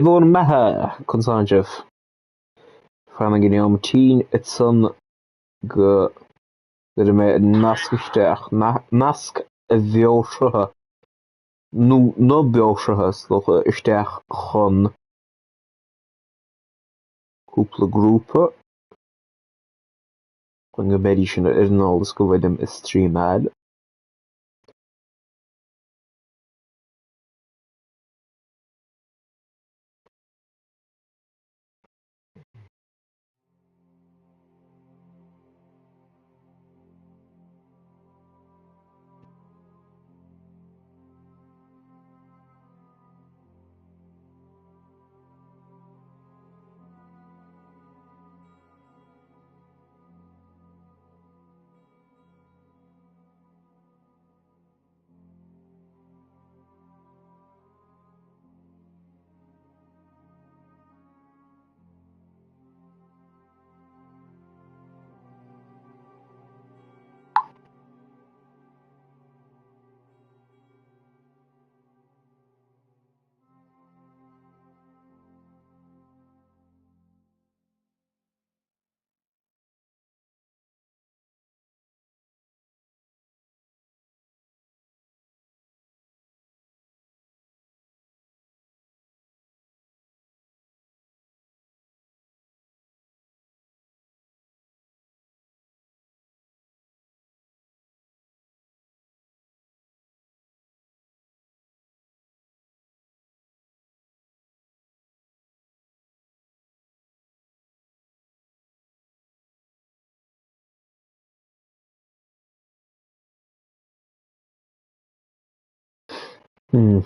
Bhfuil methe chun Sáinteamh fan an gcéineann tín it son go mé nascaisteach nasc a bheorshrutha nó beorshrutha slocha isteach chun cúpla grúpa chun go méirí sin ar iarnálas go bhfuilim is trímáil. Hmm.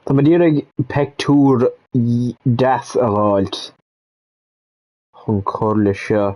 Tá mo díreach pictiúr deas a gháilt chun cur le seo.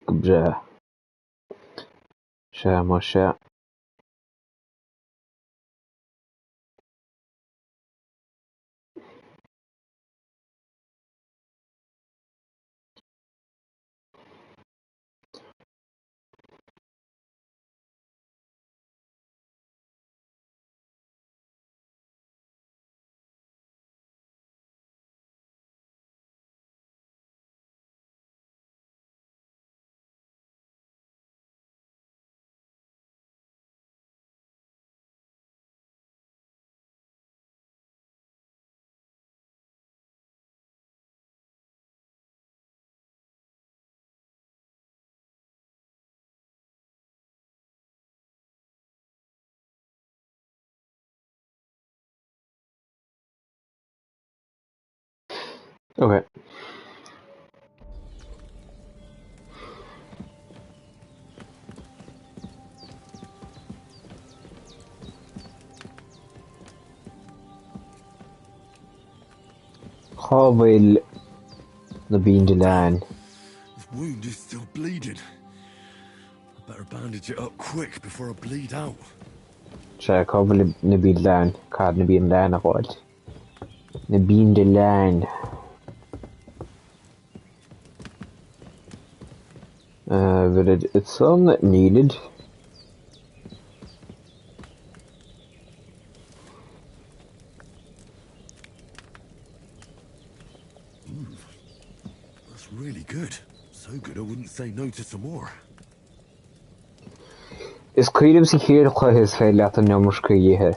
Go bre. Se mar se. Okay. Chabhfuil na bín de lein. His wound is still bleeding. I better bandage it up quick before I bleed out. Chabhfuil na bín lein. Cad na bín lein a gháil. Na bín de lein. But it's something that needed. That's really good. So good I wouldn't say no to some more. Is cuidim sa chéad chuthas fé leat an numbers go dhéthe.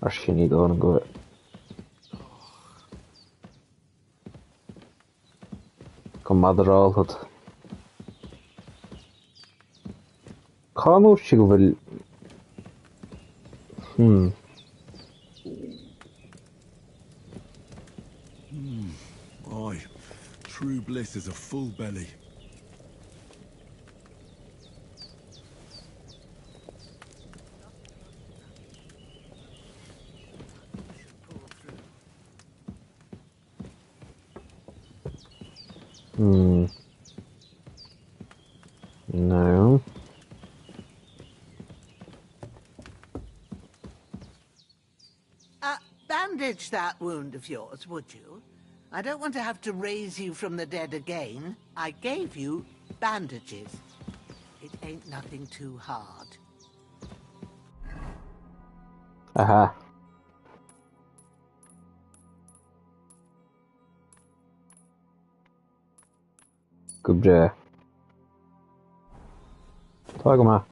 Ar sin í dóna go. Go madarálthad. Cámúr si go bhfuil... Aye. True bliss is a full belly. No. Bandage that wound of yours, would you? I don't want to have to raise you from the dead again. I gave you bandages. It ain't nothing too hard. Aha. Good job. Talk about.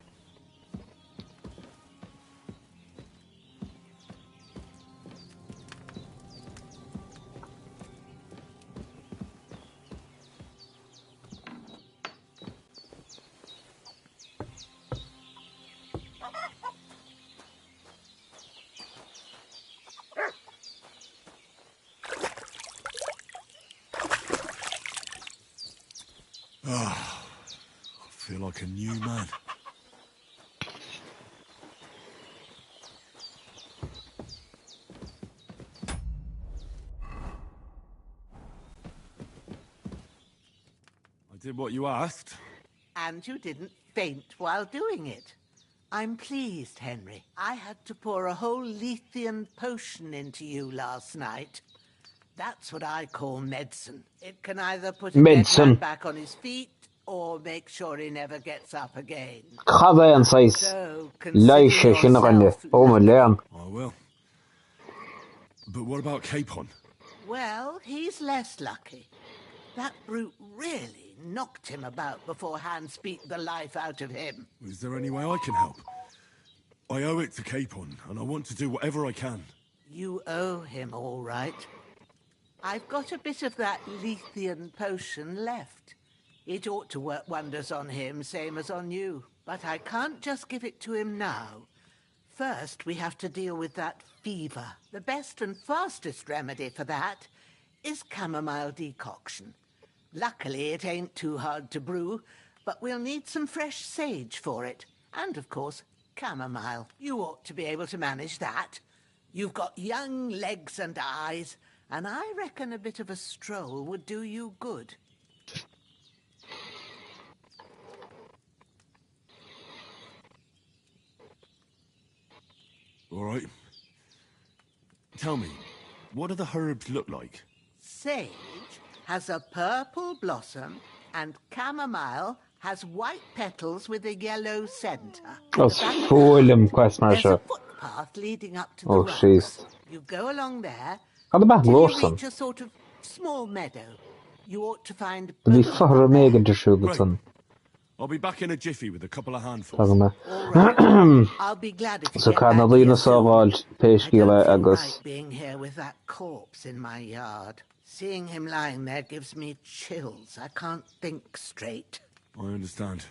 I feel like a new man. I did what you asked. And you didn't faint while doing it. I'm pleased, Henry. I had to pour a whole Lethean potion into you last night. That's what I call medicine. It can either put a dead man back on his feet or make sure he never gets up again. So, oh my damn. I will. But what about Capon? Well, he's less lucky. That brute really knocked him about before Hans beat the life out of him. Is there any way I can help? I owe it to Capon, and I want to do whatever I can. You owe him, all right. I've got a bit of that Lethean potion left. It ought to work wonders on him, same as on you. But I can't just give it to him now. First, we have to deal with that fever. The best and fastest remedy for that is chamomile decoction. Luckily, it ain't too hard to brew, but we'll need some fresh sage for it. And, of course, chamomile. You ought to be able to manage that. You've got young legs and eyes, and I reckon a bit of a stroll would do you good. All right. Tell me, what do the herbs look like? Sage has a purple blossom, and chamomile has white petals with a yellow centre. That's full quest There's marshal. a footpath leading up to the rocks. Jeez. You go along there How the back till you blossom? reach a sort of small meadow. You ought to find To be both for of Megan them. to shoot the sun. I'll be back in a jiffy with a couple of handfuls. Talking about. All right. I'll be glad if you So get back Carnalina here saw soon. all I don't Peshkila feel Agus. right being here with that corpse in my yard. Seeing him lying there gives me chills. I can't think straight. I understand.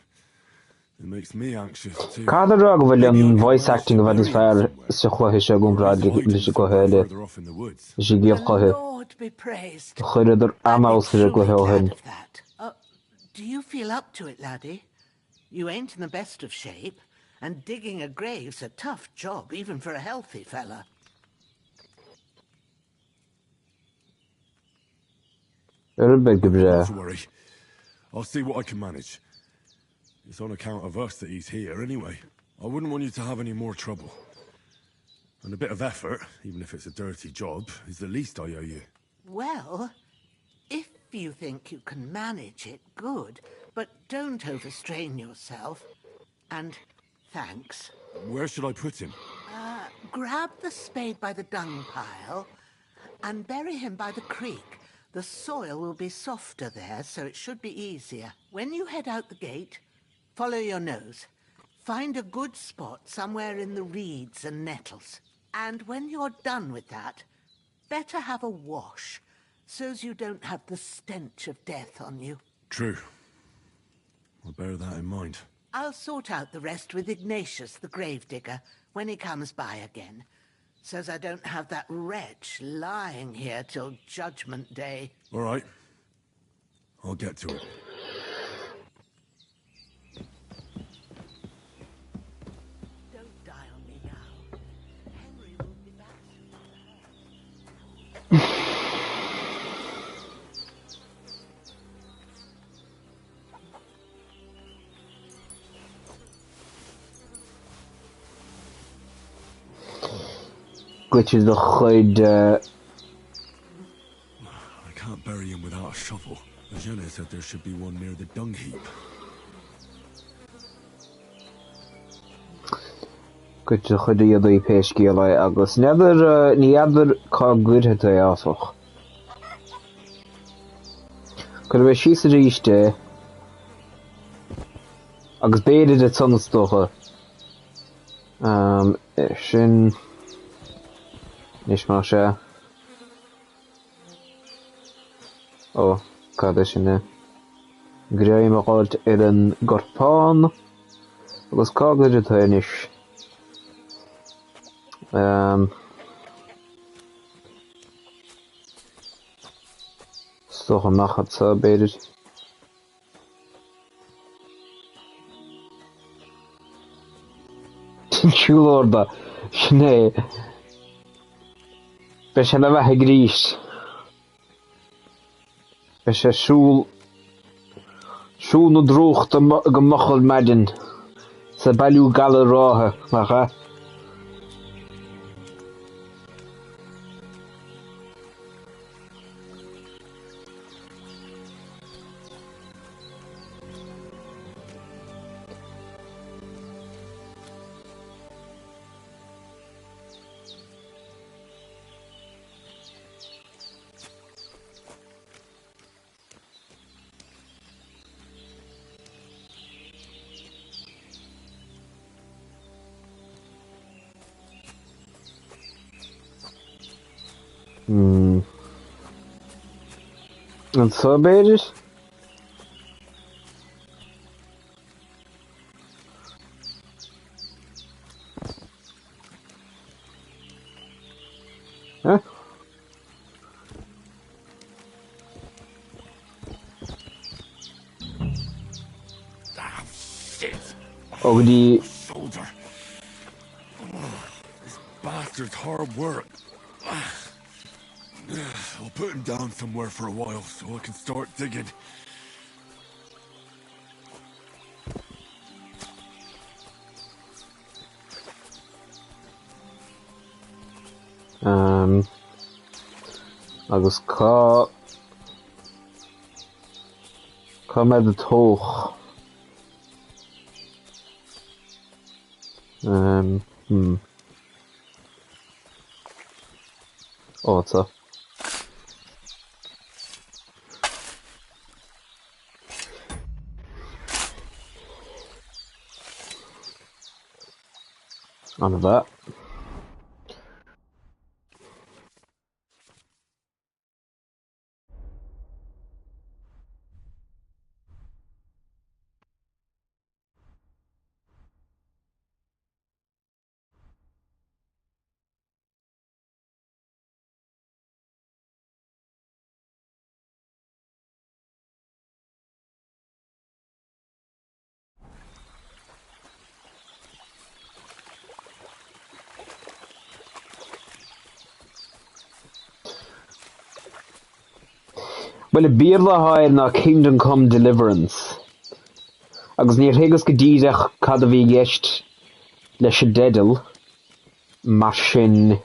It makes me anxious too. Carnarog Maybe I William can voice manage acting to of his bury him fire somewhere. Sukhwahishagun Or at least hide him somewhere Radikohele. further off in the woods. She gave The Kohe. Lord be praised. Khuridur I'd be Amaus truly glad Rigohen. of that. Do you feel up to it, laddie? You ain't in the best of shape, and digging a grave's a tough job, even for a healthy fella. Not Not to worry. I'll see what I can manage. It's on account of us that he's here anyway. I wouldn't want you to have any more trouble. And a bit of effort, even if it's a dirty job, is the least I owe you. Well, if you think you can manage it, good. But don't overstrain yourself. And thanks. Where should I put him? Grab the spade by the dung pile and bury him by the creek. The soil will be softer there, so it should be easier. When you head out the gate, follow your nose. Find a good spot somewhere in the reeds and nettles. And when you're done with that, better have a wash, so's you don't have the stench of death on you. True. I'll bear that in mind. I'll sort out the rest with Ignatius, the gravedigger, when he comes by again, so's I don't have that wretch lying here till Judgment Day. All right. I'll get to it. Don't die on me now. Henry will be back which is the chud. I can't bury him without a shovel. Jenna said there should be one near the dung heap. Which the chud the other pesky like August. Never, never called good at the also. Could be she's reached August baited at some stuff. Shin. Nishmasha. Oh, Kadishina. Graham called Eden Gorpan. Was called the Tanish. Stoch a machat so baited. Chulorda. Schnee. Bes na bheith grís. Bes siúl na drócht go mochel maidin sa bailú gala rátha macha. And so baited? Huh? Ah, shit! Oh, the Shoulder. This bastard's hard work. I'll put him down somewhere for a while so I can start digging. agus cá me a tóch. Allta. On that. Well, a beerla hair na Kingdom Come Deliverance. Agus níor higus go díreach cad a bhí gceist leis a dedal mar sin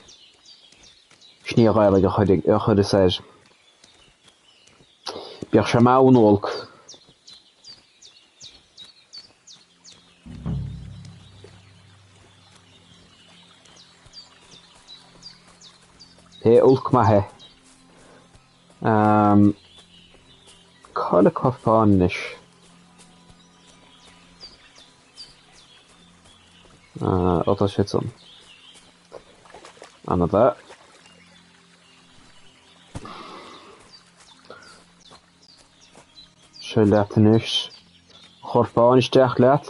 sníor gael a chud is éir. Bíach sé mán olc. Hé olc ma he. Cáil a coffáin is. Otto shit son. Anna that. Sure left in ish. Chorfaan is deach let.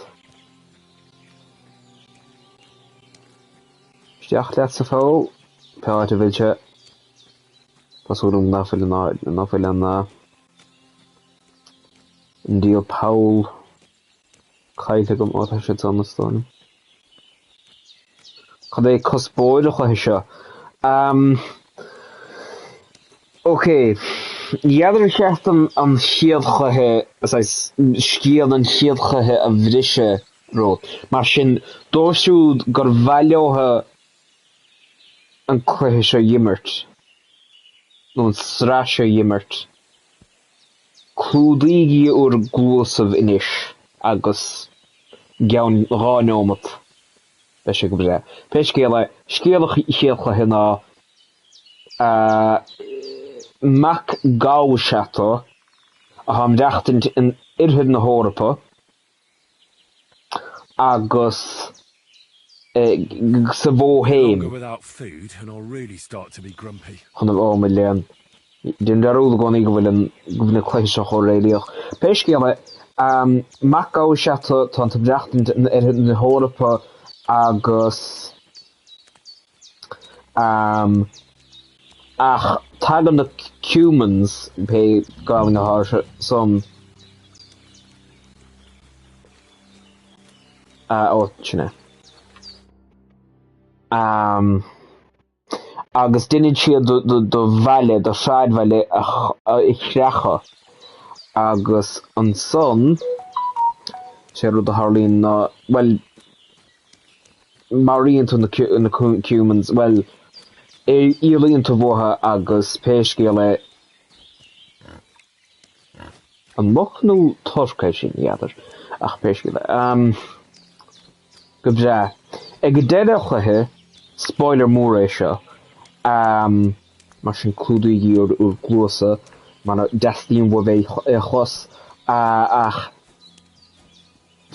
Deach let sa fo. Pea te vilche. Pas oedum nafil an deal Paul. Kaitegum Otto shit son the stone. Cad é cosbóide chu okay. Iadar cheastam an siad chuthe scíal an siad chuthe a bhrise ró. Mar sin dóisiúd gur bhailóthe an chuthe seo dhimmert. nó an srá seo dhimmert. Clúdaigh úr glúsamh inis agus geann ránómat. Bes ik bra. Pescéile scéalach chéalcha hina mac gáhaseata a ham reachtant in irthid na hórapa agus sa bó héim. Without food and I'll really start to be grumpy. Chunam ó million. Din darúla gona go bhfuil gona chléise cho réilioch. Pescéile mac gáhaseata tá reachtant in irthid na hórapa agus ach tagan na cumans pe gáing na háir som ó sinne agus duine siad do bhaile do freidmhaile I chreacha agus an son sé rud a Harlín na well Maríonn na cumans well íolíonn tú bmhótha agus péiscéile an moch nó toscaid sin iadar ach péiscéile go bra ag deire chuthe spoiler mór é seo mar sin clúdaigh úr glúsa mar deastíon bh bheith chos ach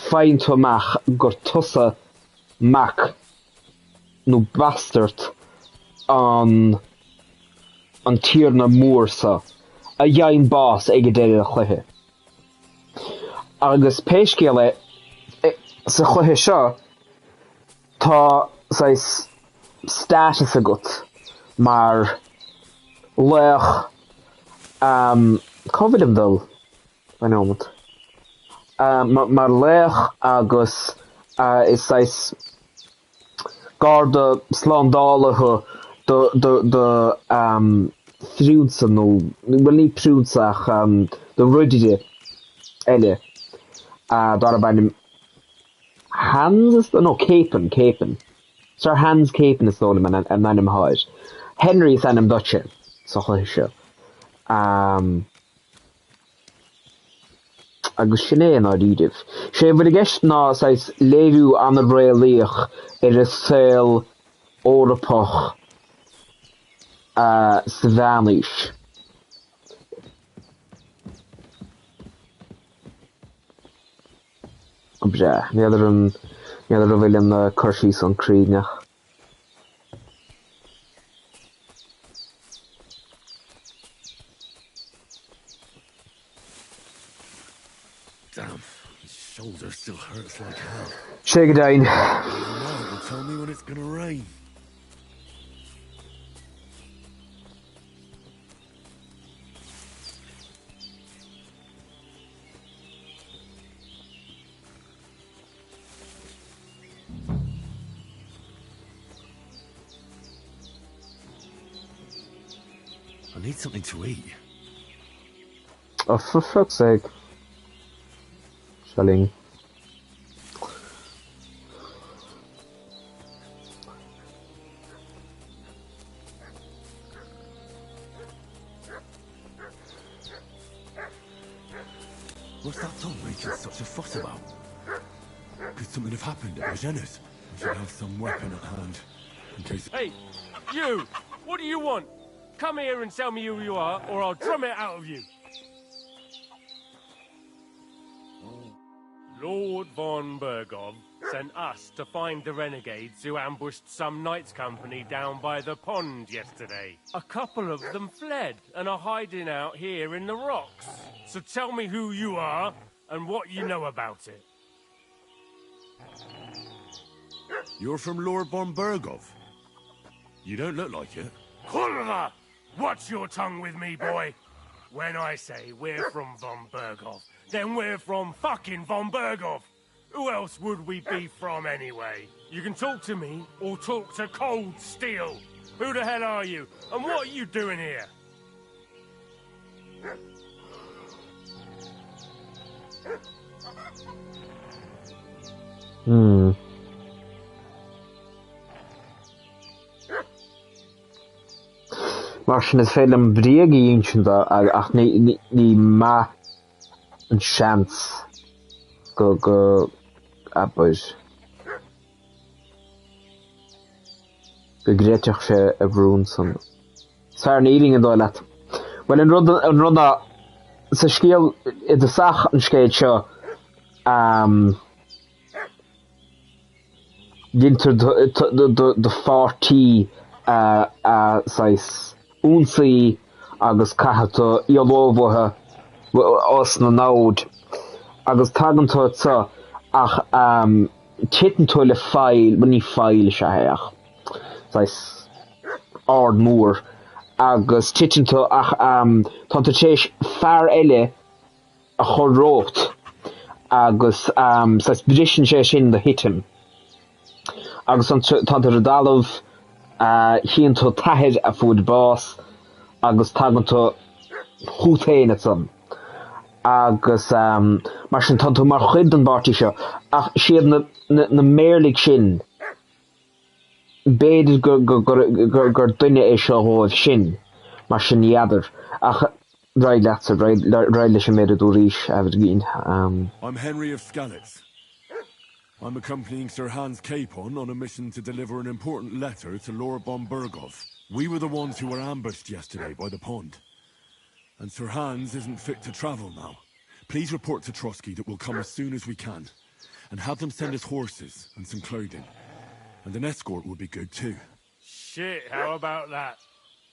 féin tú amach gur tusa mac nó bastard an tír na mórsa a dhéan bás ag deire chuthe. Agus péiscéile sa chuthe seo tá status agat mar lech covidm dul banómat mar lech agus is garda slandálathe de friúdsa nó bhfuil ní friúdsach de Ridire eile dar a bainim Hans no Capen Sir Hans Capen is nóla man an nanim háir Henry is anim Dutche so chu seo agus sinné an áidíh. Sé bhfuil gceist ná léirú an réalaíoch ar is saoil órapach sa bheanáis. Bra, níadar a bhfuil an chuirsí san críneach. Damn, his shoulder still hurts like hell. Shake it down. Now tell me when it's gonna rain. I need something to eat. Oh, for fuck's sake. Shelling. What's that Tom making such a fuss about? Could something have happened at Jenner's? We should have some weapon at hand, in case... Hey, you! What do you want? Come here and tell me who you are, or I'll drum it out of you. Lord von Bergov sent us to find the renegades who ambushed some knights' company down by the pond yesterday. A couple of them fled and are hiding out here in the rocks. So tell me who you are and what you know about it. You're from Lord von Bergov. You don't look like it. Kurva! Watch your tongue with me, boy. When I say we're from von Bergov, then we're from fucking von Bergov. Who else would we be from anyway? You can talk to me or talk to cold steel. Who the hell are you? And what are you doing here? Mar sin is féile an bríag íonsin ach ní maith an seans go abair. Go gréiteach sé a bhrún san. Sfear an íring an dóil leat. Well, an rudna sa scéal I do sach an scéid seo dinter de fártaí sais únsaí agus caithfeadta iallómhatha os na nád agus tagann sa ach titan tú le fáil ní fáil se ach sais ard mór agus titan tú ach tá tú téis fear eile a chórót agus sais brisin sé sin de hitan agus tá tú dalamh híonn tú taithid a fuair bás agus tagann tú chútaine san agus mar sin tá tú mar chuid an báirtí seo ach siad na méirligh sin béidir gur duine é seo thóibh sin mar sin iadar ach ráid leat ráid leis an méad dú rís a bhir gin. I'm Henry of Skalitz. I'm accompanying Sir Hans Capon on a mission to deliver an important letter to Lord von Bergov. We were the ones who were ambushed yesterday by the pond. And Sir Hans isn't fit to travel now. Please report to Trotsky that we'll come as soon as we can. And have them send us horses and some clothing. And an escort would be good too. Shit, how about that?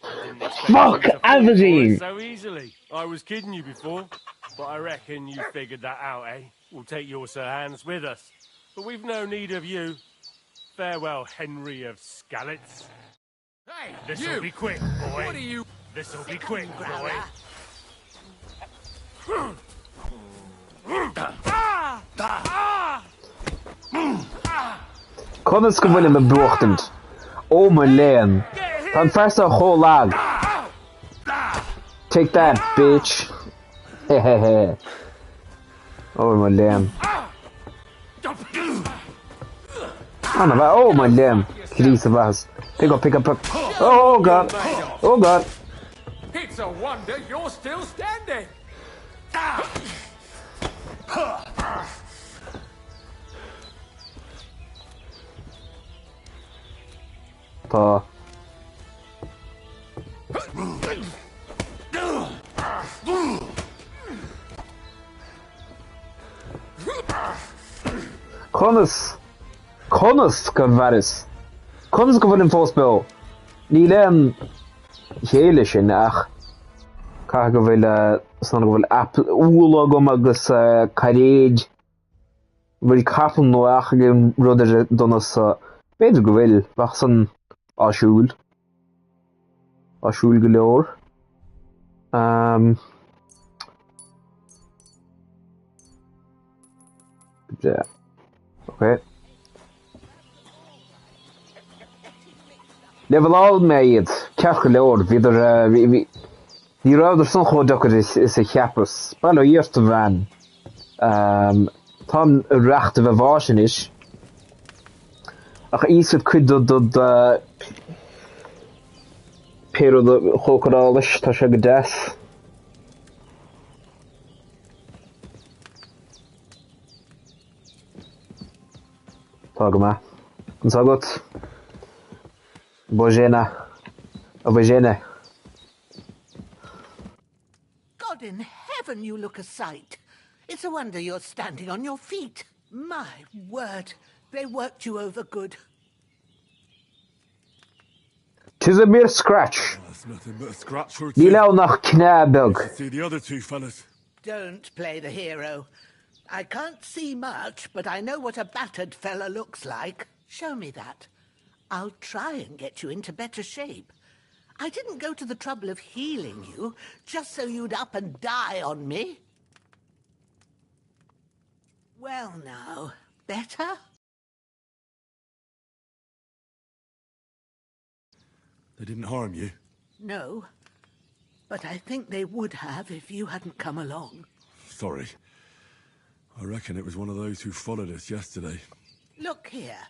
Didn't expect Fuck you to fall everything! for it so easily. I was kidding you before, but I reckon you figured that out, eh? We'll take your Sir Hans with us. But we've no need of you. Farewell, Henry of Skalitz. Hey, This'll be quick, boy. What are you? This'll be quick, boy. Conas go bhfuil an brochtend. Oh my léan. Tá fersa a chó lag. Take that, bitch. Hehehe. Oh my léan. Oh my damn. Please of us. Pick up. Oh god. Oh god. It's a wonder you're still standing. Tá. Conas go bharis. Conas go bhfuil an fósbeo. Ní lean chéile sin ach cá go bhfuil san go bhfuil úla gom agus caréid bhfuil capam nó ach gin rudidir donna sa beidir go bhfuil bach san áisiúil go leor. Yeah. Okay. Level all made. Ceach go leor. Ní ráidir san chóideachar is a cheapras. Bail ó íocht a bhean. Tá reacht a bheith bháisin is. Ach ísad cuid do péro do chócarális tá sé go deas. Tá go maith. An sagat. Bojena. A bojena. God in heaven, you look a sight. It's a wonder you're standing on your feet. My word, they worked you over good. 'Tis a mere scratch. That's nothing but a scratch or Ní two. leabhar nach cnábeg. See the other two fellas. Don't play the hero. I can't see much, but I know what a battered fella looks like. Show me that. I'll try and get you into better shape. I didn't go to the trouble of healing you, just so you'd up and die on me. Well now, better? They didn't harm you? No, but I think they would have if you hadn't come along. Sorry. I reckon it was one of those who followed us yesterday. Look here.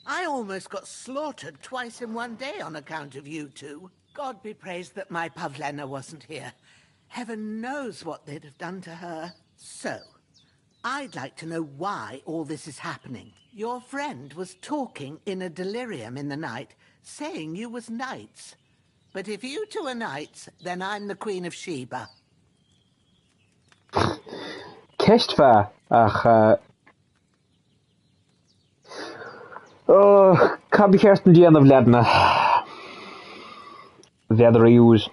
I almost got slaughtered twice in one day on account of you two. God be praised that my Pavlena wasn't here. Heaven knows what they'd have done to her. So, I'd like to know why all this is happening. Your friend was talking in a delirium in the night, saying you was knights. But if you two are knights, then I'm the Queen of Sheba. Ceist fear ach cad bhí cheart an déanamh leadna. Bheadar a dúis.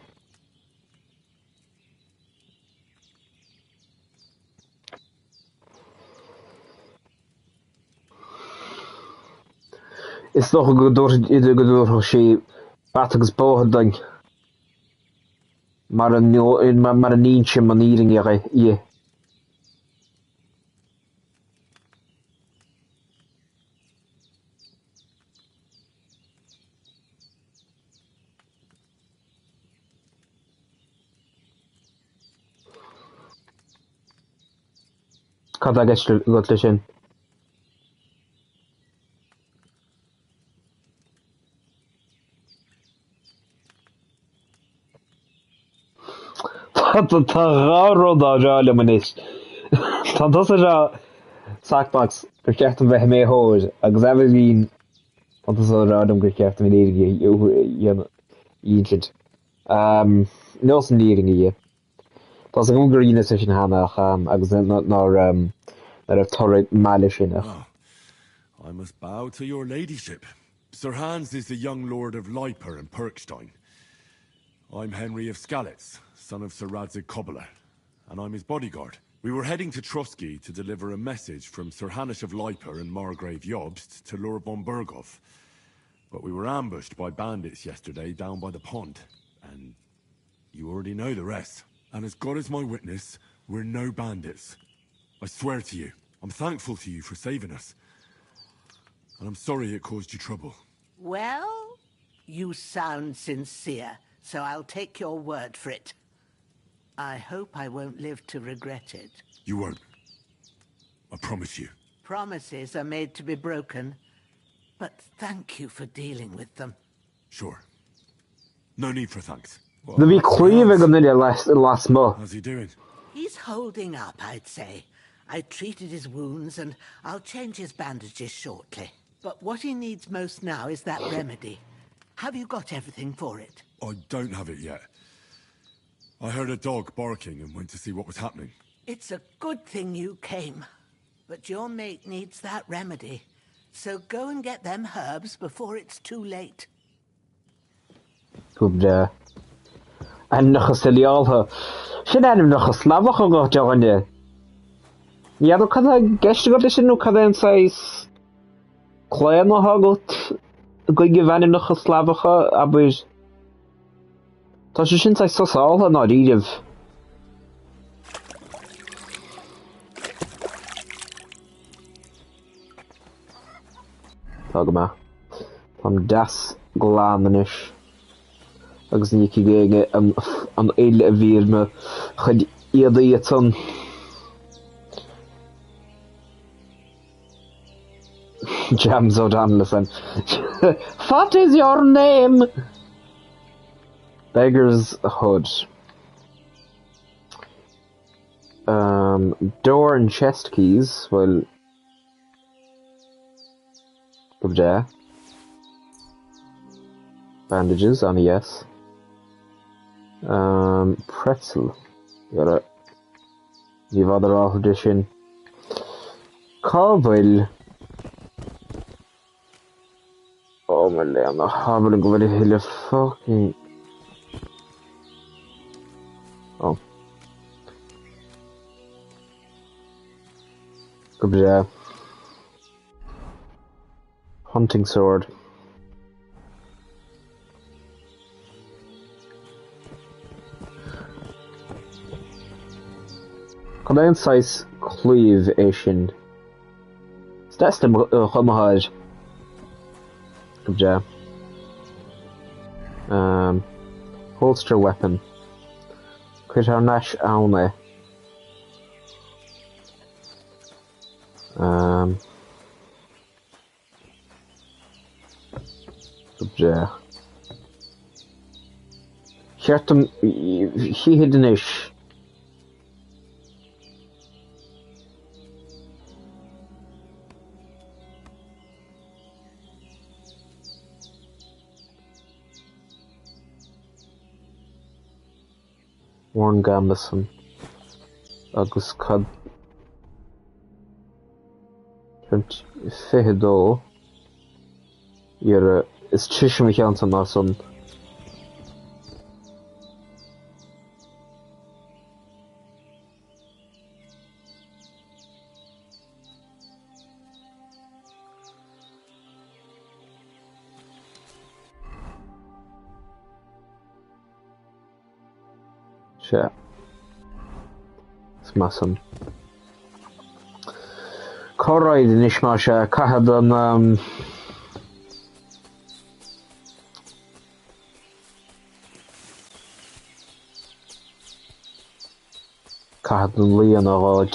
Is noch a go dúir sé batagus bóthar dain. Mar a nín sin man íring ie. Cad a gist got lei sin. Tá gáró dá ráile man is. Tá dosa rá sackbox gur ceart an bheith mé hóir agus ever lín tá dosa rádum gur ceart an éige íntid. Nós an líring ie. Tá a gur ína sin hanach agus nar a torrid meile sinach. Oh, I must bow to your ladyship. Sir Hans is the young lord of Leiper and Perkstein. I'm Henry of Skalitz, son of Sir Radzig Cobbler, and I'm his bodyguard. We were heading to Trusky to deliver a message from Sir Hanish of Leiper and Margrave Jobst to Lord von Berghoff. But we were ambushed by bandits yesterday down by the pond, and you already know the rest. And as God is my witness, we're no bandits. I swear to you, I'm thankful to you for saving us. And I'm sorry it caused you trouble. Well, you sound sincere, so I'll take your word for it. I hope I won't live to regret it. You won't. I promise you. Promises are made to be broken, but thank you for dealing with them. Sure. No need for thanks. Na bhí clíomh go nile las mo. How's he doing? He's holding up, I'd say. I treated his wounds, and I'll change his bandages shortly. But what he needs most now is that remedy. Have you got everything for it? I don't have it yet. I heard a dog barking and went to see what was happening. It's a good thing you came. But your mate needs that remedy. So go and get them herbs before it's too late. Good. And noch a allta. Sin enim noch a slavach a got johanne. Ja, du kann a gest got is nu kann ein sais kleiner hagot. Go gewanne noch a slavach aber tá sin sais so allta na rígheacht. Tá go maith. Tá das glámanis. Agus ní cigéige an éile a bhír me chud iad son. Jams O'Donnell. What is your name? Beggar's Hood. Door and chest keys. Well, there. Bandages on a yes. Pretzel. Got You've other off edition. Cowbell. Oh my god, I'm not having to go to the fucking. Oh. Good job. Hunting sword. Command size cleave Asian. That's the Humahaj. Good job. Holster weapon. Critarnash Aune. Good job. Shertum he hidden-ish. Warren Gambison agus cad fehedó is trisha mich an na son yeah. It's massive. Corride in Ishmasha, Kahadon, Kahadon Leon Award.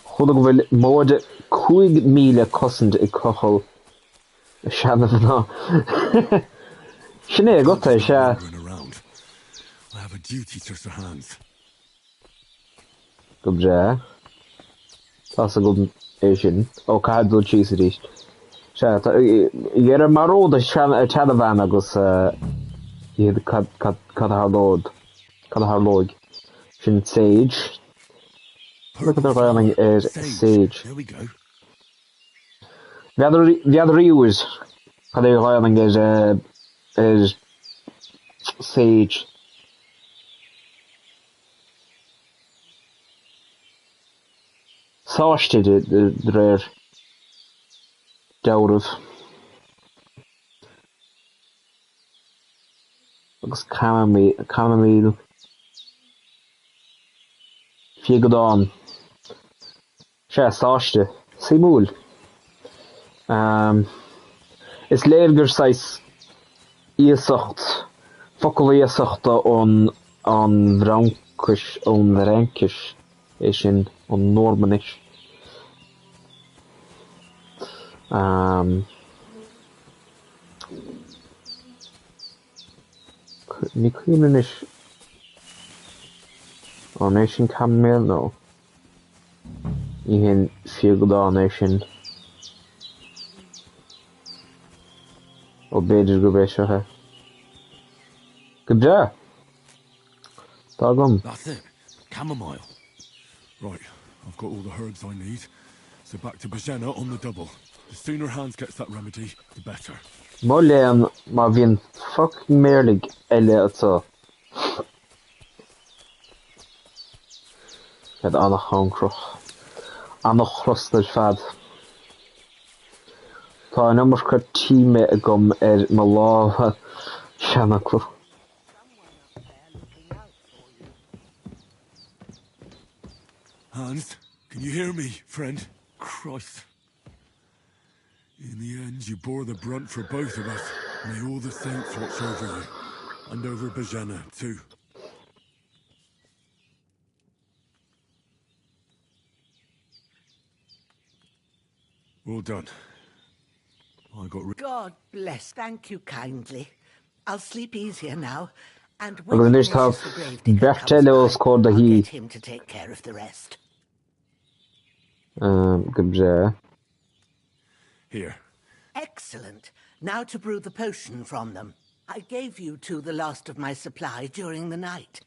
Hodog will mode Kuig Mila cossened a cochel. Shannon. Sinead got it, yeah. I have a duty to Sir Hans. Good job. That's a good Asian. Oh, can't do cheese it is. You're a marauder, a caravan, I guess. You had cut her lord. Cut her lord. Shin sage. Look at the railing is sage. There we go. The other viewers. The railing is sage. Sáiste the rare Dowrah. Agus chamomile. Figadán. Se sáiste. Simúl. Is léirgur sais íosacht. Focail íosachta an bhrancais ón bhrancais é sin an Normanis. Ní cuireann is an é sin chamomile nó. Ní hén figadán é sin. Ó beidir go bheith seo. Good job. Dagum. That's it. Chamomile. Right, I've got all the herbs I need. So back to Bajena on the double. The sooner Hans gets that remedy, the better. Molean ma bhíonn fucking méirlig eile atá. Had annach háncroch. Annach chrostal fad. Tá an nummer go tíime a gom má láha seanaclú. Hans, can you hear me, friend? Christ. In the end, you bore the brunt for both of us. May all the saints watch over you, and over Bajana, too. All done. I got God bless. Thank you kindly. I'll sleep easier now. And Agus when níos tá Ignatius the Gravedigger berte comes le by, scór da I'll hí. get him to take care of the rest. Go bra. here. Excellent. Now to brew the potion from them. I gave you two the last of my supply during the night.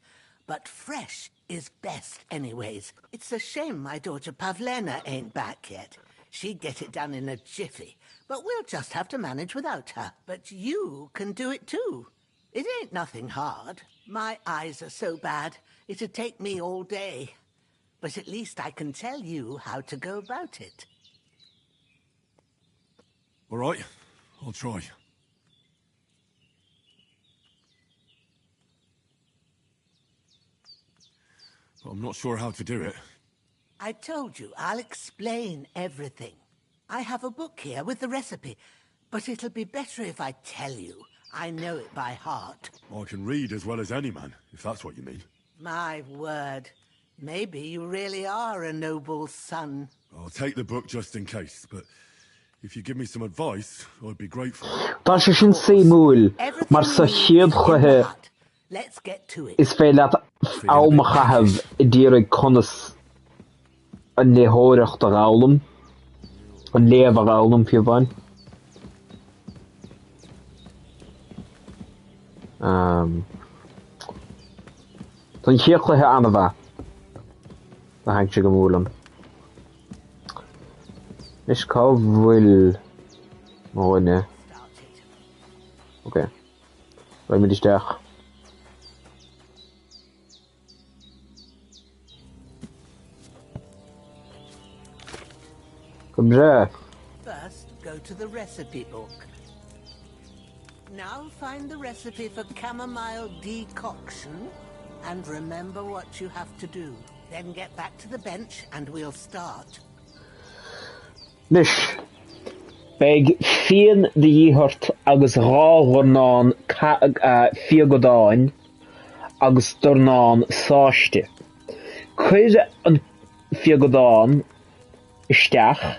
But fresh is best anyways. It's a shame my daughter Pavlena ain't back yet. She'd get it done in a jiffy. But we'll just have to manage without her. But you can do it too. It ain't nothing hard. My eyes are so bad, it'd take me all day. But at least I can tell you how to go about it. All right, I'll try. But I'm not sure how to do it. I told you, I'll explain everything. I have a book here with the recipe, but it'll be better if I tell you. I know it by heart. I can read as well as any man, if that's what you mean. My word. Maybe you really are a noble son. I'll take the book just in case, but if you give me some advice, I'd be grateful. Tá sé sin séimúil mar sa chéad chutha Let's get to it. is féile áma chahabh I dtíreadh conas an léthóireacht a gálam, an léamh a gálam fiomháin. Tá an chéad chutha anna bheith a haint sé go múlam. Nis cá bhfuil máine. Ok. Right mid isteach. Come here. First, go to the recipe book. Now find the recipe for chamomile decoction and remember what you have to do. Then get back to the bench and we'll start. Nis. Beg fian the Rígheacht agus ráhornán fiagodáin agus dornán sáiste. Cuir an fiagodán isteach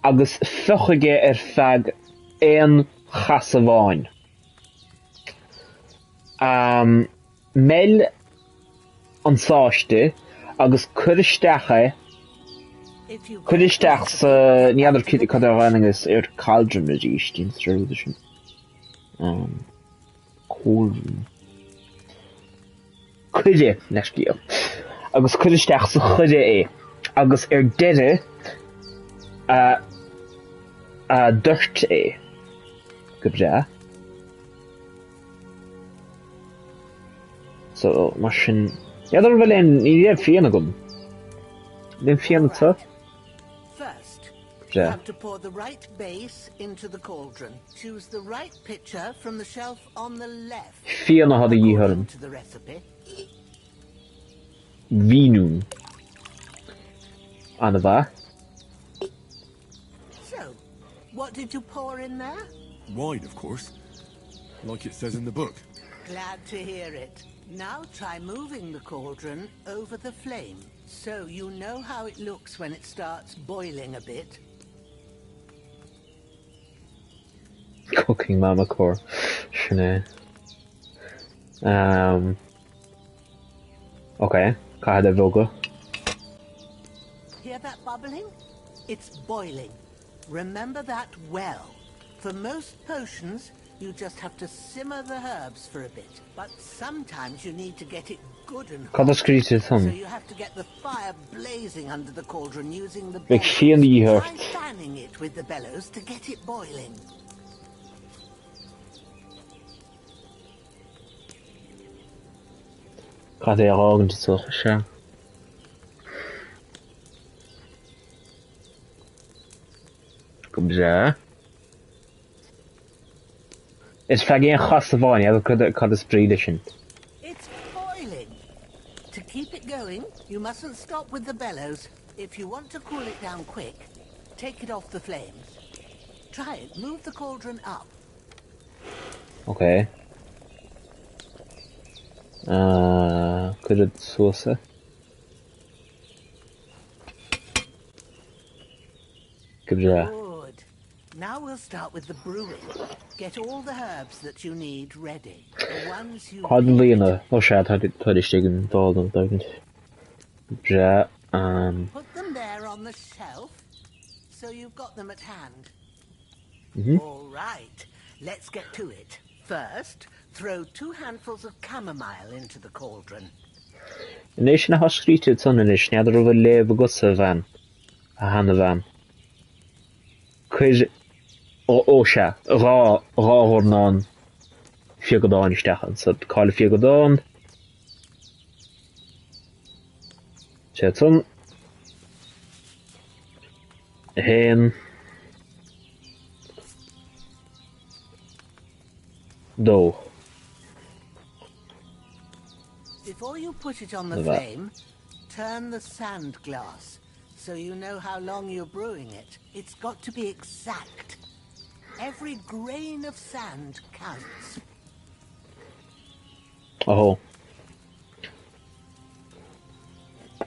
agus fuchaige feag ein chasaváin. Mel an sáiste agus cuir isteacha could ich dacht nie ander kid ik had er running is cauldron is in tradition cauldron could je next year agus could ich dacht so could je agus dede dirt good ja so machine ja dan wel een idee fiana gum den fiana ta First, you have to pour the right base into the cauldron. Choose the right pitcher from the shelf on the left. Fiana had je According to the recipe. Vinum. Anava. So, what did you pour in there? Wine, of course. Like it says in the book. Glad to hear it. Now try moving the cauldron over the flame, so you know how it looks when it starts boiling a bit. Cooking mama core. Shane. Okay. Kahada Voga. Hear that bubbling? It's boiling. Remember that well. For most potions, you just have to simmer the herbs for a bit. But sometimes you need to get it good and hot. So you have to get the fire blazing under the cauldron using the bellows. Try fanning it with the bellows to get it boiling. Gaat hij al in de ja. Kom zo. It's faggy chastavani, I could have sprayed it. It's boiling. To keep it going, you mustn't stop with the bellows. If you want to cool it down quick, take it off the flames. Try it, move the cauldron up. Okay. Could sauce. Good. Good. Now we'll start with the brewing. Get all the herbs that you need ready. The ones you Lena. Oh shit, had stiegen Dalden dagend. Ja, Put them there on the shelf, so you've got them at hand. All right, let's get to it. First, throw 2 handfuls of chamomile into the cauldron. Nation has screeched son and is neither of a lab gussa van. A hand van. Quiz oh sha, raw hornan. Fiogadon stechen, so call Fiogadon. Chetson. Hen. Do. Before you put it on the flame, turn the sand glass so you know how long you're brewing it. It's got to be exact. Every grain of sand counts. Oh.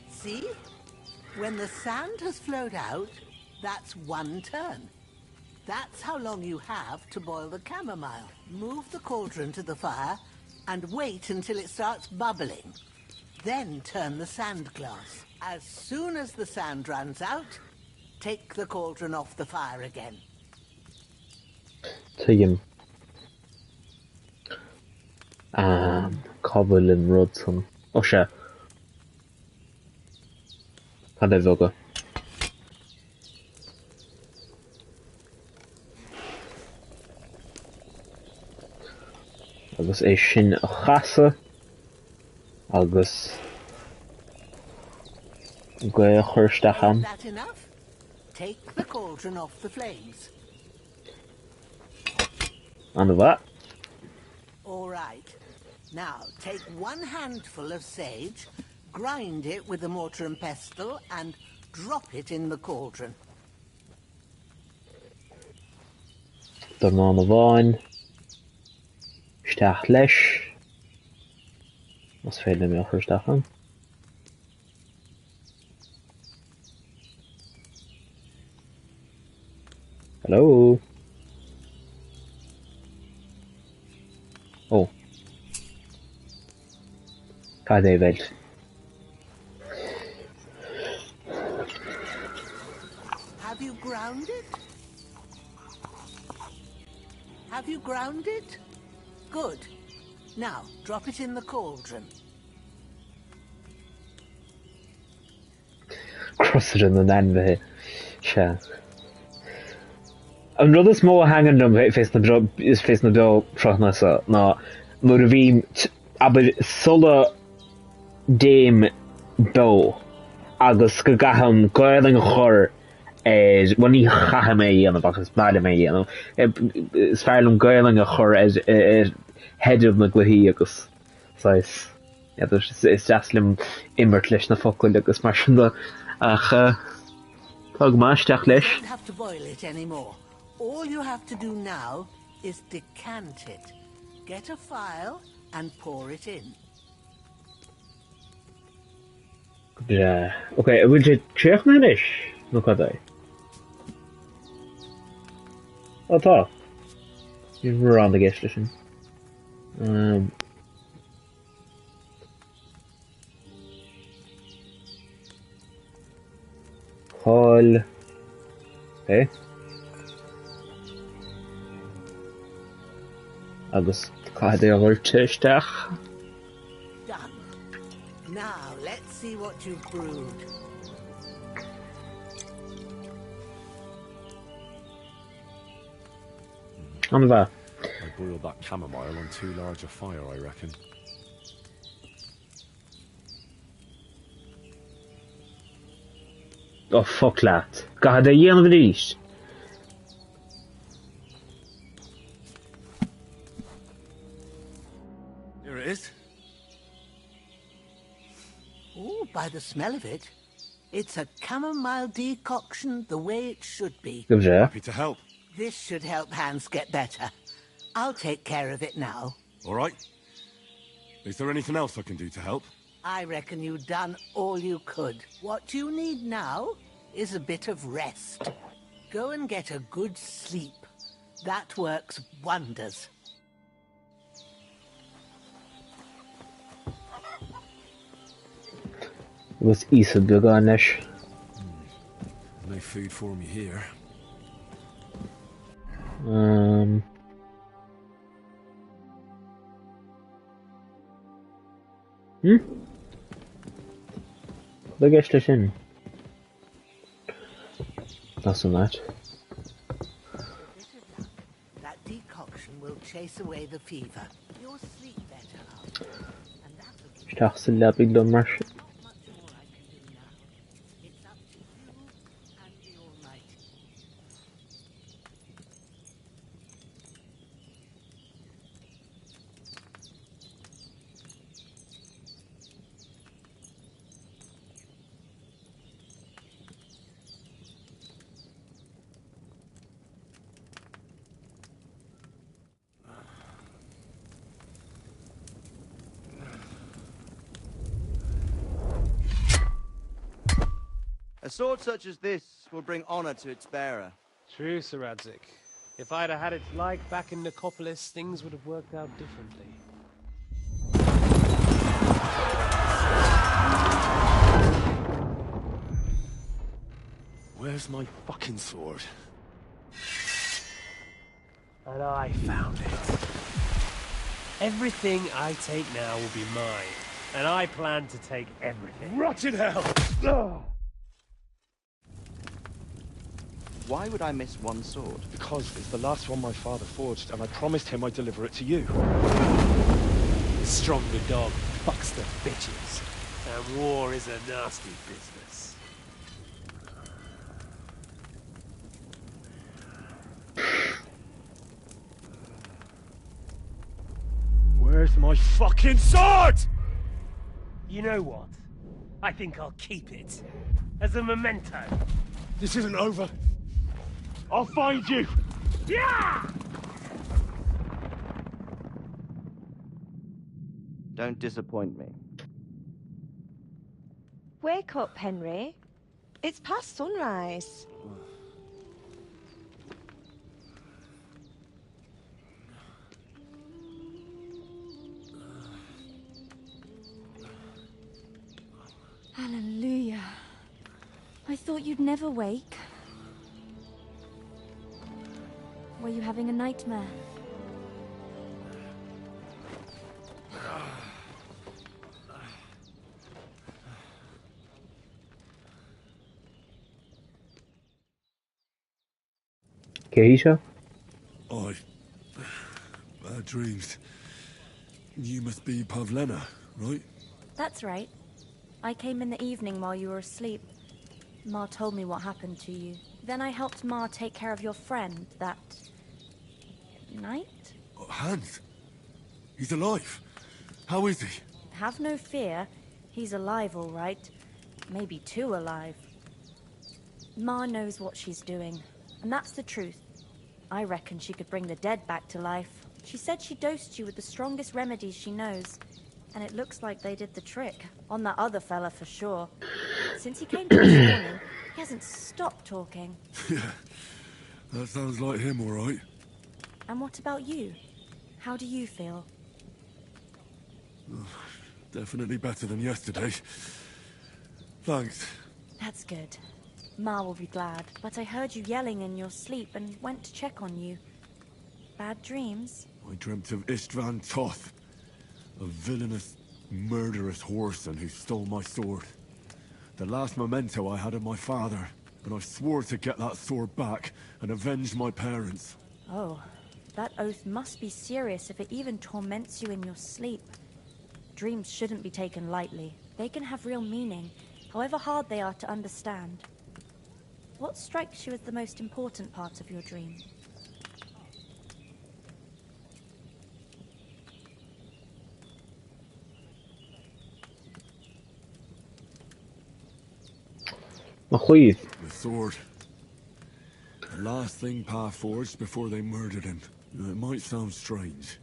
See? When the sand has flowed out, that's 1 turn. That's how long you have to boil the chamomile. Move the cauldron to the fire and wait until it starts bubbling. Then turn the sand glass. As soon as the sand runs out, take the cauldron off the fire again. Take him. Cobble and Rodson. Oh shit. Had I voga. Agus é sin a chasa agus go chuirstechan. Is that enough? Take the cauldron off the flames. And that. All right. Now, take 1 handful of sage, grind it with a mortar and pestle, and drop it in the cauldron. Turn on the vine. Steach leis. Mas féile mé chuirstechan. Hello. Oh. Cad é bheith. Have you ground it? Have you ground it? Good. Now, drop it in the cauldron. Cross it in the nan Sure. An rud is mó hangin dom is fés na do trochnasa ná nuair a bhí aber sulla déim do agus go gaham goiling a chur when ní chaha mé dhéanamh agus baile mé dhéanamh is fearlam goiling a chur heidir na gluhí agus is deaslim immert leis na focail agus mar sin ach tug maisteach leis. You don't have to boil it anymore. All you have to do now is decant it. Get a phial and pour it in. Yeah. Okay, will you check na leis? No cadai. Oh, tá. You're on the guest listen. Call. Okay. Agus cad é bhfuil teisteach. Done. Now, let's see what you've brewed. An bheith. I boiled that chamomile on too large a fire, I reckon. Oh, fuck lad. Gad é dhéanamh rís. Here it is. Oh, by the smell of it, it's a chamomile decoction the way it should be. Dobrze. Happy to help. This should help Hans get better. I'll take care of it now. All right? Is there anything else I can do to help? I reckon you've done all you could. What you need now is a bit of rest. Go and get a good sleep. That works wonders. Was iszod garnish. No food for me here. Begestes in. That's not. That decoction will chase away the fever. You'll sleep better after. And that'll give Stachsel labig do mar. not much more I can do now. It's up to you and the Almighty. A sword such as this will bring honor to its bearer. True, Sir Radzik. If I'd have had its like back in Nicopolis, things would have worked out differently. Where's my fucking sword? And I found it. Everything I take now will be mine, and I plan to take everything. Rotten hell! Why would I miss one sword? Because it's the last one my father forged, and I promised him I'd deliver it to you. The stronger dog fucks the bitches, and war is a nasty business. Where's my fucking sword? You know what? I think I'll keep it. As a memento. This isn't over. I'll find you! Yeah! Don't disappoint me. Wake up, Henry. It's past sunrise. Hallelujah. I thought you'd never wake. Were you having a nightmare? Keisha? Bad dreams. You must be Pavlena, right? That's right. I came in the evening while you were asleep. Ma told me what happened to you. Then I helped Ma take care of your friend that night? Hans? He's alive. How is he? Have no fear. He's alive, all right. Maybe too alive. Ma knows what she's doing, and that's the truth. I reckon she could bring the dead back to life. She said she dosed you with the strongest remedies she knows, and it looks like they did the trick. On that other fella for sure. Since he came to this morning, he hasn't stopped talking. Yeah, that sounds like him, all right. And what about you? How do you feel? Definitely better than yesterday. Thanks. That's good. Ma will be glad, but I heard you yelling in your sleep and went to check on you. Bad dreams? I dreamt of Istvan Toth, a villainous, murderous whoreson who stole my sword. The last memento I had of my father, and I swore to get that sword back and avenge my parents. Oh, that oath must be serious if it even torments you in your sleep. Dreams shouldn't be taken lightly. They can have real meaning, however hard they are to understand. What strikes you as the most important part of your dream? Machhuiv. The sword. The last thing Pa forged before they murdered him. It might sound strange,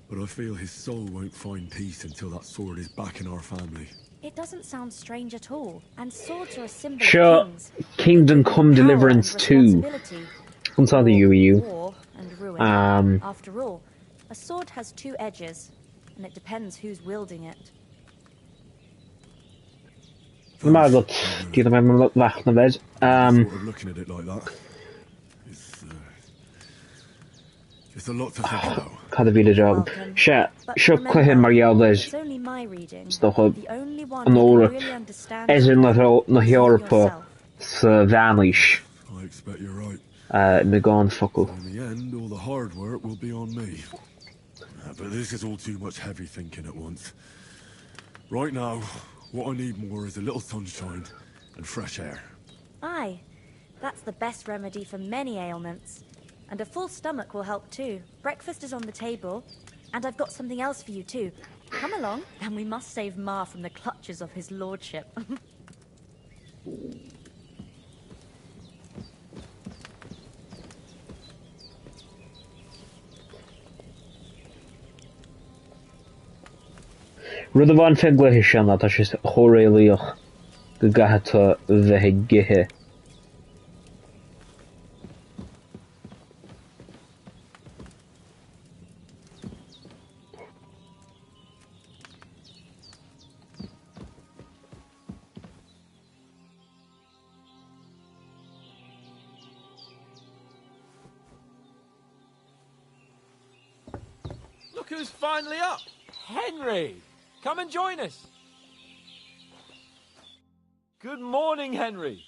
but I feel his soul won't find peace until that sword is back in our family. It doesn't sound strange at all, and swords are a symbol Sure, of kings. Kingdom They bring Come power Deliverance and 2. responsibility. What's on the Or UEU? war and ruin. After all, a sword has two edges, and it depends who's wielding it. Mae got dydd yma mae'n fach na fed. Sort of looking at it like that. It's a lot to think about. Cad y fi dy job. Sio cwehin mar iawn leis. It's only my reading. Stoch o The only one yn who ôl can really understand Ezyn it na is you Europa yourself. sa Vanish. I expect you're right. Na gone fuckle. In the end, all the hard work will be on me. But this is all too much heavy thinking at once. Right now, what I need more is a little sunshine and fresh air. Aye, that's the best remedy for many ailments. And a full stomach will help too. Breakfast is on the table, and I've got something else for you too. Come along, and we must save Ma from the clutches of his lordship. Rwy'n fan ffengla hysio na, ta sy'n chwaraeliwch gygahato fe gihe. Look who's finally up! Henry! Come and join us! Good morning, Henry!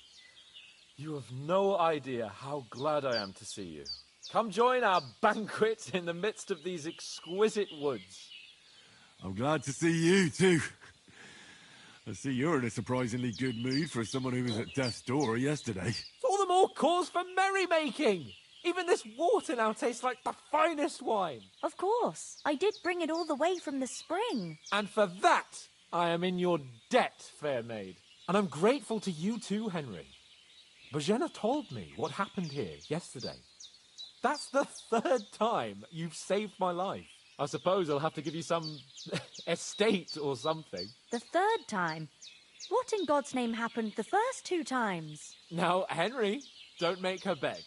You have no idea how glad I am to see you. Come join our banquet in the midst of these exquisite woods. I'm glad to see you too. I see you're in a surprisingly good mood for someone who was at death's door yesterday. It's all the more cause for merrymaking! Even this water now tastes like the finest wine. Of course. I did bring it all the way from the spring. And for that, I am in your debt, fair maid. And I'm grateful to you too, Henry. Bojena told me what happened here yesterday. That's the third time you've saved my life. I suppose I'll have to give you some estate or something. The third time? What in God's name happened the first two times? Now, Henry, don't make her beg.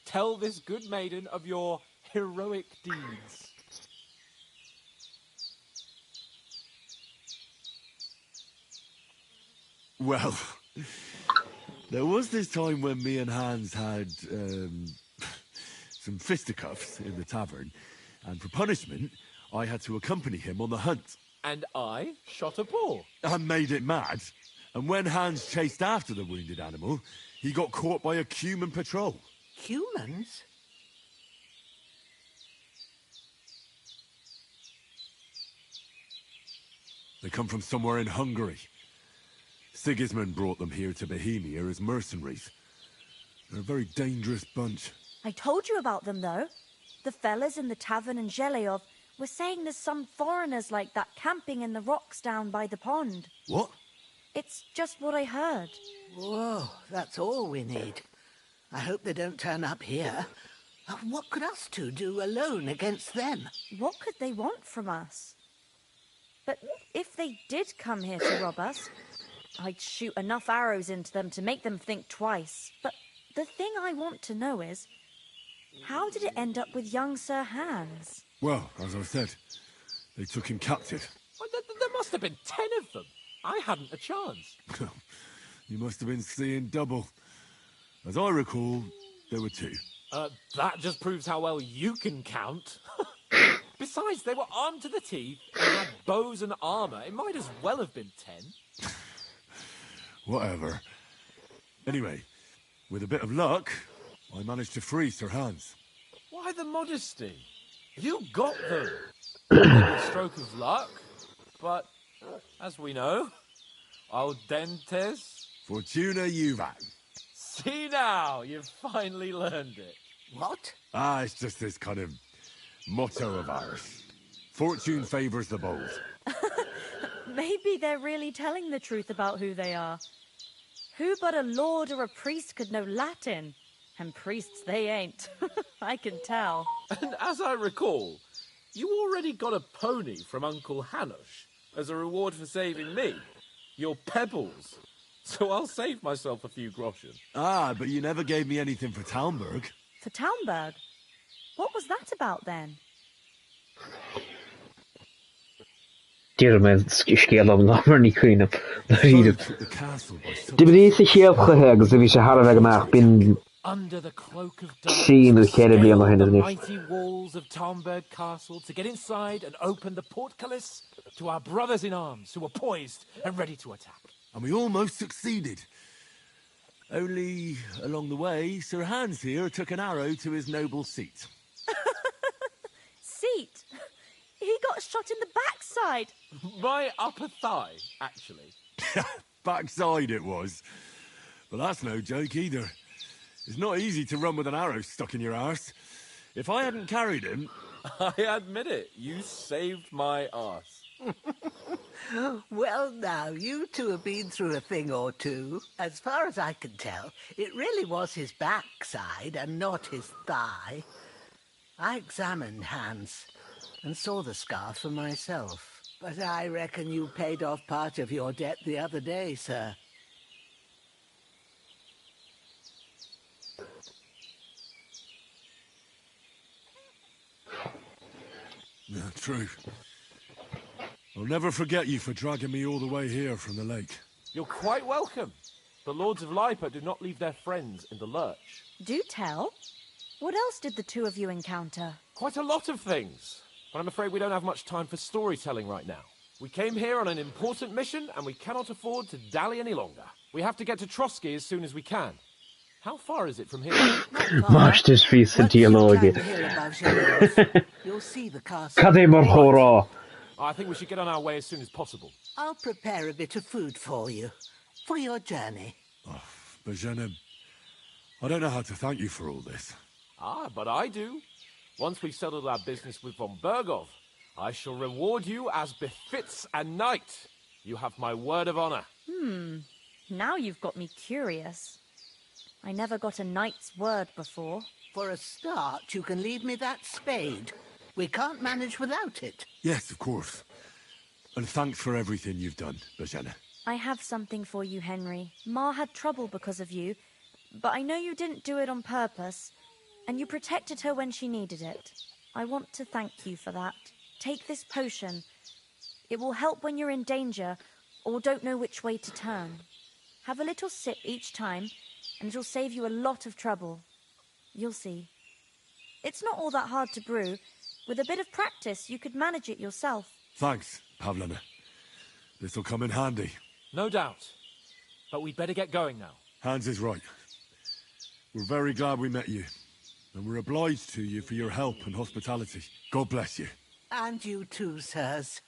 Tell this good maiden of your heroic deeds. Well, there was this time when me and Hans had some fisticuffs in the tavern, and for punishment, I had to accompany him on the hunt. And I shot a boar. And made it mad. And when Hans chased after the wounded animal, he got caught by a human patrol. Humans? They come from somewhere in Hungary. Sigismund brought them here to Bohemia as mercenaries. They're a very dangerous bunch. I told you about them, though. The fellas in the tavern in Zheleyov were saying there's some foreigners like that camping in the rocks down by the pond. What? It's just what I heard. Whoa, that's all we need. I hope they don't turn up here. What could us two do alone against them? What could they want from us? But if they did come here to rob us, I'd shoot enough arrows into them to make them think twice. But the thing I want to know is, how did it end up with young Sir Hans? Well, as I said, they took him captive. Well, there must have been 10 of them. I hadn't a chance. You must have been seeing double. As I recall, there were 2. That just proves how well you can count. Besides, they were armed to the teeth and had bows and armor. It might as well have been 10. Whatever. Anyway, with a bit of luck, I managed to free Sir Hans. Why the modesty? You got them. Maybe a stroke of luck, but as we know, audentes Fortuna juvat. See now, you've finally learned it. What? It's just this kind of motto of ours. Fortune favors the bold. Maybe they're really telling the truth about who they are. Who but a lord or a priest could know Latin? And priests, they ain't. I can tell. And as I recall, you already got a pony from Uncle Hanush as a reward for saving me. Your pebbles. So I'll save myself a few groschen. Ah, but you never gave me anything for Talmberg. For Talmberg? What was that about then? Dear man, scale of number ni queen. The castle by some... The British ship gehags, we should have a been Under the cloak of darkness, seen the scale Caribbean behind the us. mighty walls of Talmberg Castle to get inside and open the portcullis to our brothers in arms who are poised and ready to attack. And we almost succeeded. Only, along the way, Sir Hans here took an arrow to his noble seat. Seat? He got shot in the backside. My upper thigh, actually. Backside it was. But that's no joke either. It's not easy to run with an arrow stuck in your arse. If I hadn't carried him... I admit it, you saved my arse. Well, now, you two have been through a thing or two. As far as I can tell, it really was his backside and not his thigh. I examined Hans and saw the scar for myself. But I reckon you paid off part of your debt the other day, sir. Yeah, true. I'll never forget you for dragging me all the way here from the lake. You're quite welcome. The Lords of Lipa do not leave their friends in the lurch. Do tell. What else did the two of you encounter? Quite a lot of things. But I'm afraid we don't have much time for storytelling right now. We came here on an important mission, and we cannot afford to dally any longer. We have to get to Trotsky as soon as we can. How far is it from here? Master's feast and dialogue. You'll see the castle. Kademor horror. I think we should get on our way as soon as possible. I'll prepare a bit of food for you, for your journey. Oh, Bajena, I don't know how to thank you for all this. Ah, but I do. Once we've settled our business with von Bergov, I shall reward you as befits a knight. You have my word of honor. Now you've got me curious. I never got a knight's word before. For a start, you can leave me that spade. We can't manage without it. Yes, of course. And thanks for everything you've done, Bajena. I have something for you, Henry. Ma had trouble because of you, but I know you didn't do it on purpose, and you protected her when she needed it. I want to thank you for that. Take this potion. It will help when you're in danger or don't know which way to turn. Have a little sip each time, and it'll save you a lot of trouble. You'll see. It's not all that hard to brew. With a bit of practice, you could manage it yourself. Thanks, Pavlena. This'll come in handy. No doubt. But we'd better get going now. Hans is right. We're very glad we met you. And we're obliged to you for your help and hospitality. God bless you. And you too, sirs.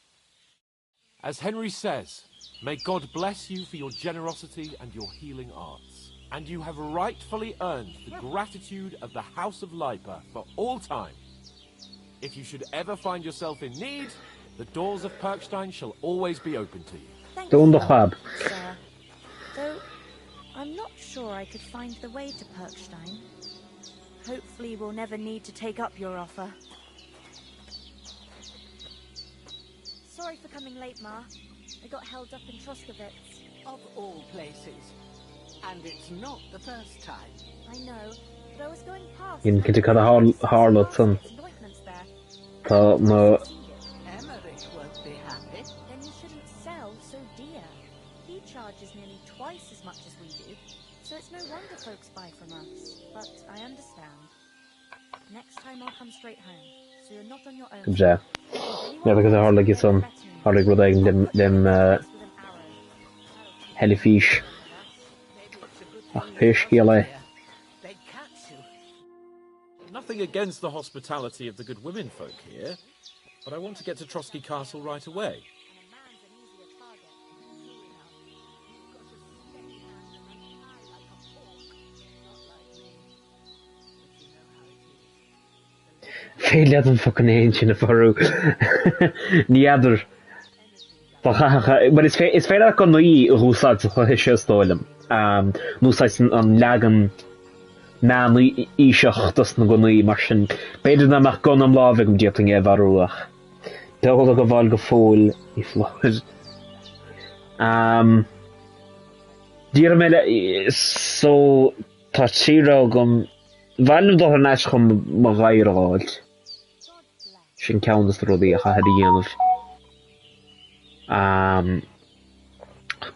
As Henry says, may God bless you for your generosity and your healing arts. And you have rightfully earned the gratitude of the House of Lipa for all time. If you should ever find yourself in need, the doors of Perkstein shall always be open to you. Thank Don't you, the hub. sir. Though I'm not sure I could find the way to Perkstein. Hopefully we'll never need to take up your offer. Sorry for coming late, Ma. I got held up in Troskowitz. Of all places. And it's not the first time. I know, but I was going past... In Kittikada Harlotson. Appointments there. Ta no. Emmerich won't be happy. Then you shouldn't sell so dear. He charges nearly twice as much as we do, so it's no wonder folks buy from us. But I understand. Next time I'll come straight home, so you're not on your own. Dobrze. Ja tak Harlot jest on. Harlot rodaje dem Helifish. Fish gilly. They catch you. Nothing against the hospitality of the good women folk here, but I want to get to Trotsky Castle right away. Failed them fucking ancient of Faru. The other. But it's fair that can no who's at the stolen. No size on Lagan ná íseachtas na gnaí mar sin. Beidir amach gon am lábhaigh an diating bharúach. Beagla go bháil go fóil I flóid. Dír meile so tá tíra gom bhailm do an eis chum má ghairráid. Sin ceannas rudaí a chathir dhéanamh.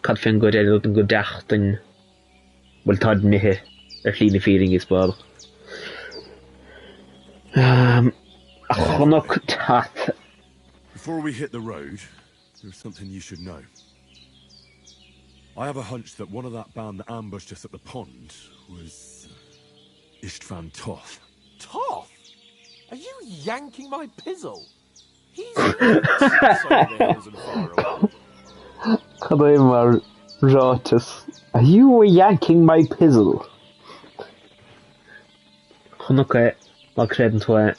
Cad fin go réad an go deachtain bhfuil tad mithe lína fíring is báil. A chonach tat. Before we hit the road, there's something you should know. I have a hunch that one of that band that ambushed us at the pond was Istvan Toth. Toth? Are you yanking my pizzle? He's not the hills and far away. Cadéimar rátas. Are you yanking my pizzle? Chonach é má credan tú é.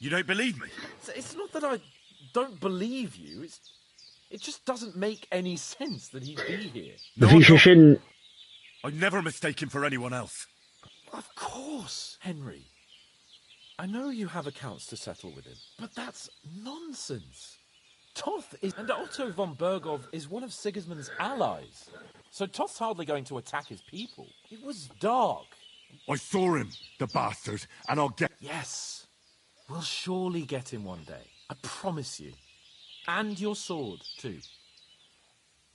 You don't believe me? It's not that I don't believe you. It just doesn't make any sense that he'd be here. No, I'd never mistake him for anyone else. Of course, Henry. I know you have accounts to settle with him, but that's nonsense. Toth is... And Otto von Bergov is one of Sigismund's allies. So Toth's hardly going to attack his people. It was dark. I saw him, the bastard, and I'll get... Yes. We'll surely get him one day. I promise you. And your sword, too.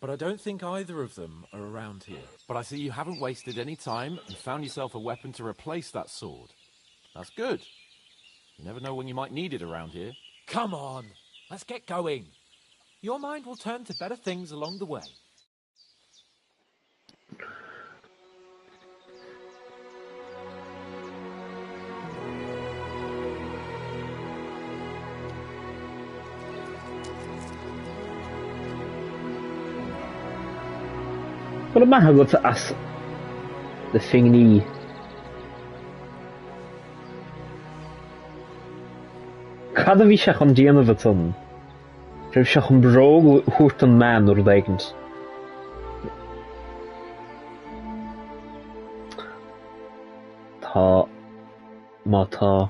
But I don't think either of them are around here. But I see you haven't wasted any time and found yourself a weapon to replace that sword. That's good. You never know when you might need it around here. Come on, let's get going. Your mind will turn to better things along the way. Well, man had got as the thingy. Cada bhí seach an déanamh atá. Raibh seach an bróg thuairt an man úr daigint. Tá má tá.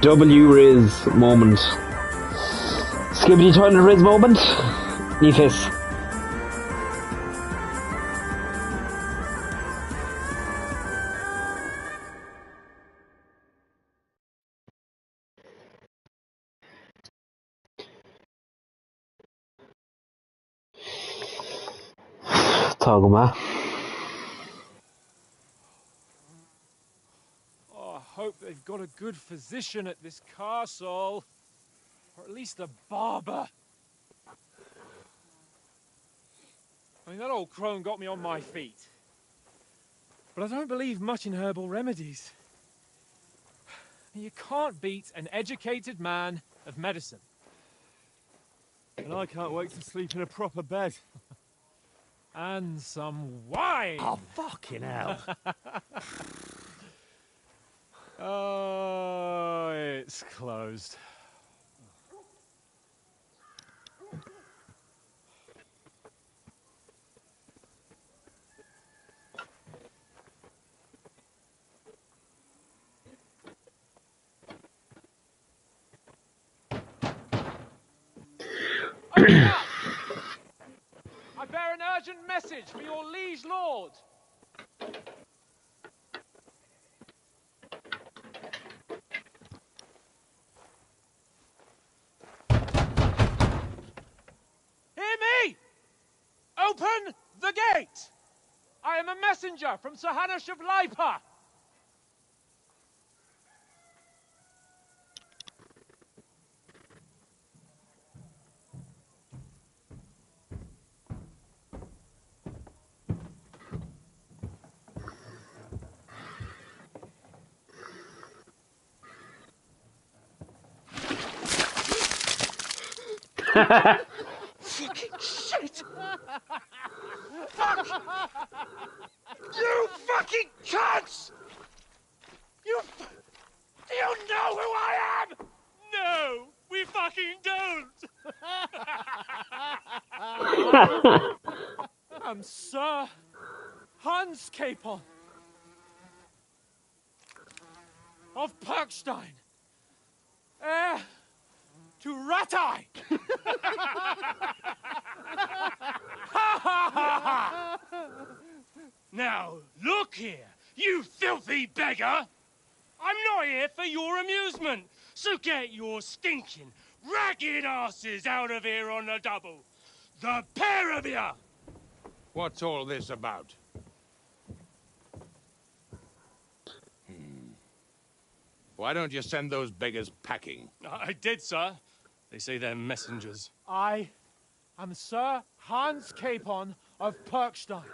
W Riz moment. Skibbity toilet Riz moment. Nifis. Tagma. Oh, I hope they've got a good physician at this castle. Or at least a barber. I mean, that old crone got me on my feet. But I don't believe much in herbal remedies. You can't beat an educated man of medicine. And I can't wait to sleep in a proper bed. And some wine! Oh, fucking hell. Oh, it's closed. Open up! I bear an urgent message for your liege lord. Hear me! Open the gate! I am a messenger from Sir Hanush of Lipa. Fucking shit! Fuck! You fucking cunts! Do you know who I am? No, we fucking don't! I'm Sir Hans Capon of Perkstein, heir to Ratai. Now, look here, you filthy beggar! I'm not here for your amusement, so get your stinking, ragged asses out of here on the double. The pair of you! What's all this about? Why don't you send those beggars packing? I did, sir. They say they're messengers. I am Sir Hans Capon of Perkstein,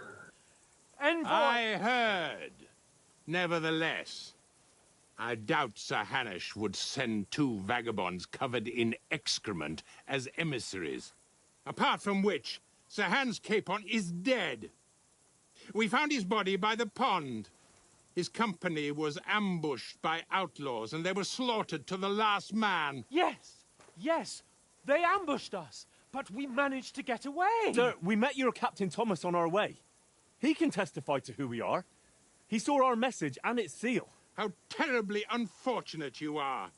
envoy... I heard. Nevertheless, I doubt Sir Hanush would send two vagabonds covered in excrement as emissaries. Apart from which, Sir Hans Capon is dead. We found his body by the pond. His company was ambushed by outlaws, and they were slaughtered to the last man. Yes, they ambushed us, but we managed to get away. Sir, we met your Captain Thomas on our way. He can testify to who we are. He saw our message and its seal. How terribly unfortunate you are.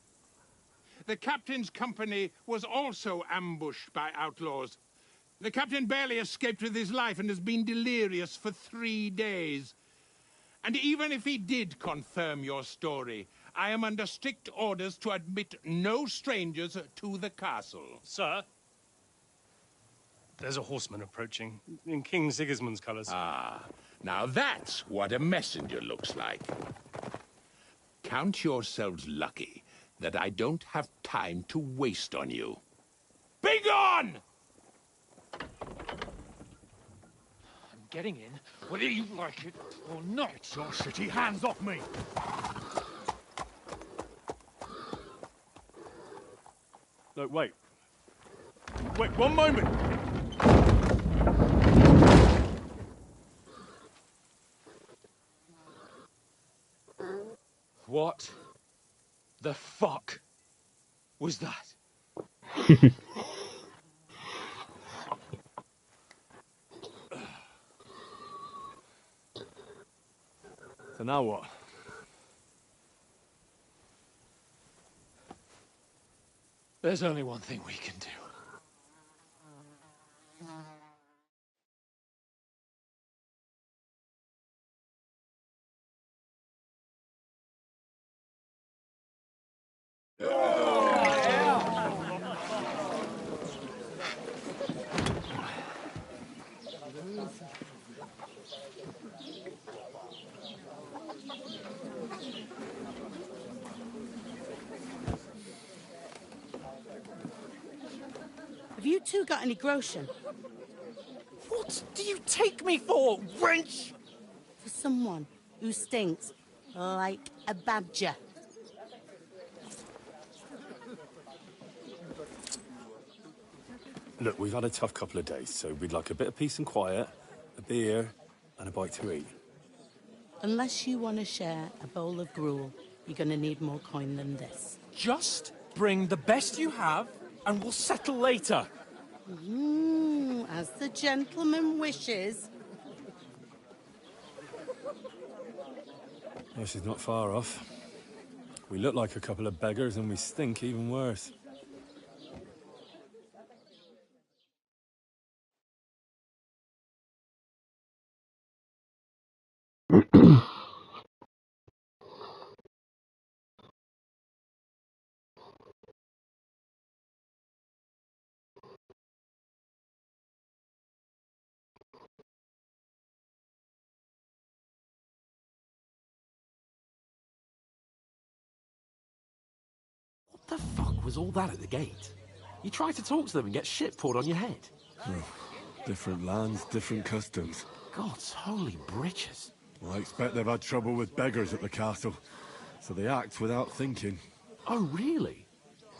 The captain's company was also ambushed by outlaws. The captain barely escaped with his life and has been delirious for 3 days. And even if he did confirm your story, I am under strict orders to admit no strangers to the castle. Sir, there's a horseman approaching, in King Sigismund's colours. Ah, now that's what a messenger looks like. Count yourselves lucky that I don't have time to waste on you. Be gone! I'm getting in, whether you like it or not. Your shitty hands off me! No, wait. Wait, one moment! What the fuck was that? So now what? There's only one thing we can do. Have you two got any groschen? What do you take me for, wench? For someone who stinks like a badger. Look, we've had a tough couple of days, so we'd like a bit of peace and quiet, a beer, and a bite to eat. Unless you want to share a bowl of gruel, you're going to need more coin than this. Just bring the best you have, and we'll settle later. As the gentleman wishes. Well, she's not far off. We look like a couple of beggars, and we stink even worse. What the fuck was all that at the gate? You try to talk to them and get shit poured on your head. Oh, different lands, different customs. God's holy britches. Well, I expect they've had trouble with beggars at the castle, so they act without thinking. Oh, really?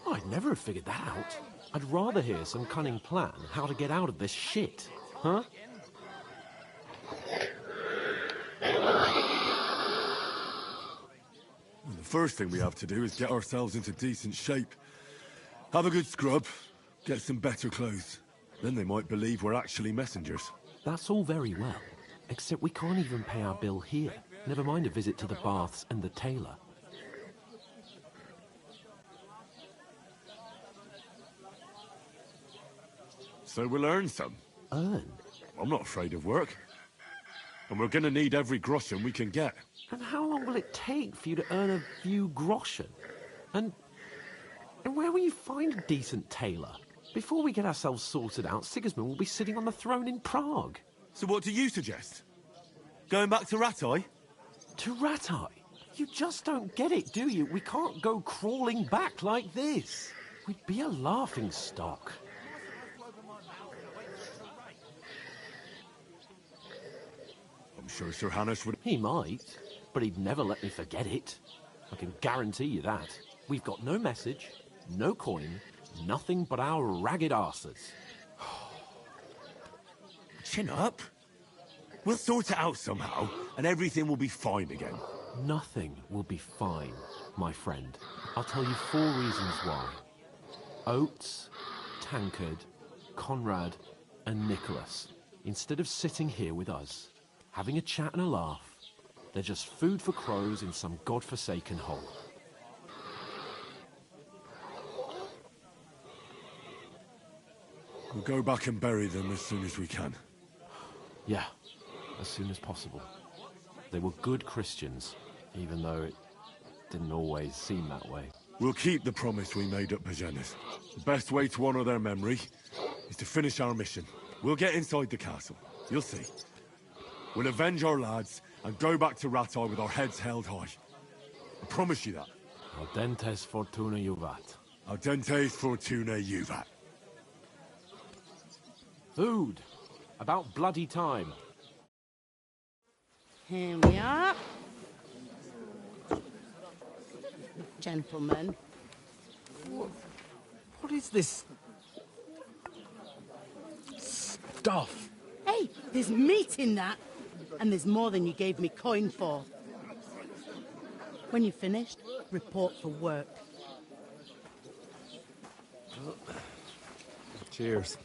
I'd never have figured that out. I'd rather hear some cunning plan how to get out of this shit. Huh? The first thing we have to do is get ourselves into decent shape. Have a good scrub, get some better clothes. Then they might believe we're actually messengers. That's all very well, except we can't even pay our bill here. Never mind a visit to the baths and the tailor. So we'll earn some. Earn? I'm not afraid of work. And we're gonna need every groschen we can get. And how long will it take for you to earn a few groschen? And where will you find a decent tailor? Before we get ourselves sorted out, Sigismund will be sitting on the throne in Prague. So what do you suggest? Going back to Ridire? To Ridire? You just don't get it, do you? We can't go crawling back like this. We'd be a laughing stock. I'm sure Sir Hanush would... He might, but he'd never let me forget it. I can guarantee you that. We've got no message, no coin, nothing but our ragged arses. Chin up. We'll sort it out somehow, and everything will be fine again. Nothing will be fine, my friend. I'll tell you 4 reasons why. Oates, Tancred, Conrad, and Nicholas, instead of sitting here with us, having a chat and a laugh, they're just food for crows in some godforsaken hole. We'll go back and bury them as soon as we can. Yeah, as soon as possible. They were good Christians, even though it didn't always seem that way. We'll keep the promise we made at Bajenas. The best way to honor their memory is to finish our mission. We'll get inside the castle. You'll see. We'll avenge our lads and go back to Ridire with our heads held high. I promise you that. Audentes fortuna juvat. Audentes fortuna juvat. Food. About bloody time. Here we are. Gentlemen. What is this stuff? Hey, there's meat in that. And there's more than you gave me coin for. When you're finished, report for work. Cheers.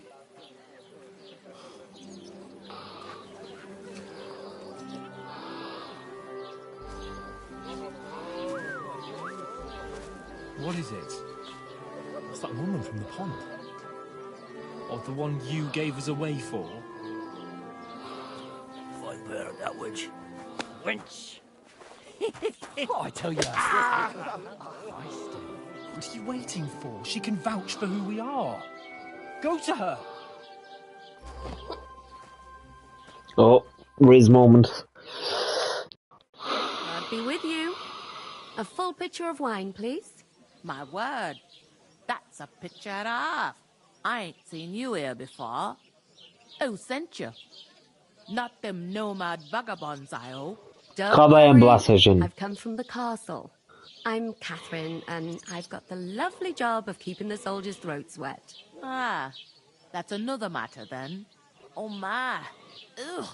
What is it? It's that woman from the pond? Or the one you gave us away for? If I bear that witch. Wench! Oh, I tell you. What are you waiting for? She can vouch for who we are. Go to her. Oh, Riz moment. I'll be with you. A full pitcher of wine, please. My word, that's a picture and a half. I ain't seen you here before. Who sent you? Not them nomad vagabonds, I hope. Don't worry, I've come from the castle. I'm Catherine, and I've got the lovely job of keeping the soldiers' throats wet. Ah, that's another matter then. Oh my, ugh.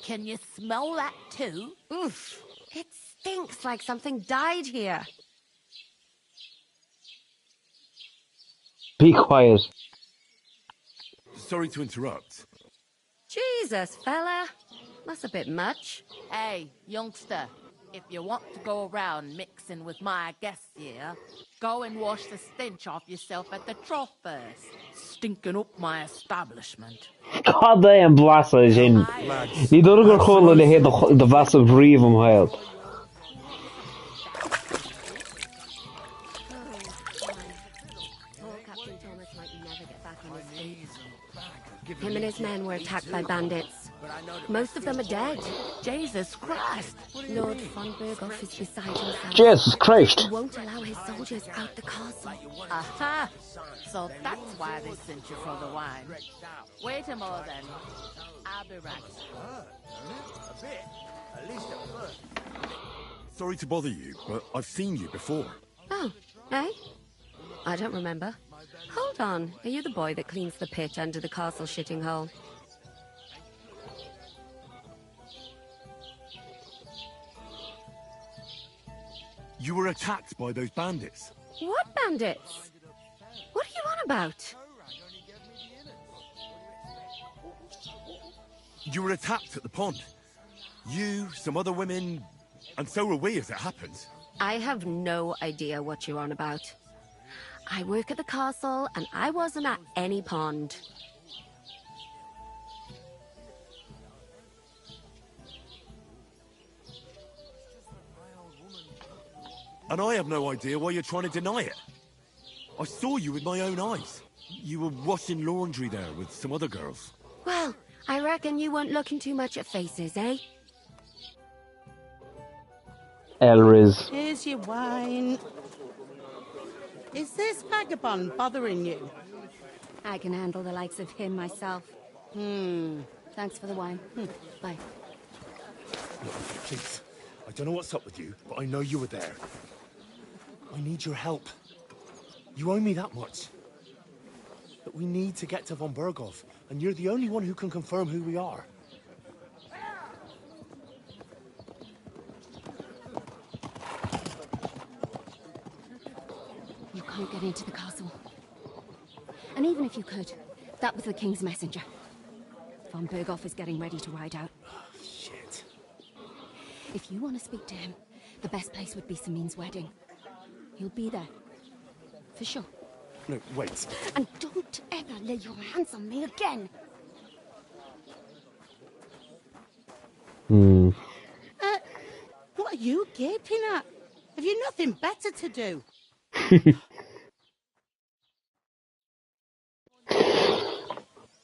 Can you smell that too? Oof, it stinks like something died here. Be quiet. Sorry to interrupt. Jesus, fella. That's a bit much. Hey, youngster, if you want to go around mixing with my guests here, go and wash the stench off yourself at the trough first. Stinking up my establishment. God damn blassa in. Ní dor gur chóla le héad the vas of Reevum Hild. Captain Thomas might never get back on his feet. Him and his men were attacked by bandits. Most of them are dead. Jesus Christ! Lord von Berghoff is beside himself. Jesus Christ! He won't allow his soldiers out the castle. Aha! So that's why they sent you for the wine. Wait a moment then. I'll be right. Sorry to bother you, but I've seen you before. Oh, eh? I don't remember. Hold on. Are you the boy that cleans the pit under the castle shitting hole? You were attacked by those bandits. What bandits? What are you on about? You were attacked at the pond. You, some other women, and so were we as it happened. I have no idea what you're on about. I work at the castle, and I wasn't at any pond. And I have no idea why you're trying to deny it. I saw you with my own eyes. You were washing laundry there with some other girls. Well, I reckon you weren't looking too much at faces, eh? Elriz. Here's your wine. Is this vagabond bothering you? I can handle the likes of him myself. Thanks for the wine. Bye. Look, please. I don't know what's up with you, but I know you were there. I need your help. You owe me that much. But we need to get to von Berghoff, and you're the only one who can confirm who we are. You can't get into the castle. And even if you could, that was the King's messenger. Von Berghoff is getting ready to ride out. Shit. If you want to speak to him, the best place would be Samin's wedding. He'll be there. For sure. No, wait. And don't ever lay your hands on me again! What are you gaping at? Have you nothing better to do?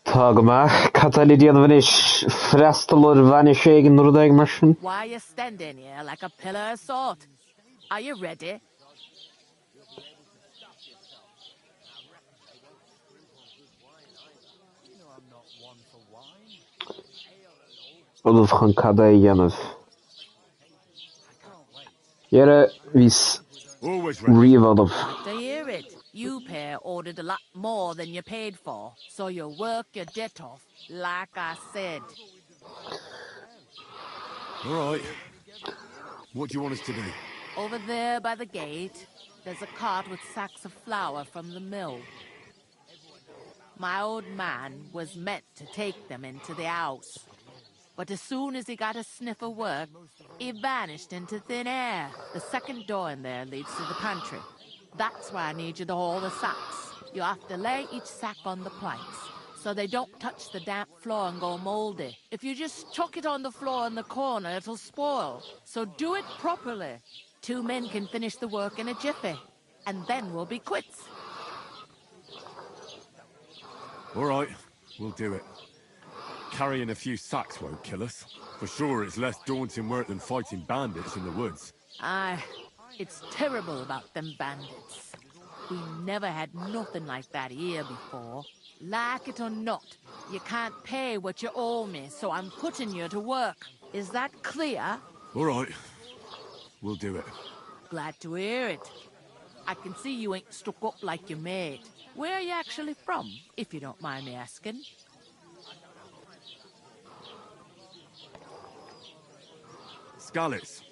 Tagma, Catalidian Vanish, Frastalor Vanishing in Rudag Martian. Why are you standing here like a pillar of salt? Are you ready? Olaf han Kadayanov. Yere vis Revolov. To hear it, you pair ordered a lot more than you paid for, so you work your debt off, like I said. All right. What do you want us to do? Over there by the gate, there's a cart with sacks of flour from the mill. My old man was meant to take them into the house. But as soon as he got a sniff of work, he vanished into thin air. The second door in there leads to the pantry. That's why I need you to haul the sacks. You have to lay each sack on the planks, so they don't touch the damp floor and go mouldy. If you just chuck it on the floor in the corner, it'll spoil. So do it properly. 2 men can finish the work in a jiffy, and then we'll be quits. All right, we'll do it. Carrying a few sacks won't kill us. For sure, it's less daunting work than fighting bandits in the woods. Aye, it's terrible about them bandits. We never had nothing like that here before. Like it or not, you can't pay what you owe me, so I'm putting you to work. Is that clear? All right, we'll do it. Glad to hear it. I can see you ain't stuck up like your mate. Where are you actually from, if you don't mind me asking? Scallops.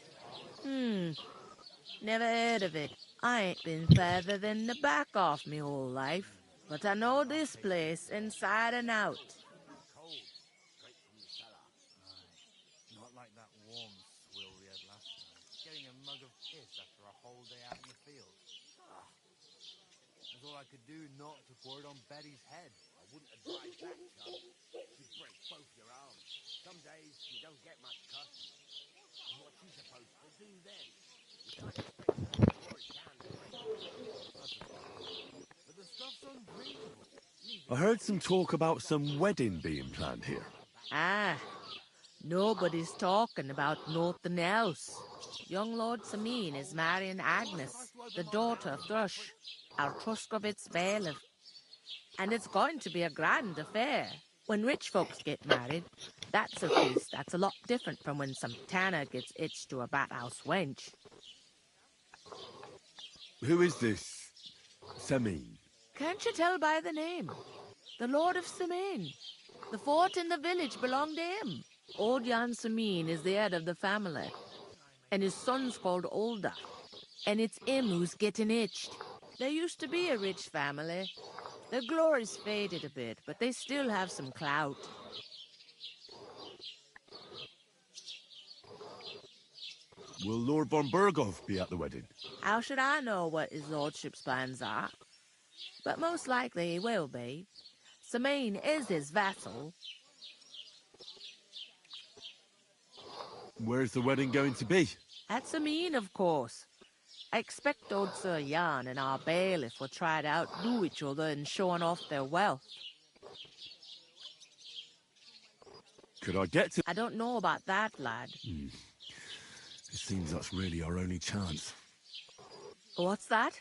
Never heard of it. I ain't been further than the back off me whole life, but I know this place inside and out. Not like that warm swill we had last time. Getting a mug of piss after a whole day out in the field. That's all I could do not to pour it on Betty's head. I wouldn't advise that, chum. You'd break both your arms. Some days you don't get much custom. And what you supposed to do then? But the stuff's ungrateful. I heard some talk about some wedding being planned here. Ah, nobody's talking about nothing else. Young Lord Sameen is marrying Agnes, the daughter of Thrush, our Truscovitz bailiff. And it's going to be a grand affair. When rich folks get married, that's a feast that's a lot different from when some tanner gets hitched to a bat-house wench. Who is this Sameen? Can't you tell by the name? The Lord of Sameen. The fort in the village belonged to him. Old Jan Sameen is the head of the family, and his son's called Allta, and it's him who's getting hitched. There used to be a rich family. Their glory's faded a bit, but they still have some clout. Will Lord von Berghoff be at the wedding? How should I know what his lordship's plans are? But most likely he will be. Sameen is his vassal. Where's the wedding going to be? At Sameen, of course. I expect old Sir Jan and our bailiff will try to outdo each other in showing off their wealth. Could I get to... I don't know about that, lad. It seems that's really our only chance. What's that?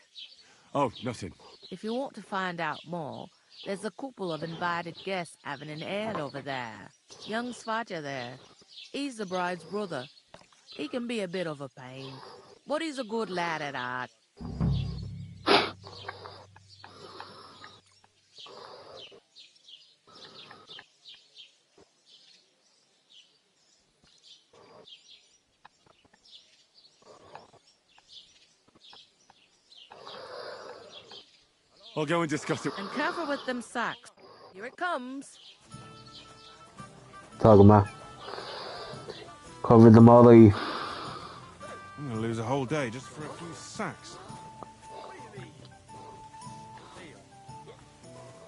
Oh, nothing. If you want to find out more, there's a couple of invited guests having an ale over there. Young Svaja there. He's the bride's brother. He can be a bit of a pain, but he's a good lad at heart. I'll go and discuss it. And careful with them sacks. Here it comes. Tagma. Cover the molly. I'm gonna lose a whole day just for a few sacks.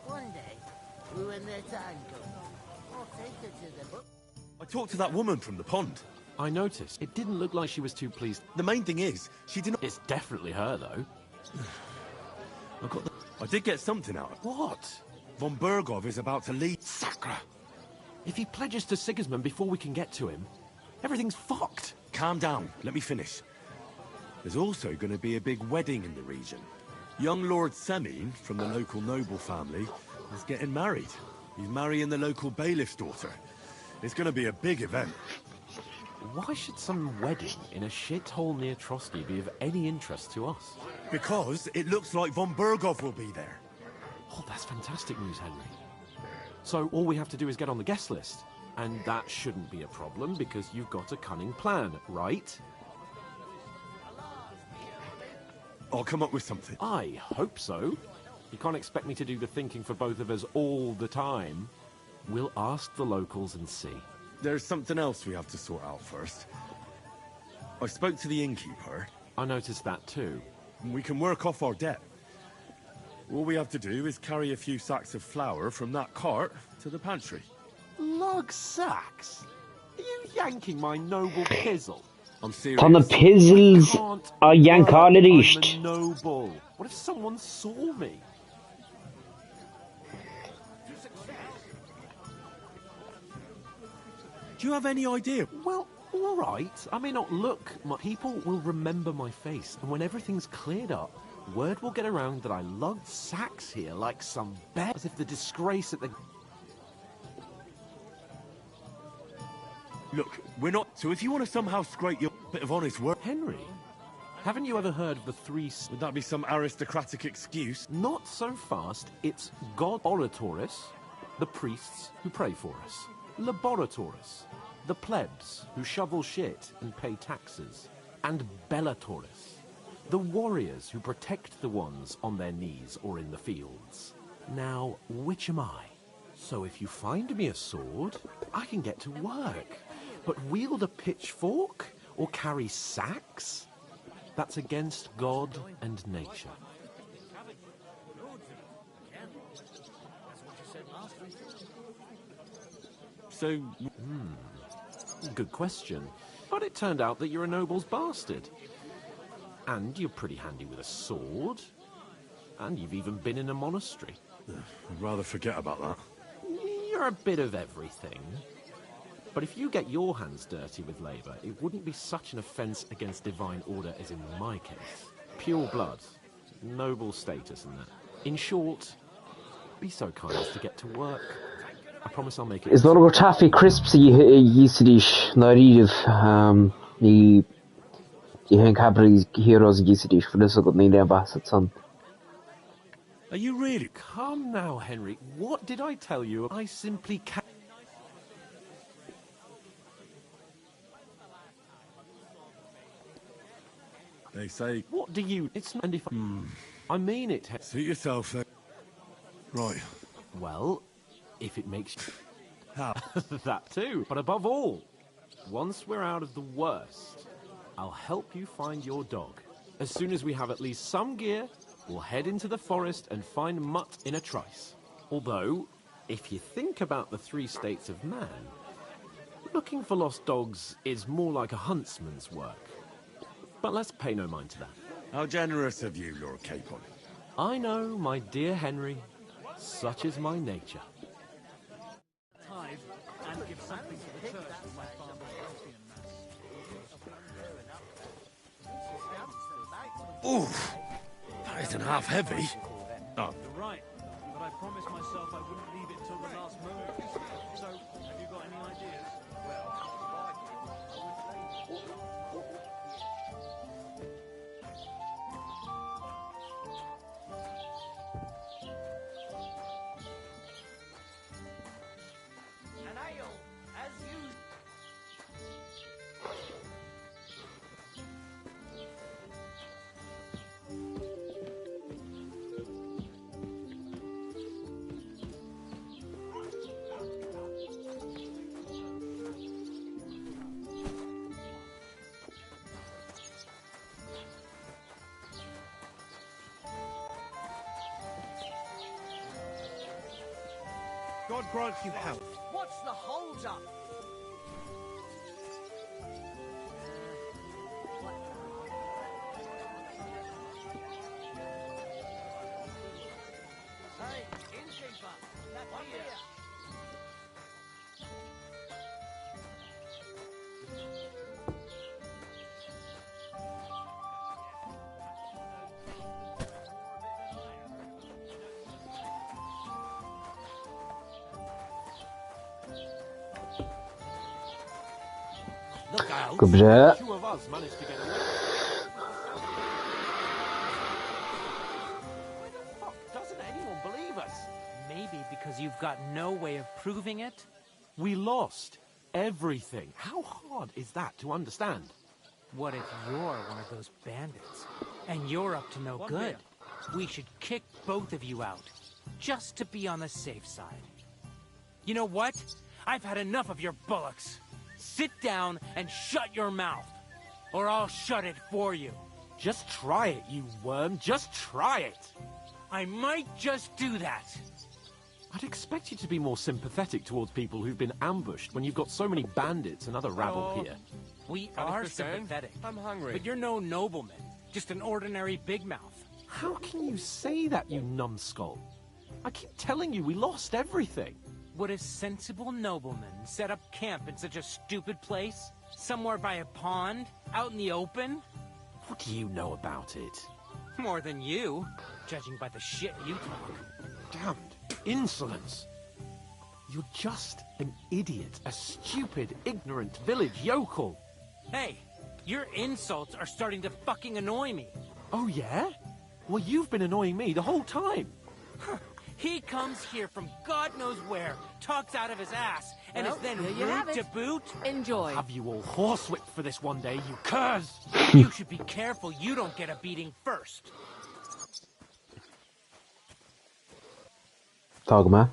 One day, when their time comes, I'll take her to the book. I talked to that woman from the pond. I noticed. It didn't look like she was too pleased. The main thing is, she didn't... It's definitely her, though. I did get something out of it. What? Von Berghoff is about to leave. Sacra! If he pledges to Sigismund before we can get to him, everything's fucked. Calm down. Let me finish. There's also going to be a big wedding in the region. Young Lord Sameen, from the local noble family, is getting married. He's marrying the local bailiff's daughter. It's going to be a big event. Why should some wedding in a shithole near Trotsky be of any interest to us? Because it looks like Von Berghoff will be there. Oh, that's fantastic news, Henry. So all we have to do is get on the guest list. And that shouldn't be a problem because you've got a cunning plan, right? I'll come up with something. I hope so. You can't expect me to do the thinking for both of us all the time. We'll ask the locals and see. There's something else we have to sort out first. I spoke to the innkeeper. I noticed that too. We can work off our debt. All we have to do is carry a few sacks of flour from that cart to the pantry. Lug sacks? Are you yanking my noble pizzle? I'm serious. Tá na pizzles a yankáil ríist. I'm a noble. What if someone saw me? Do you have any idea? Well, all right. I may not look. My people will remember my face, and when everything's cleared up, word will get around that I lugged sacks here like some bear, as if the disgrace at the... Look, we're not... So if you want to somehow scrape your bit of honest work... Henry, haven't you ever heard of the three... Would that be some aristocratic excuse? Not so fast. It's God Oratoris, the priests who pray for us. Laboratoris, the plebs who shovel shit and pay taxes. And Bellatoris, the warriors who protect the ones on their knees or in the fields. Now, which am I? So if you find me a sword, I can get to work. But wield a pitchfork or carry sacks? That's against God and nature. So... Good question. But it turned out that you're a noble's bastard. And you're pretty handy with a sword. And you've even been in a monastery. I'd rather forget about that. You're a bit of everything. But if you get your hands dirty with labour, it wouldn't be such an offence against divine order as in my case. Pure blood. Noble status and that. In short, be so kind as to get to work. I promise I'll make it... Is there go taffy crisps Yisidish na Rígheacht ní hen cabri heroes Yisidish for this got ní basset son. Are you really? Come now, Henry. What did I tell you? I simply can't... They say... What do you... It's not... And if I mean it... Suit yourself, then. Right. Well, if it makes... How? That too. But above all, once we're out of the worst, I'll help you find your dog. As soon as we have at least some gear, we'll head into the forest and find Mutt in a trice. Although, if you think about the three states of man, looking for lost dogs is more like a huntsman's work. But let's pay no mind to that. How generous of you, Lord Capon. I know, my dear Henry. Such is my nature. And give something to the church for my father's Oof! That isn't half heavy. Oh. You're right, but I promised myself I wouldn't leave it till the last moment. So, have you got any ideas? An ale, as usual. God grant you health. What's the hold up? Hey, innkeeper, that one here. Look out! Dobrze. Two of us managed to get away. Fuck, doesn't anyone believe us? Maybe because you've got no way of proving it? We lost everything. How hard is that to understand? What if you're one of those bandits? And you're up to no good? We should kick both of you out, just to be on the safe side. You know what? I've had enough of your bullocks. Sit down and shut your mouth, or I'll shut it for you. Just try it, you worm. Just try it. I might just do that. I'd expect you to be more sympathetic towards people who've been ambushed when you've got so many bandits and other rabble here. We are sympathetic. I'm hungry. But you're no nobleman. Just an ordinary big mouth. How can you say that, you numbskull? I keep telling you we lost everything. Would a sensible nobleman set up camp in such a stupid place? Somewhere by a pond? Out in the open? What do you know about it? More than you, judging by the shit you talk. Damned insolence. You're just an idiot, a stupid, ignorant village yokel. Hey, your insults are starting to fucking annoy me. Oh yeah? Well, you've been annoying me the whole time. He comes here from God knows where, talks out of his ass, and Well, is then there you rude have to it. boot? Enjoy. Have you all horsewhipped for this one day, you curs? You should be careful you don't get a beating first. Dogma.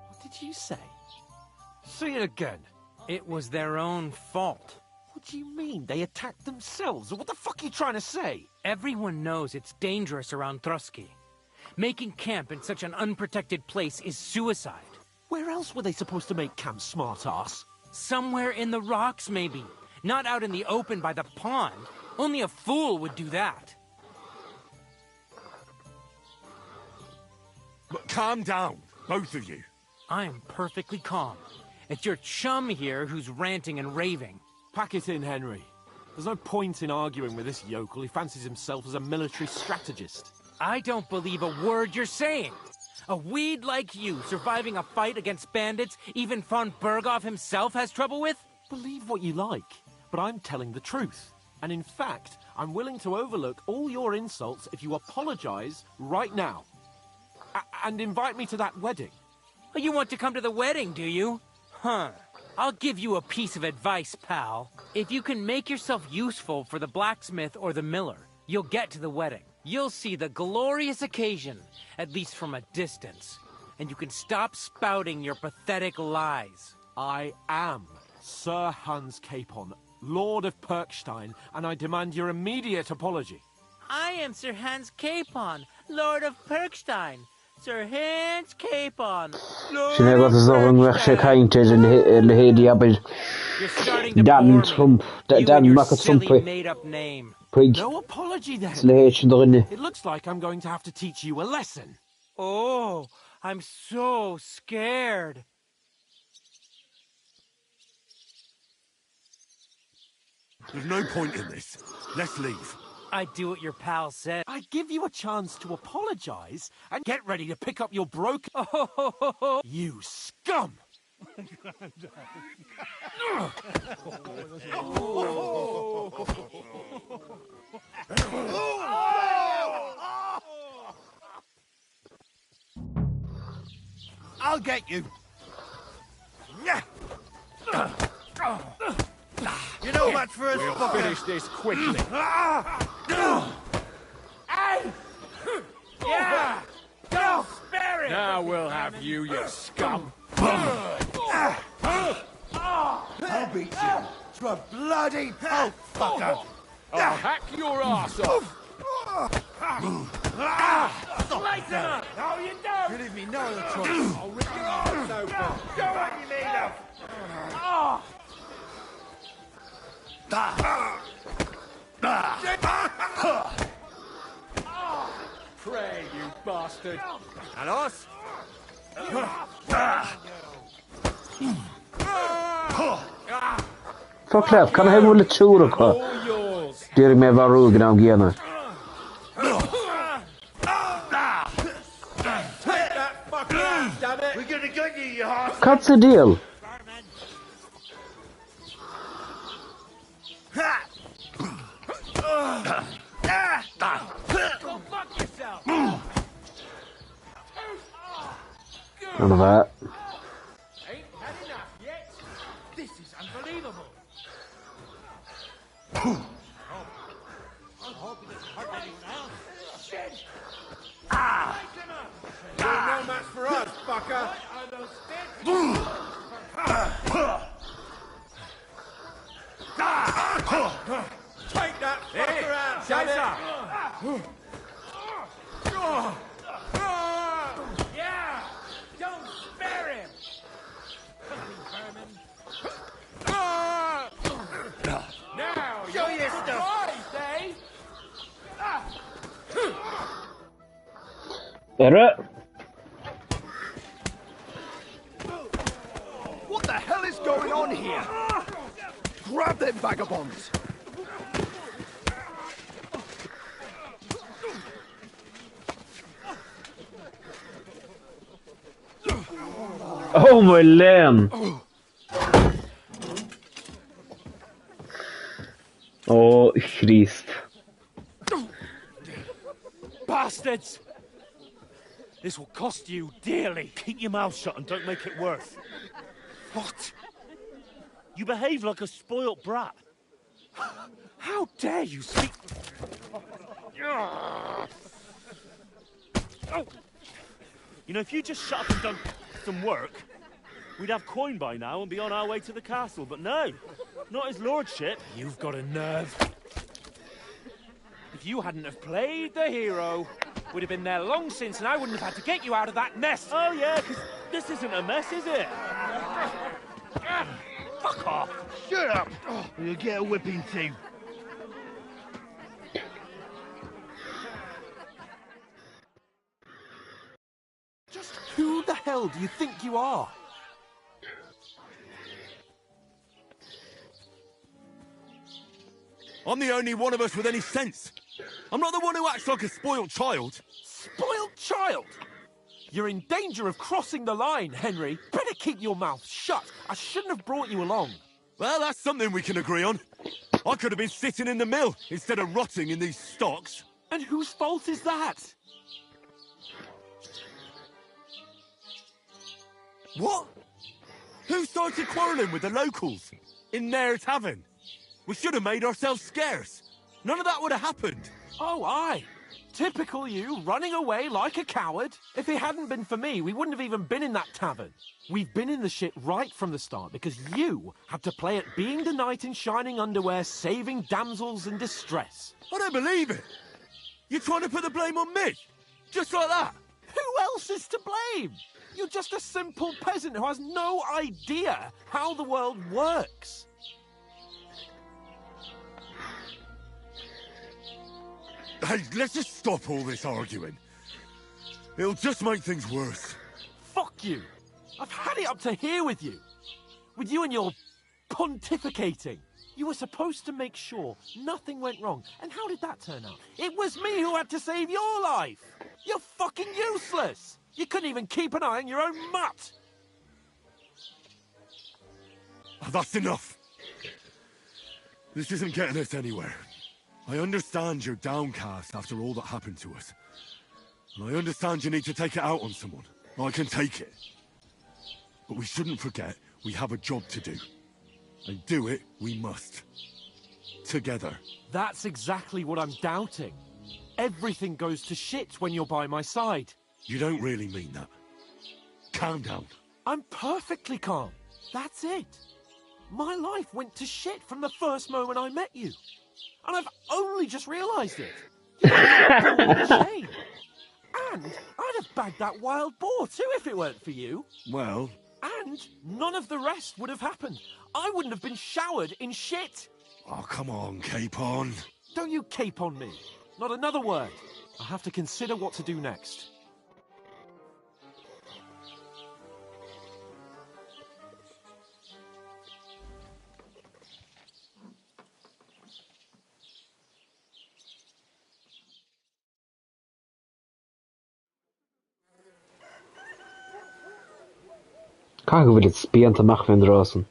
What did you say? Say it again. It was their own fault. What do you mean? They attacked themselves? What the fuck are you trying to say? Everyone knows it's dangerous around Trotsky. Making camp in such an unprotected place is suicide. Where else were they supposed to make camp, smart-ass? Somewhere in the rocks, maybe. Not out in the open by the pond. Only a fool would do that. But calm down, both of you. I'm perfectly calm. It's your chum here who's ranting and raving. Pack it in, Henry. There's no point in arguing with this yokel. He fancies himself as a military strategist. I don't believe a word you're saying. A weed like you surviving a fight against bandits even von Berghoff himself has trouble with? Believe what you like, but I'm telling the truth. And in fact, I'm willing to overlook all your insults if you apologize right now. And invite me to that wedding. Oh, you want to come to the wedding, do you? Huh. I'll give you a piece of advice, pal. If you can make yourself useful for the blacksmith or the miller, you'll get to the wedding. You'll see the glorious occasion, at least from a distance. And you can stop spouting your pathetic lies. I am Sir Hans Capon, Lord of Perkstein, and I demand your immediate apology. I am Sir Hans Capon, Lord of Perkstein. Sir Hans Capon, Lord Sinna of got us over with sé caintear in the Hédi Abid. You're starting to Dan bore me. Trump, You Dan and your Mac silly Trump. made-up name. Prig. No apology then. Slehech It looks like I'm going to have to teach you a lesson. Oh, I'm so scared. There's no point in this. Let's leave. I'd do what your pal said. I'd give you a chance to apologize and get ready to pick up your broken... You scum! I'll get you. You're no match for us, We'll fucker. finish this quickly. Yeah! Don't spare it! Now we'll have you, you scum. I'll beat you to a bloody pulp, fucker. I'll hack your ass off. Slice him up! No, you don't. You leave me no other choice. I'll rip your arse open. Go on, you leader. Pray, you bastard. And us? Fuck left, can I have one of the All yours. Dear me, Varug, now Giana. Take that fucker out, damn it. We're gonna get you, you horse. What's the deal? Go fuck yourself! None of that. Ain't had enough. This is unbelievable. I'm hoping this hurt anyone else. Shit! Ah! You're no match for us, fucker! What are those Take that fucker out, damn it! Yeah! Don't spare him! Fucking vermin. Now, Show your stuff! surprised, eh? Error. What the hell is going on here? Grab them vagabonds! Oh my lamb! Oh Christ. Bastards! This will cost you dearly. Keep your mouth shut and don't make it worse. What? You behave like a spoilt brat. How dare you speak... You know, if you just shut up and done some work, we'd have coin by now and be on our way to the castle, but no, not his lordship. You've got a nerve. If you hadn't have played the hero, we'd have been there long since and I wouldn't have had to get you out of that mess. Oh yeah, because this isn't a mess, is it? Fuck off. Shut up! You'll get a whipping too. Just who the hell do you think you are? I'm the only one of us with any sense. I'm not the one who acts like a spoiled child. Spoiled child? You're in danger of crossing the line, Henry. Better keep your mouth shut. I shouldn't have brought you along. Well, that's something we can agree on. I could have been sitting in the mill instead of rotting in these stocks. And whose fault is that? What? Who started quarrelling with the locals? In their tavern? We should have made ourselves scarce. None of that would have happened. Oh, aye. Typical you, running away like a coward. If it hadn't been for me, we wouldn't have even been in that tavern. We've been in the shit right from the start because you had to play at being the knight in shining underwear, saving damsels in distress. I don't believe it. You're trying to put the blame on me? Just like that? Who else is to blame? You're just a simple peasant who has no idea how the world works. Hey, let's just stop all this arguing. It'll just make things worse. Fuck you. I've had it up to here with you. With you and your pontificating. You were supposed to make sure nothing went wrong. And how did that turn out? It was me who had to save your life. You're fucking useless. You couldn't even keep an eye on your own mutt. That's enough. This isn't getting us anywhere. I understand you're downcast after all that happened to us. And I understand you need to take it out on someone. I can take it. But we shouldn't forget we have a job to do. And do it we must. Together. That's exactly what I'm doubting. Everything goes to shit when you're by my side. You don't really mean that. Calm down. I'm perfectly calm. That's it. My life went to shit from the first moment I met you. And I've only just realised it. Shame. And I'd have bagged that wild boar too if it weren't for you. Well... And none of the rest would have happened. I wouldn't have been showered in shit. Oh, come on, Capon. Don't you cape on me. Not another word. I have to consider what to do next. Как будет спиента махвен дросен?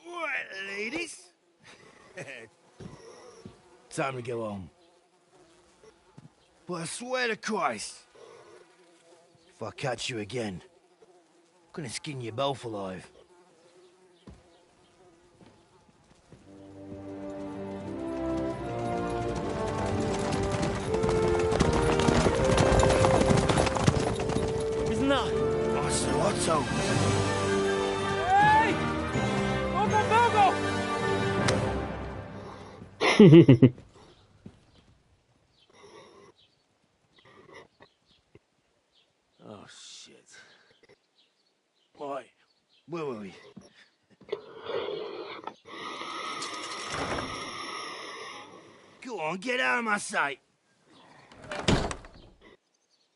Right, ladies. Time to go home. But I swear to Christ, if I catch you again, I'm gonna skin you both alive. Isn't that? Oh, Sir Otto. Hey! Oh, shit. Why? Where were we? Go on, get out of my sight.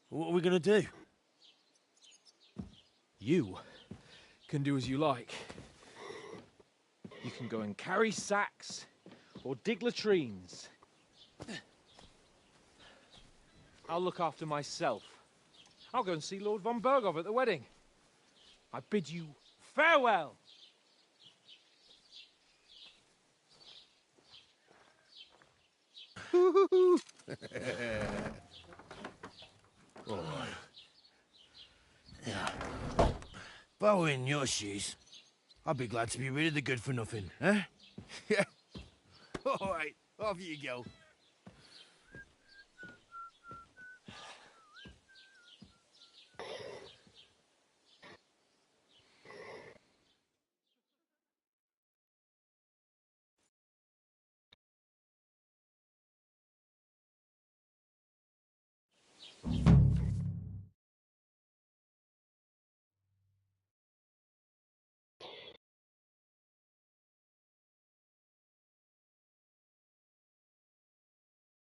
What are we gonna do? You can do as you like. You can go and carry sacks or dig latrines. I'll look after myself. I'll go and see Lord von Berghoff at the wedding. I bid you farewell. All right. Yeah. If I were in your shoes, I'd be glad to be rid of the good for nothing, eh? Yeah. All right, off you go.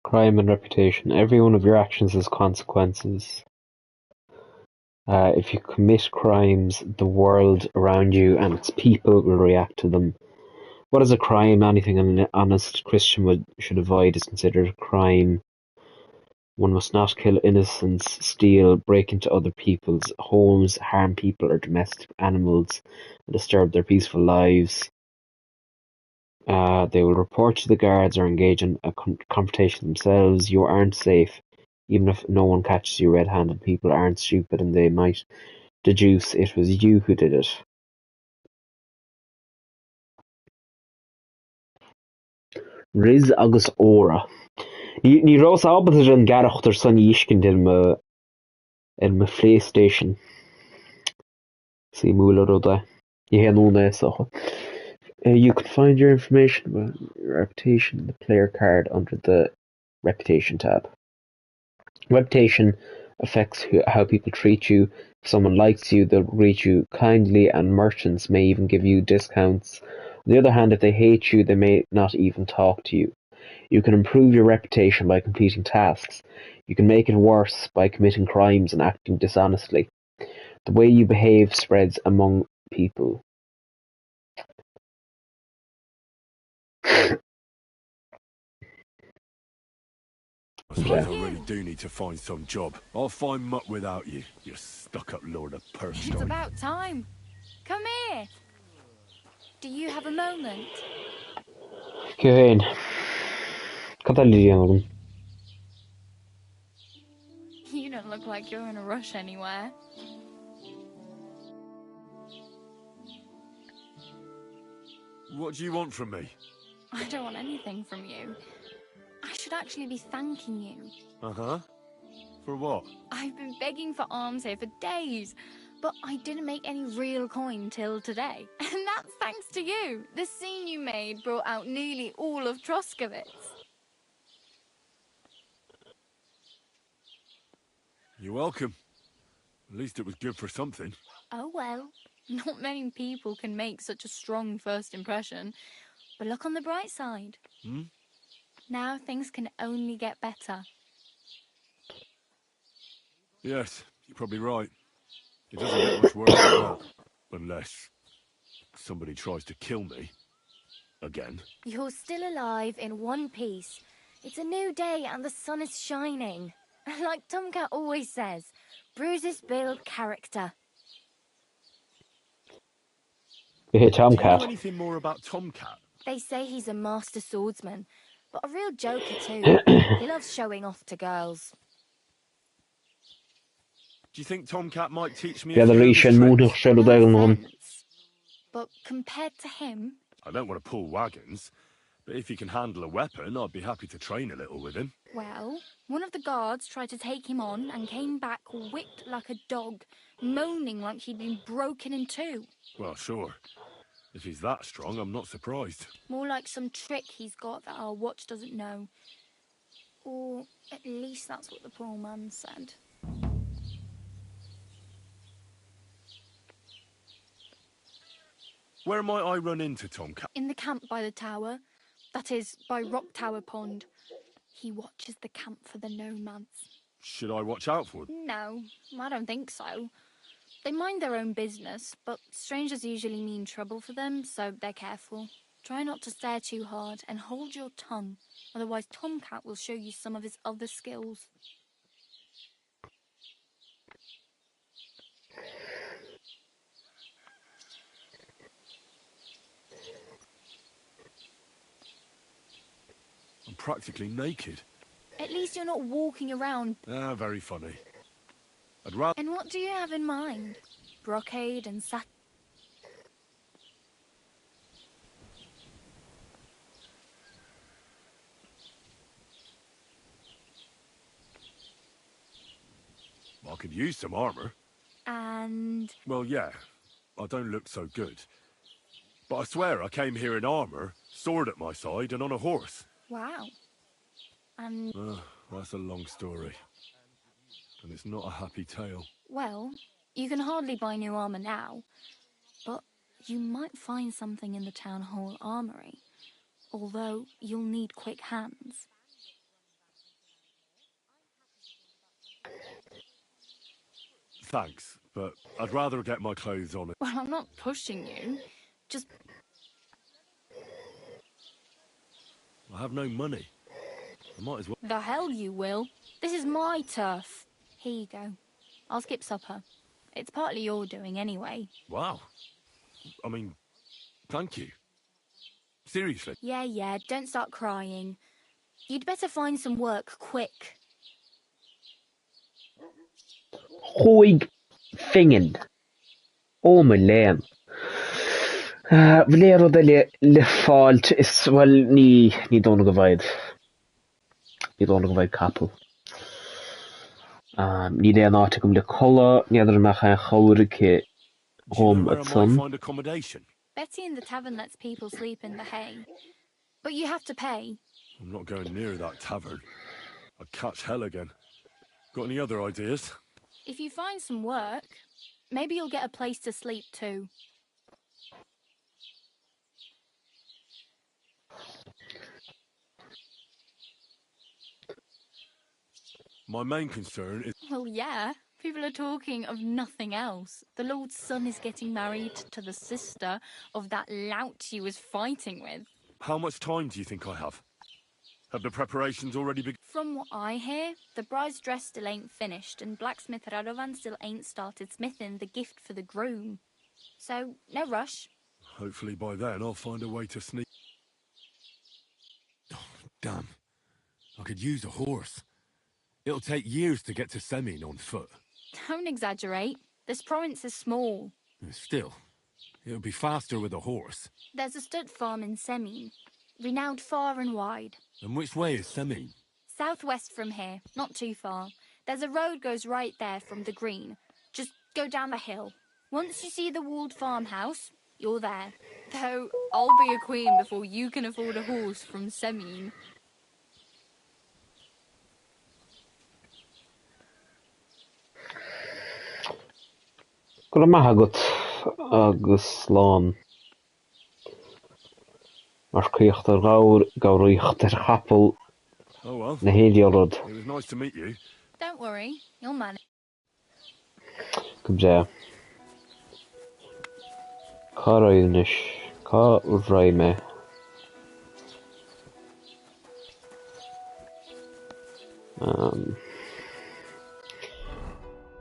Crime and reputation. Every one of your actions has consequences. If you commit crimes, the world around you and its people will react to them. What is a crime? Anything an honest Christian should avoid is considered a crime. One must not kill innocents, steal, break into other people's homes, harm people or domestic animals, and disturb their peaceful lives. They will report to the guards or engage in a confrontation themselves. You aren't safe. Even if no one catches you red-handed, people aren't stupid and they might deduce it was you who did it. Riz agus óra. Ní rás ábhar an garachtar san íscin in my PlayStation. See múla ruda. You can find your information about your reputation in the player card under the Reputation tab. Reputation affects how people treat you. If someone likes you, they'll greet you kindly, and merchants may even give you discounts. On the other hand, if they hate you, they may not even talk to you. You can improve your reputation by completing tasks. You can make it worse by committing crimes and acting dishonestly. The way you behave spreads among people. I suppose I really do need to find some job. I'll find muck without you, you stuck-up lord of Perkstein. It's about time. Come here. Do you have a moment? Kevin. You don't look like you're in a rush anywhere. What do you want from me? I don't want anything from you. I should actually be thanking you. Uh-huh. For what? I've been begging for alms here for days, but I didn't make any real coin till today. And that's thanks to you. The scene you made brought out nearly all of Troskowitz. You're welcome. At least it was good for something. Oh well, not many people can make such a strong first impression. But look on the bright side. Hmm? Now things can only get better. Yes, you're probably right. It doesn't get much worse than that. Unless somebody tries to kill me. Again. You're still alive in one piece. It's a new day and the sun is shining. Like Tomcat always says, bruises build character. Hey, Do you know Tomcat. anything more about Tomcat? They say he's a master swordsman, but a real joker too. He loves showing off to girls. Do you think Tomcat might teach me a Bead a few of rís his an múnach tricks? se le dagan an. But compared to him, I don't want to pull wagons, but if he can handle a weapon, I'd be happy to train a little with him. Well, one of the guards tried to take him on and came back whipped like a dog, moaning like he'd been broken in two. Well, sure. If he's that strong, I'm not surprised. More like some trick he's got that our watch doesn't know. Or at least that's what the poor man said. Where might I run into Tomcat? In the camp by the tower. That is, by Rock Tower Pond. He watches the camp for the nomads. Should I watch out for them? No, I don't think so. They mind their own business, but strangers usually mean trouble for them, so they're careful. Try not to stare too hard and hold your tongue, otherwise Tomcat will show you some of his other skills. I'm practically naked. At least you're not walking around. Ah, very funny. I'd rather... And what do you have in mind? Brocade and satin? I could use some armor. And... Well, yeah. I don't look so good. But I swear I came here in armor, sword at my side, and on a horse. Wow. And... That's a long story. And it's not a happy tale. Well, you can hardly buy new armor now, but you might find something in the town hall armory, although you'll need quick hands. Thanks, but I'd rather get my clothes on. Well, I'm not pushing you, just... I have no money. I might as well... The hell you will. This is my turf. Here you go. I'll skip supper. It's partly your doing anyway. Wow. I mean, thank you. Seriously. Yeah, don't start crying. You'd better find some work quick. Hoig fingin. Oh my lane. Valero de le fault is well ni don't provide. You don't provide couple. Ni de not come le color, ni other ma chawrike home at Where I might sun. find accommodation? Betty in the tavern lets people sleep in the hay. But you have to pay. I'm not going near that tavern. I'd catch hell again. Got any other ideas? If you find some work, maybe you'll get a place to sleep too. My main concern is... Well, yeah. People are talking of nothing else. The Lord's son is getting married to the sister of that lout he was fighting with. How much time do you think I have? Have the preparations already begun? From what I hear, the bride's dress still ain't finished, and blacksmith Radovan still ain't started smithing the gift for the groom. So, no rush. Hopefully by then I'll find a way to sneak... Oh, damn. I could use a horse. It'll take years to get to Semin on foot. Don't exaggerate. This province is small. Still, it'll be faster with a horse. There's a stud farm in Semin, renowned far and wide. And which way is Semin? Southwest from here, not too far. There's a road goes right there from the green. Just go down the hill. Once you see the walled farmhouse, you're there. Though, I'll be a queen before you can afford a horse from Semin. Go maith agat agus lán. Mar Rígheacht ar Rígheacht ar chapel Oh well. na héidearad. It was nice to meet you. Don't worry, you'll manage. Come there. Cá roinis, cá raime.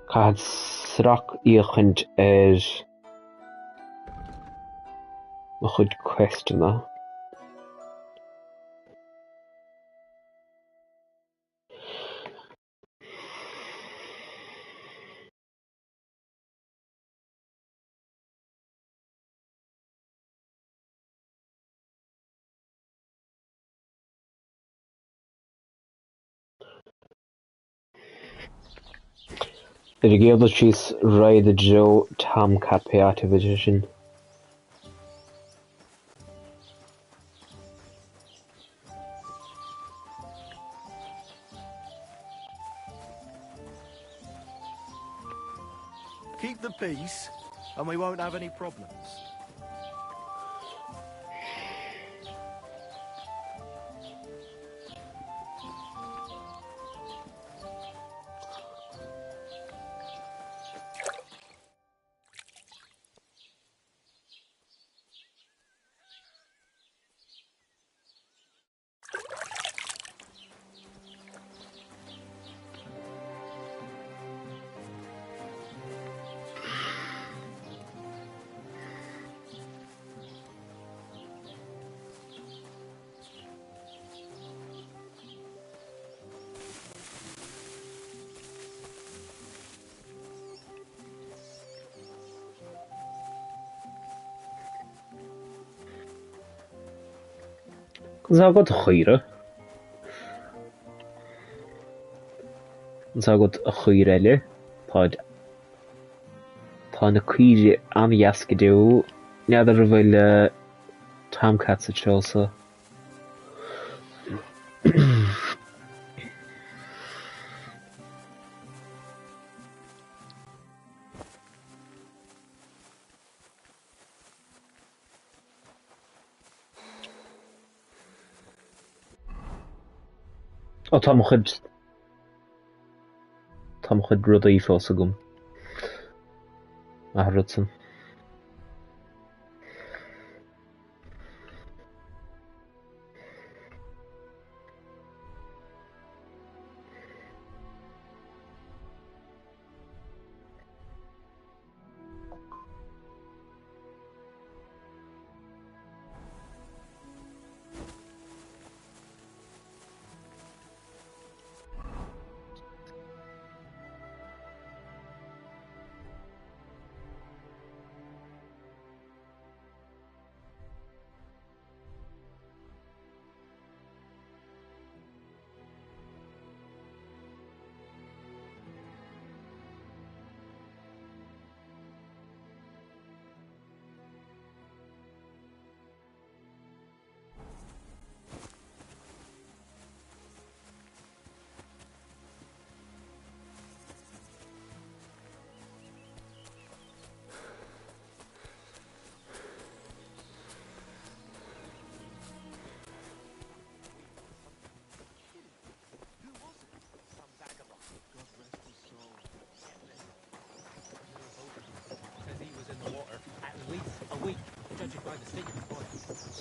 Cá srach íochant a chud questiona. Rígheacht síos Ride Joe Tomcat Peata sin. Keep the peace, and we won't have any problems. Zágad chuire. Zágad a chuir eile. Tá na cuide amheascadú neadar a bhfuil Tomcat sa teosa. O tá mo chud rudaí fós agam. A rudsan.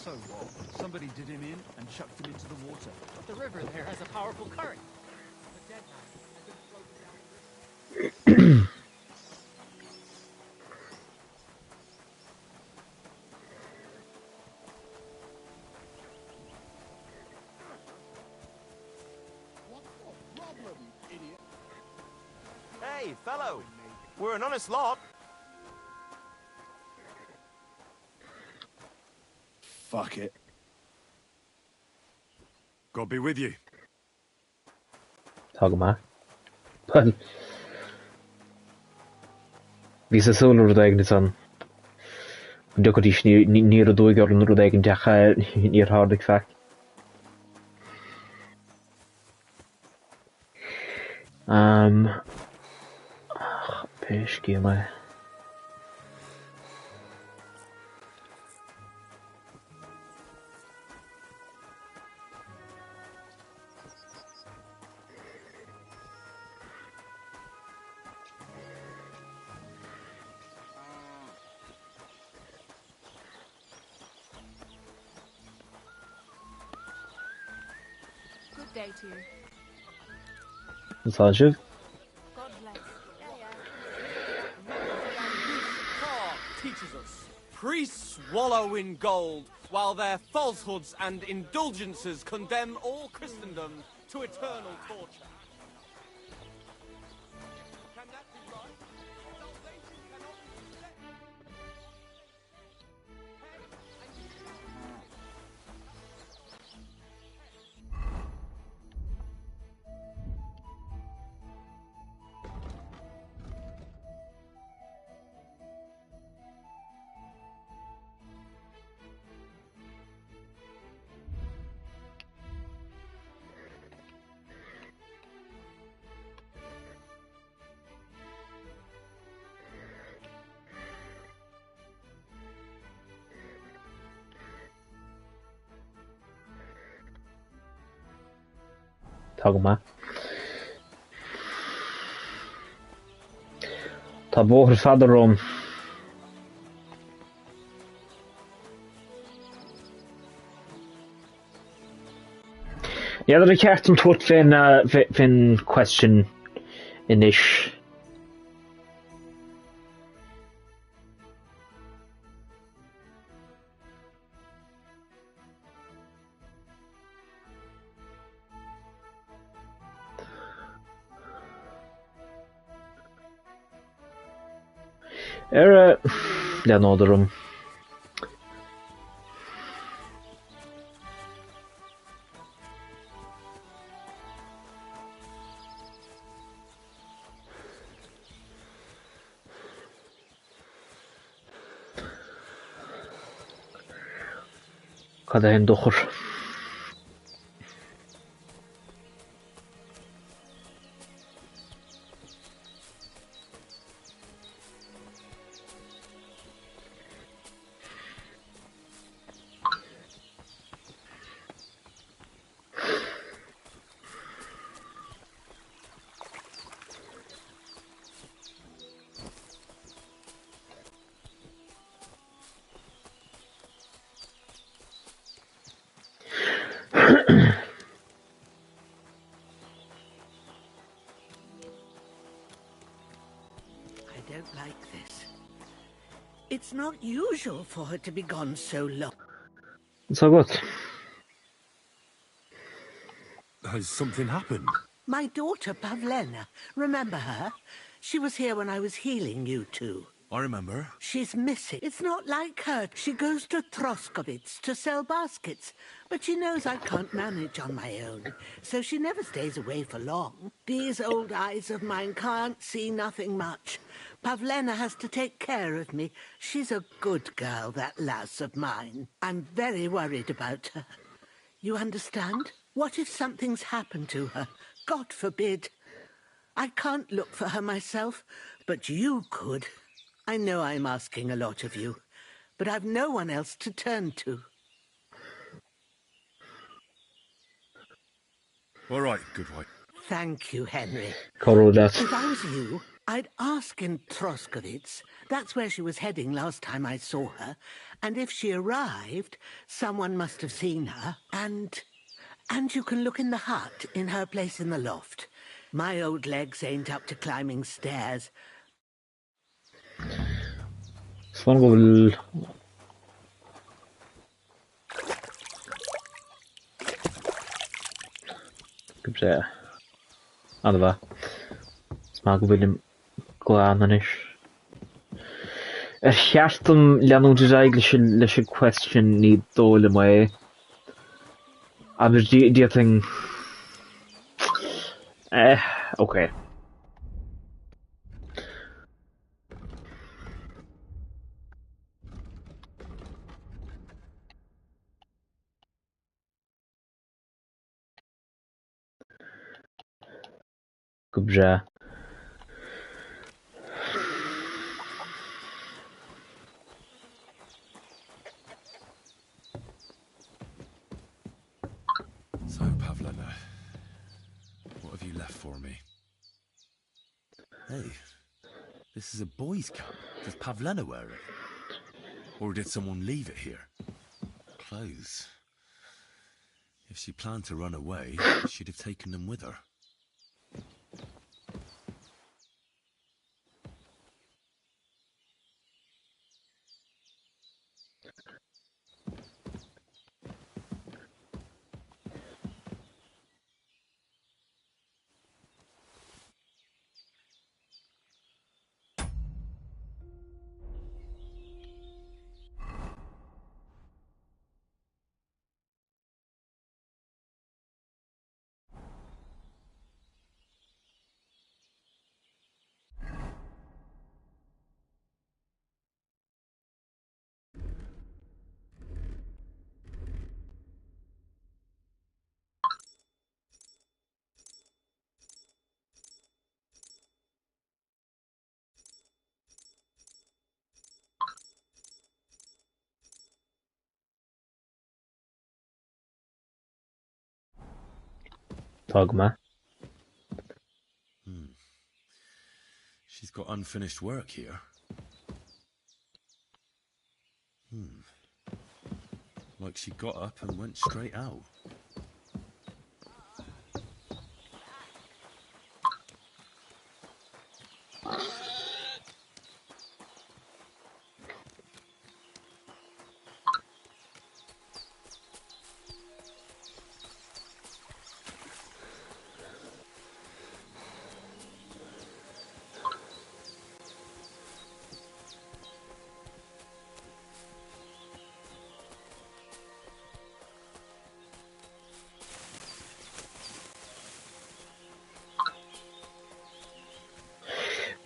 So what? Somebody did him in and chucked him into the water. The river there has a powerful current. The dead man has been floated down the river. What problem, idiot? Hey, fellow! We're an honest lot. Fuck it. God be with you. Tága má. Well, bhí sa súil rudaig na san. Dugadís ní a dúig ar an rudaig an decha níor hádig fecht. Pesci mai. Good day to you. Sáisiú? God bless. Teaches us. Priests wallow in gold, while their falsehoods and indulgences condemn all Christendom to eternal torture. Can that be right? Salvation cannot be set. tagma. Tá bóthar fada rom. Yeah, there are certain tuat fin question inish. Leanódarum. Cad é dochar. I don't like this. It's not usual for her to be gone so long. So good. Has something happened? My daughter, Pavlena. Remember her? She was here when I was healing you two. I remember. She's missing. It's not like her. She goes to Troskovitz to sell baskets, but she knows I can't manage on my own, so she never stays away for long. These old eyes of mine can't see nothing much. Pavlena has to take care of me. She's a good girl, that lass of mine. I'm very worried about her. You understand? What if something's happened to her? God forbid. I can't look for her myself, but you could. I know I'm asking a lot of you, but I've no one else to turn to. All right, good wife. Thank you, Henry. Correct. If I was you, I'd ask in Troskovitz. That's where she was heading last time I saw her. And if she arrived, someone must have seen her. And you can look in the hut in her place in the loft. My old legs ain't up to climbing stairs. Svangovel. Gibse. Anva. Smagovelim glánanish. Cheartm leanúidir leis a question ní dóla mai. Aber thing. Okay. Gubja. So, Pavlena, what have you left for me? Hey, this is a boys' camp. Does Pavlena wear it? Or did someone leave it here? Clothes. If she planned to run away, she'd have taken them with her. Dogma. She's got unfinished work here. Like she got up and went straight out.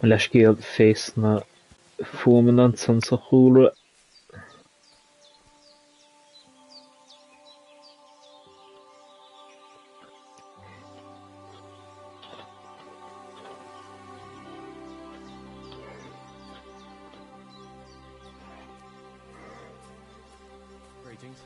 Fuascailt face na fuamanant san sa chúra. Greetings.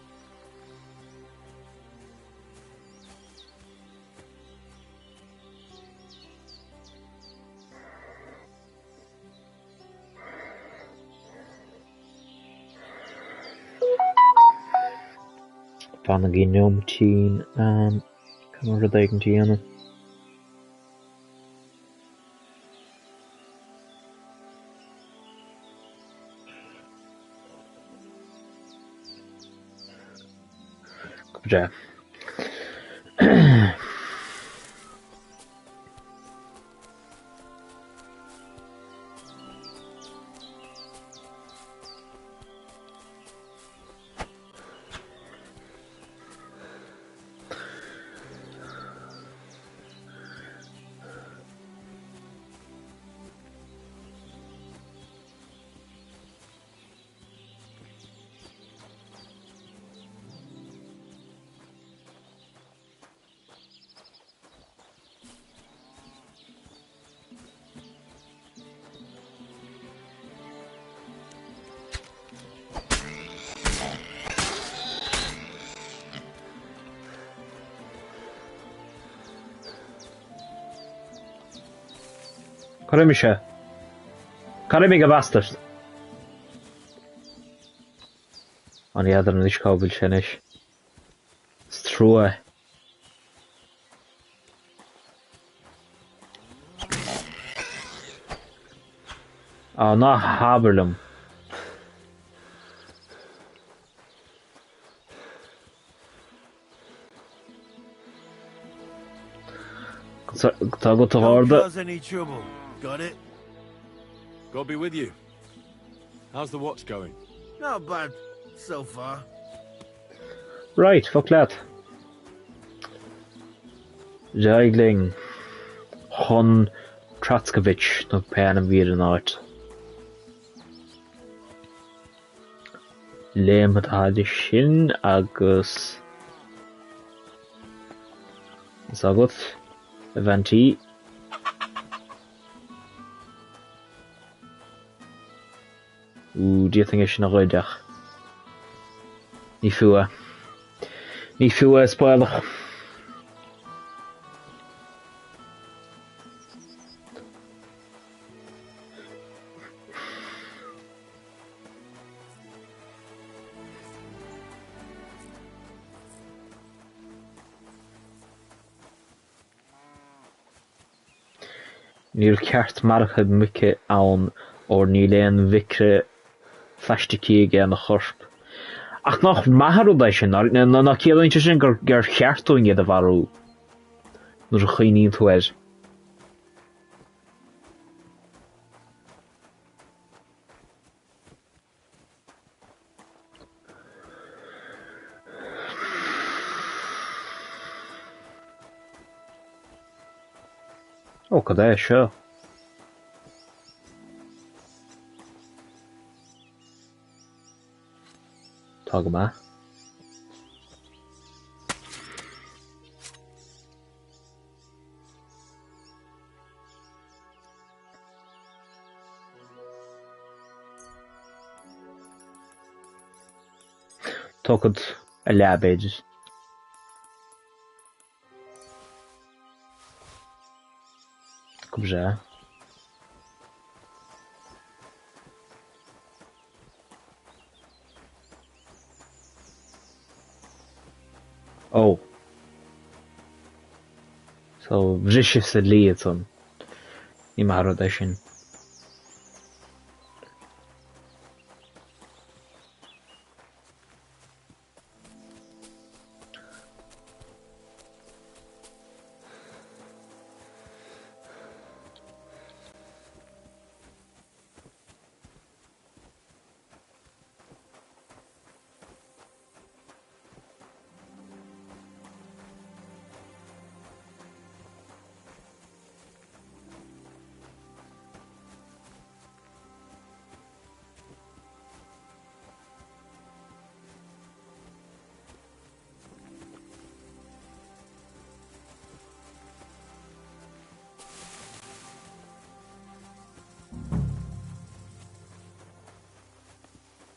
Fanna gí neomtín cumar rud éigin tíana. Gobra. Cairm sé. Cairm go bastard. An iadar an iscábhail sin is. Strua. Ná haberlam. Tá go Don't cause any trouble. Got it? God be with you. How's the watch going? Not bad so far. Right, fuck that. Zeigling Hon Tratskovich no pean an vír an áit. Léimad háidir sin agus Zagat Eventí do you think I should roideach? Ní fua. Ní fua spoilach. Níl ceart marcha mice ann or ní léon vicre feisticí ag na chorp. Ach nach maharú da sin, na céalainte sin gur cheartúin iad a bharú. Nuair a chuoinín tú eir. Ó, cad é seo? Tá go maith. Tógad a leabéidir. Dobrze. O. So, brzydszy wstydliję, co? Nie ma rodeszyn.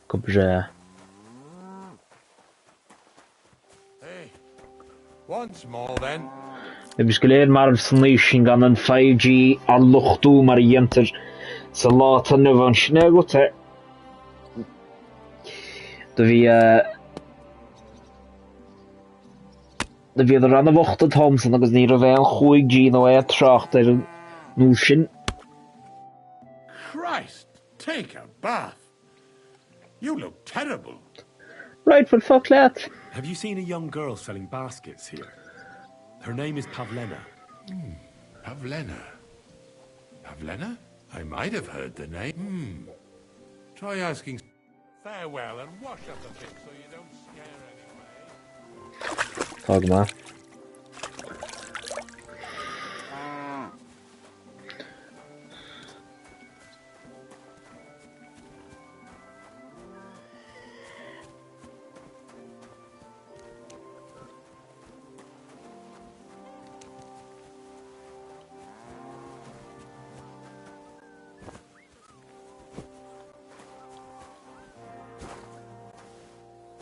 Dobrze. Hey, once more then. Bys geleerd maar solution gaan een 5G alloch toe maar jenter ze laten van sneeuwt hè. De vi er an wacht at Thomson agus ní a bheith chuig G nó é tracht ar núsin. Christ, take a bath. You look terrible. Right, for fuck that. Have you seen a young girl selling baskets here? Her name is Pavlena. Pavlena. Pavlena? I might have heard the name. Try asking. Farewell and wash up a bit so you don't scare anyone. Tag maar.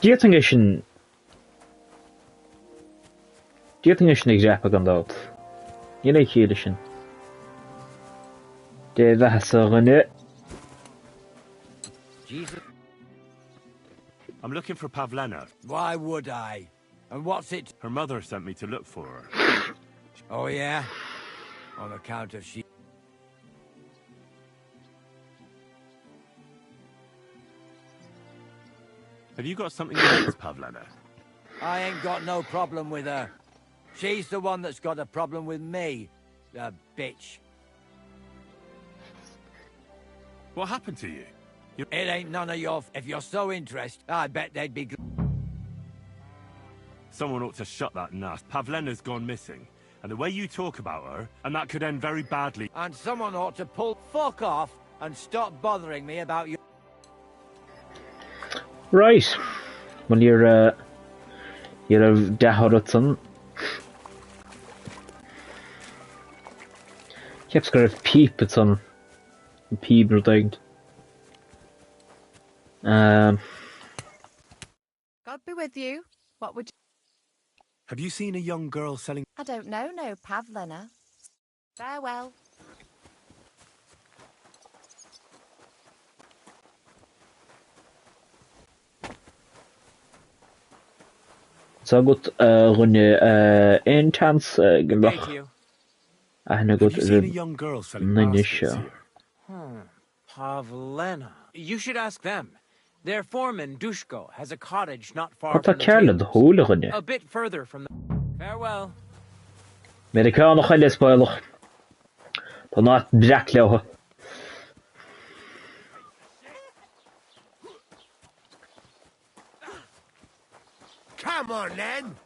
Do you think I should exactly gone out? You know, Kiedishin. De Vasserene. Jesus. I'm looking for Pavlena. Why would I? And what's it? Her mother sent me to look for her. Oh, yeah? On account of she. Have you got something against Pavlena? I ain't got no problem with her. She's the one that's got a problem with me. The bitch. What happened to you? It ain't none of your... If you're so interested, I bet they'd be... Someone ought to shut that naff. Pavlena's gone missing. And the way you talk about her, and that could end very badly. And someone ought to pull fuck off and stop bothering me about you. Right. Well, you're a dehoratan. Ik heb schreef piepet on. People died. God be with you. What would you... Have you seen a young girl selling... I don't know, no Pavlena. Farewell. So good runne intense gelach. Have you seen a young girl selling baskets here? Pavlena. You should ask them. Their foreman, Dushko, has a cottage not far Wat from dat kärle de hole runne. a bit further from the... Farewell. Amerikaan nog hele spoiler. Dan had drakle. Come on, then.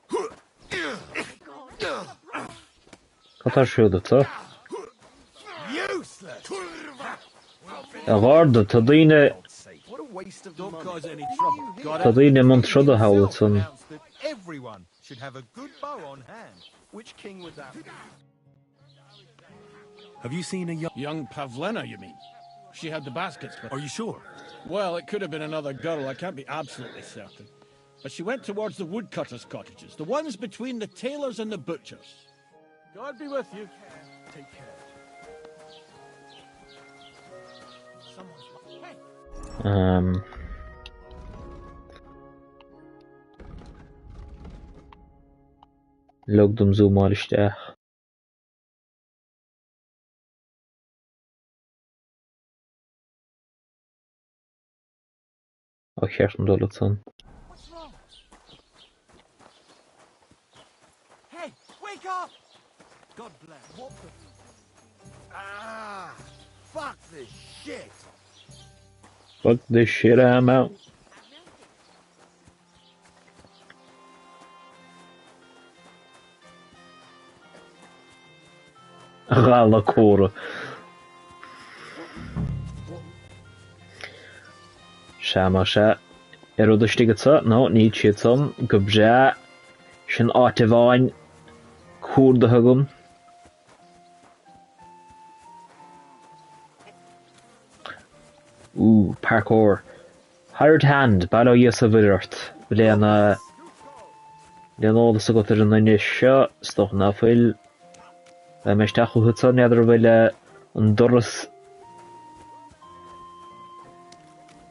Wat har skjutit så? Useless. Jag har det till dina... What a waste of money. Don't cause any trouble. Till dina montrodda haulet som... Everyone should have a good bow on hand. Which king would that be? Have you seen a young Pavlena, you mean? She had the baskets. But... Are you sure? Well, it could have been another girl. I can't be absolutely certain. But she went towards the woodcutters' cottages, the ones between the tailors and the butchers. God be with you. Take care. Logdum zo mal isteach. O cheart an dul son. Hey, wake up! God bless. What the... Ah! Fuck this shit! Fuck this shit, I'm out. Gala córa. Seama se. Rudistigad sa, no, ní siad son, go bra sin áitiváin cúrda hagum. Ooh, parkour. Hired hand, balo yes of it. Leon all the sugar in the shot, stuff na fil. Mestachu hutson nether will on Doris.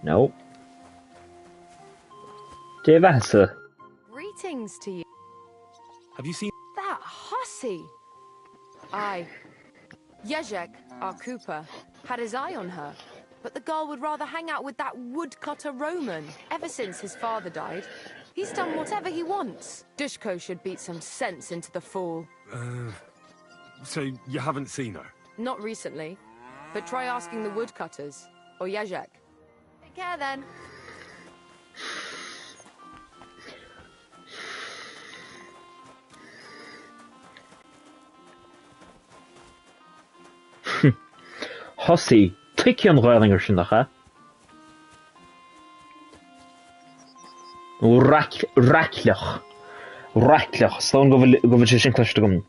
No. Devasa. Greetings to you. Have you seen That hussy? Aye. Rígheacht, our cooper, had his eye on her, but the girl would rather hang out with that woodcutter Roman ever since his father died. He's done whatever he wants. Dushko should beat some sense into the fool. So you haven't seen her? Not recently, but try asking the woodcutters, or Rígheacht. Take care then. Hussy, take you on Roilinger Shindacha. Racklech. Stone go Shin Clash to come.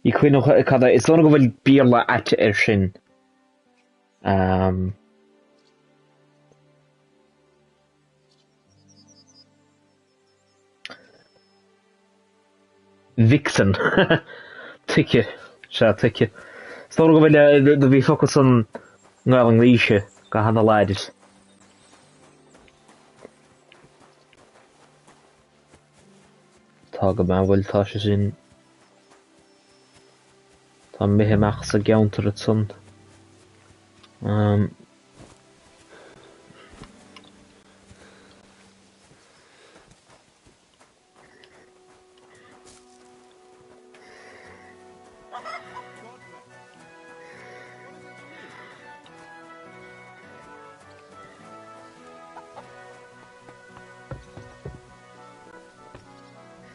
You queen of Kada, it's not go Birla at Ershin. Vixen. Take you. Stone go the we focus on Ngalang Leisha, Gahana Ladies. Talk about will Tasha's in. Tá mé amach sa geantar at son.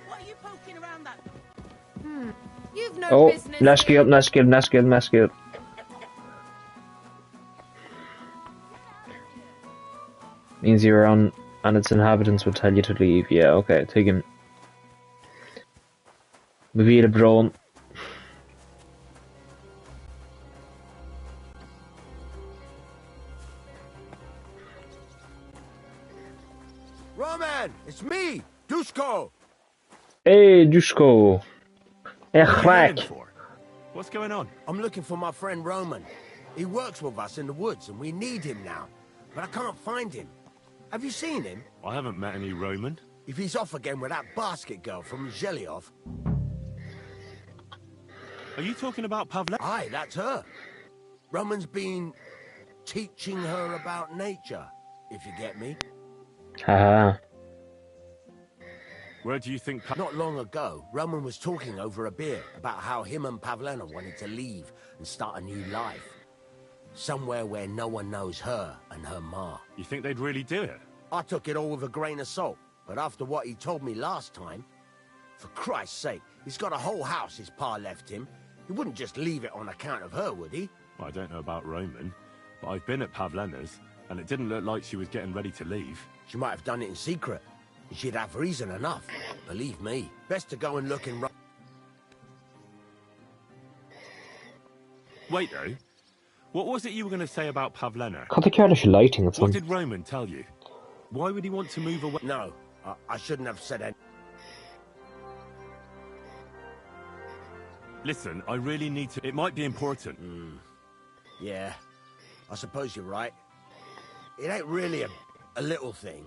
What are you poking around that? You've no Oh, business. Naskil. Means you're on and its inhabitants would tell you to leave. Yeah, okay, take him. Maybe a brown. Roman, it's me, Dushko. Hey, Dushko. What are you heading Crack. for? What's going on? I'm looking for my friend Roman. He works with us in the woods, and we need him now. But I can't find him. Have you seen him? I haven't met any Roman. If he's off again with that basket girl from Zhelyov. Are you talking about Pavle? Aye, that's her. Roman's been teaching her about nature, if you get me. Haha. Where do you think... Not long ago, Roman was talking over a beer about how him and Pavlena wanted to leave and start a new life. Somewhere where no one knows her and her ma. You think they'd really do it? I took it all with a grain of salt, but after what he told me last time, for Christ's sake, he's got a whole house his pa left him. He wouldn't just leave it on account of her, would he? Well, I don't know about Roman, but I've been at Pavlena's, and it didn't look like she was getting ready to leave. She might have done it in secret. She'd have reason enough, believe me. Best to go and look in... Wait, though. What was it you were going to say about Pavlena? Cut the careless lighting at What some. did Roman tell you? Why would he want to move away? No, I shouldn't have said anything. Listen, I really need to... It might be important. Yeah, I suppose you're right. It ain't really a little thing.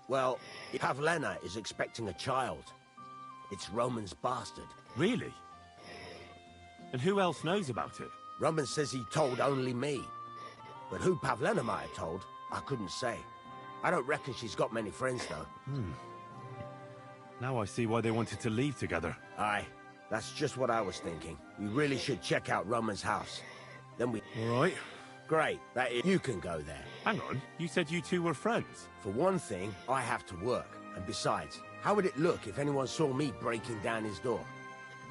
Well, Pavlena is expecting a child. It's Roman's bastard. Really? And who else knows about it? Roman says he told only me. But who Pavlena might have told, I couldn't say. I don't reckon she's got many friends, though. Now I see why they wanted to leave together. Aye, that's just what I was thinking. We really should check out Roman's house. Then we... All right. Great, that is... You can go there. Hang on, you said you two were friends. For one thing, I have to work. And besides, how would it look if anyone saw me breaking down his door?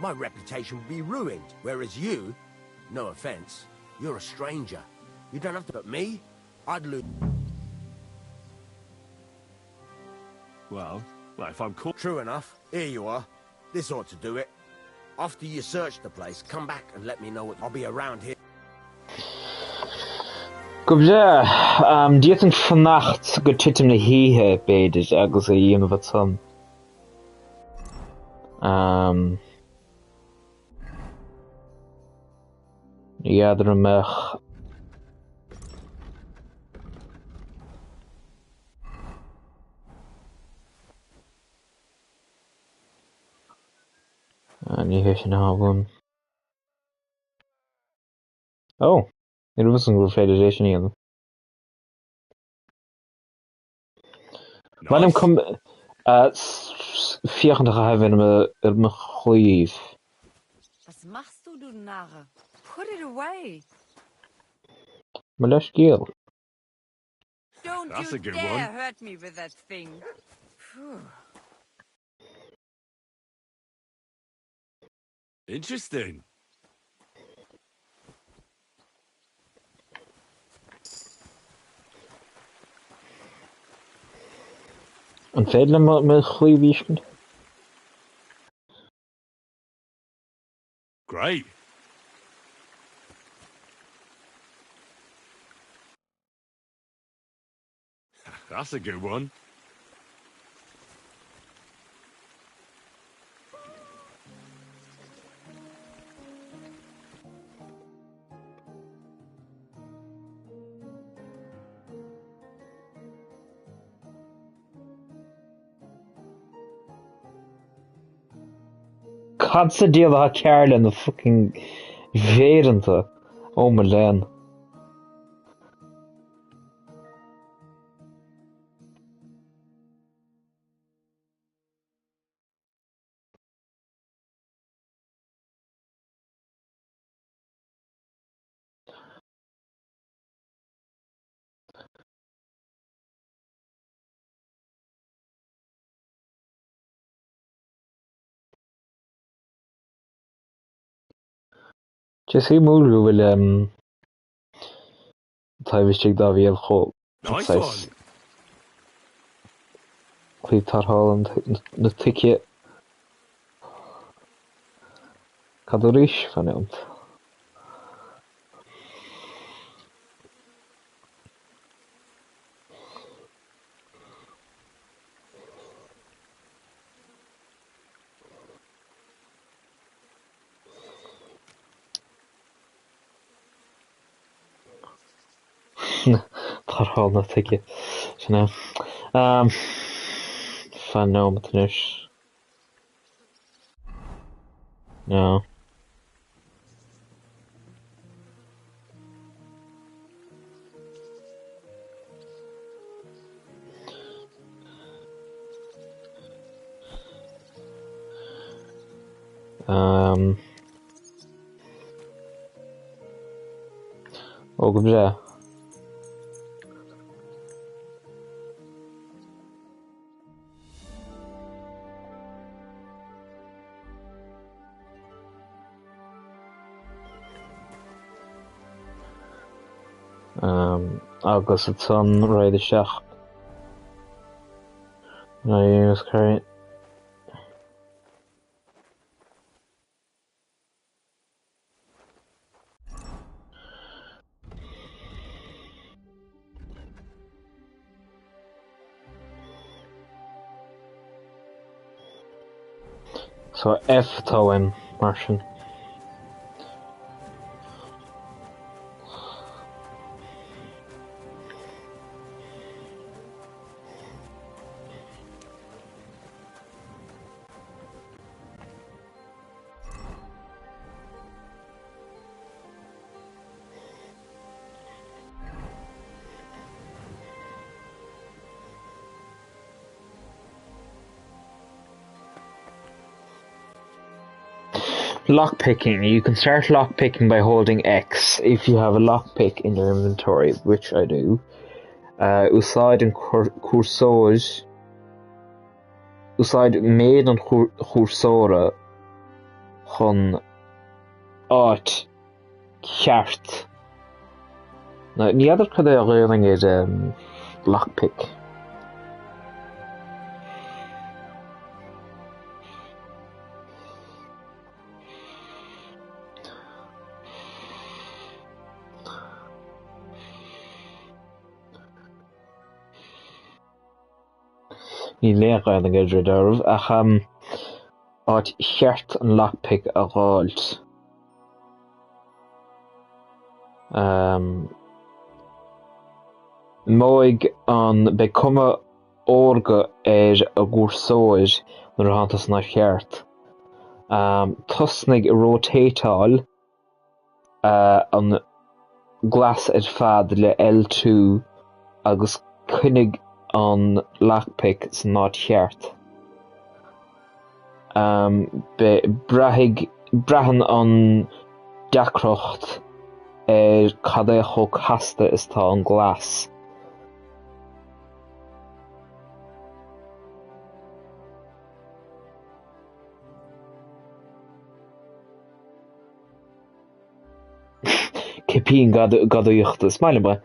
My reputation would be ruined. Whereas you, no offense, you're a stranger. You don't have to... But me, I'd lose... Well, if I'm caught... True enough. Here you are. This ought to do it. After you search the place, come back and let me know what... I'll be around here. Gobja, dietn vannacht go titim na híthe beidir agus a dhéanamh son. Iadar amach ní hé sin hábhain. Oh, it wasn't good federation either. When I'm come vierentach hebben me chlief. Was machst du, du Narre? Put it away. Maar dat is geel. Don't That's you a good dare one. hurt me with that thing. Phew. Interesting. Een vele met chliefwisken. Great. That's a good one. Cadsa deal ha Carolyn the fucking verente. Oh my land. Just see Mulu will Tyvistig Daviel Ho. Nice one. Cleat Tar Holland the ticket. Kadorish vanavond. Tar Holland the ticket. So now, Fannomatish. No. Oh, good job. Agus it's on Ridire. No, use current. So F Towen Martian. Lockpicking. You can start lockpicking by holding X if you have a lockpick in your inventory, which I do. Úsáid an cuarsóid. Úsáid méid an cuarsóra chun áit ceart. Now, ní other cad é réiling is lockpick. Ní léach réiling is redorb ach áit cheart an lockpick a gháilt. Móig an be cuma órga a gúrsóid nuair a tháinig na cheart. Tusnig rotéitáil an glas ar fad le L2 agus cúnig an lockpick san náid cheart. Breathan an deacrocht cad é chó casta is tá an glas. Cipín gadúíochta smaile ba.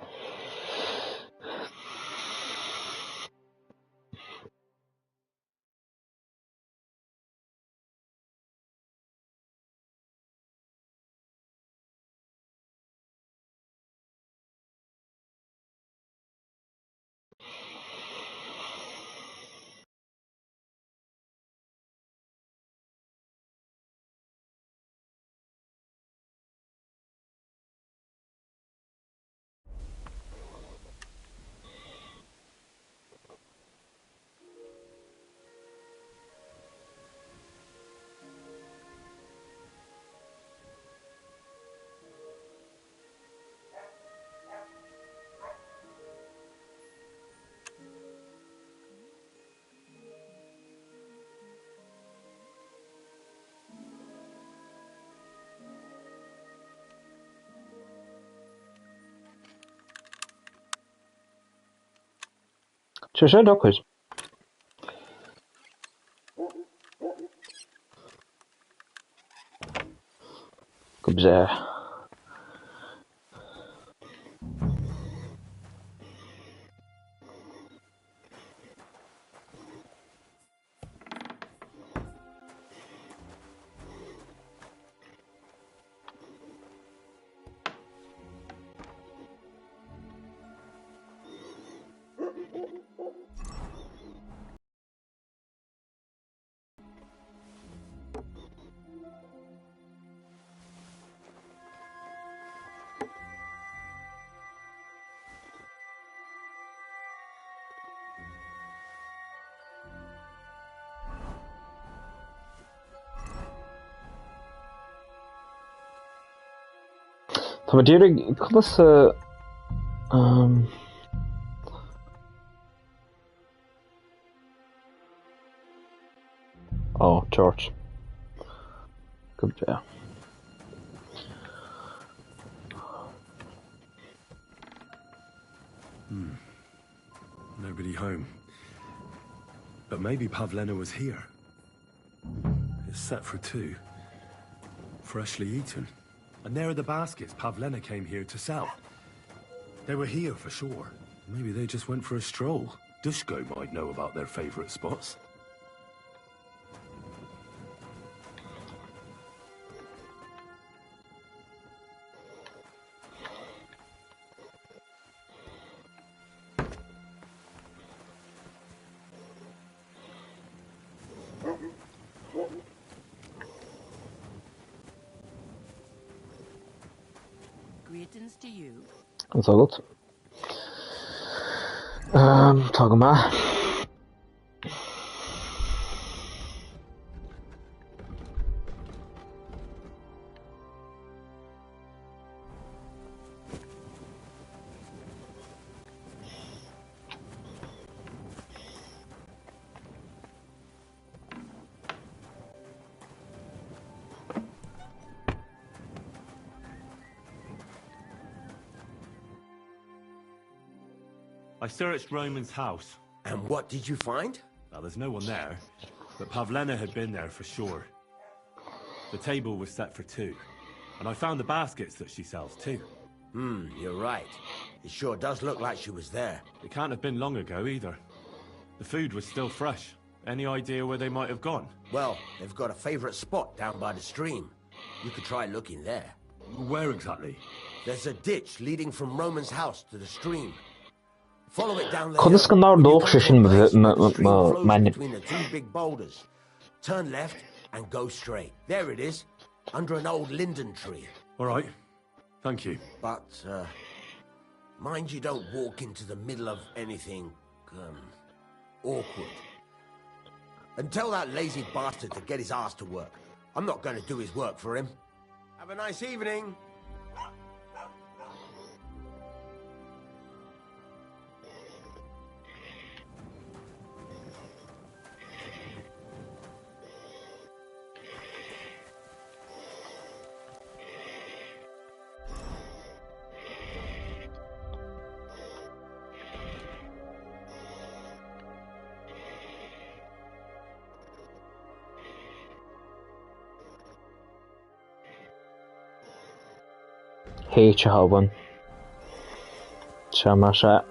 Sé dochas. Go bzé. Tá dírig chulas oh, George. Good job. Nobody home. But maybe Pavlena was here. It's set for 2. Freshly eaten. And there are the baskets Pavlena came here to sell. They were here for sure. Maybe they just went for a stroll. Dushko might know about their favorite spots. Greetings to you. That's all good. Talking about. I searched Roman's house. And what did you find? Well, there's no one there, but Pavlena had been there for sure. The table was set for 2, and I found the baskets that she sells too. You're right. It sure does look like she was there. It can't have been long ago either. The food was still fresh. Any idea where they might have gone? Well, they've got a favorite spot down by the stream. You could try looking there. Where exactly? There's a ditch leading from Roman's house to the stream. Follow it down there. Chunus gan ná dóchshin between the 2 big boulders. Turn left and go straight. There it is, under an old linden tree. All right. Thank you. But, mind you don't walk into the middle of anything, awkward. And tell that lazy bastard to get his ass to work. I'm not going to do his work for him. Have a nice evening. Hey, Chahaban. Chamasha.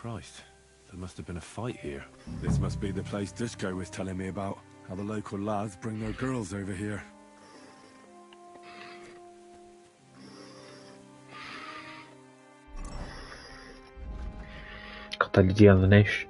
Christ, there must have been a fight here. This must be the place Dushko was telling me about. How the local lads bring their girls over here. Qatali diyanış.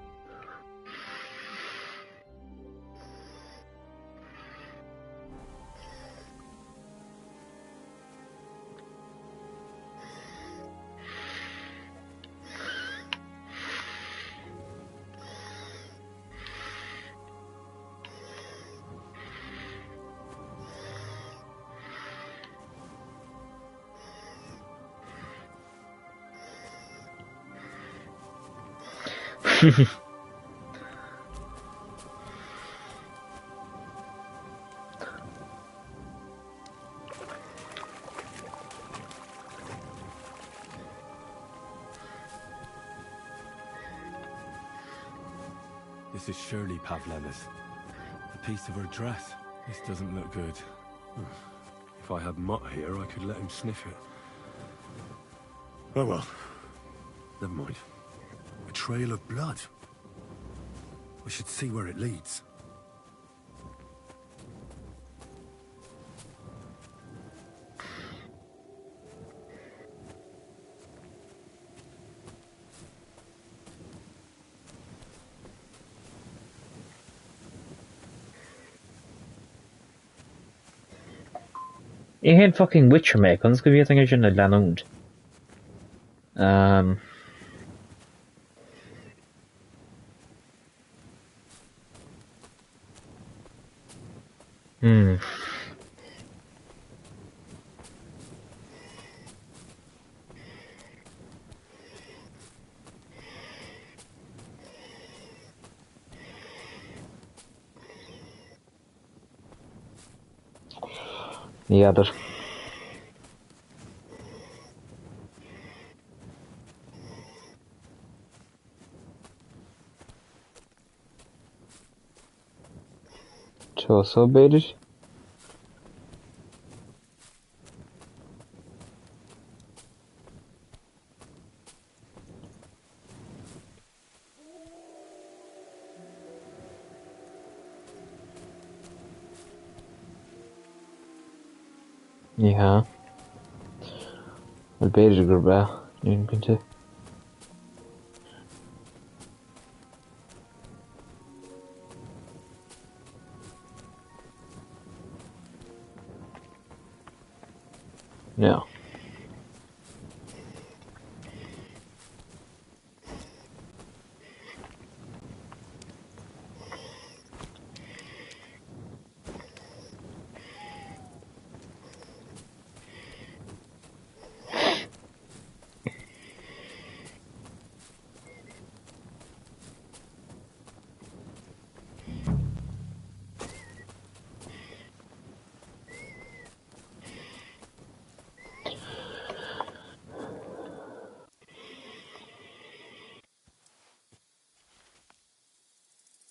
This is surely Pavlena's. A piece of her dress. This doesn't look good. If I had Mutt here, I could let him sniff it. Oh well. Never mind. A trail of blood. We should see where it leads. You had fucking Witcher make, ons go bhíoth sin na leanúnd. Neader. So beidir. Yeah. Well, beidir gur bra. Níl connte. Yeah.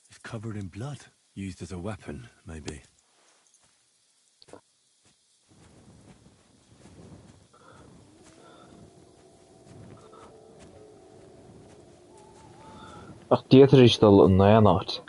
It's covered in blood. Used as a weapon, maybe. Ach, Dieter is still in there not.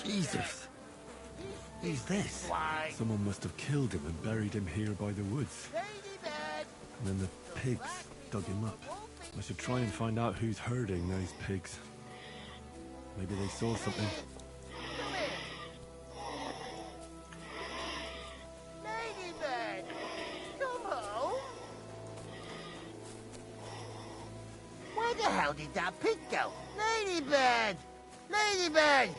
Jesus! Who's this? Someone must have killed him and buried him here by the woods. And then the pigs dug him up. I should try and find out who's herding those pigs. Maybe they saw something. Ladybird! Come home! Where the hell did that pig go? Ladybird! Ladybird!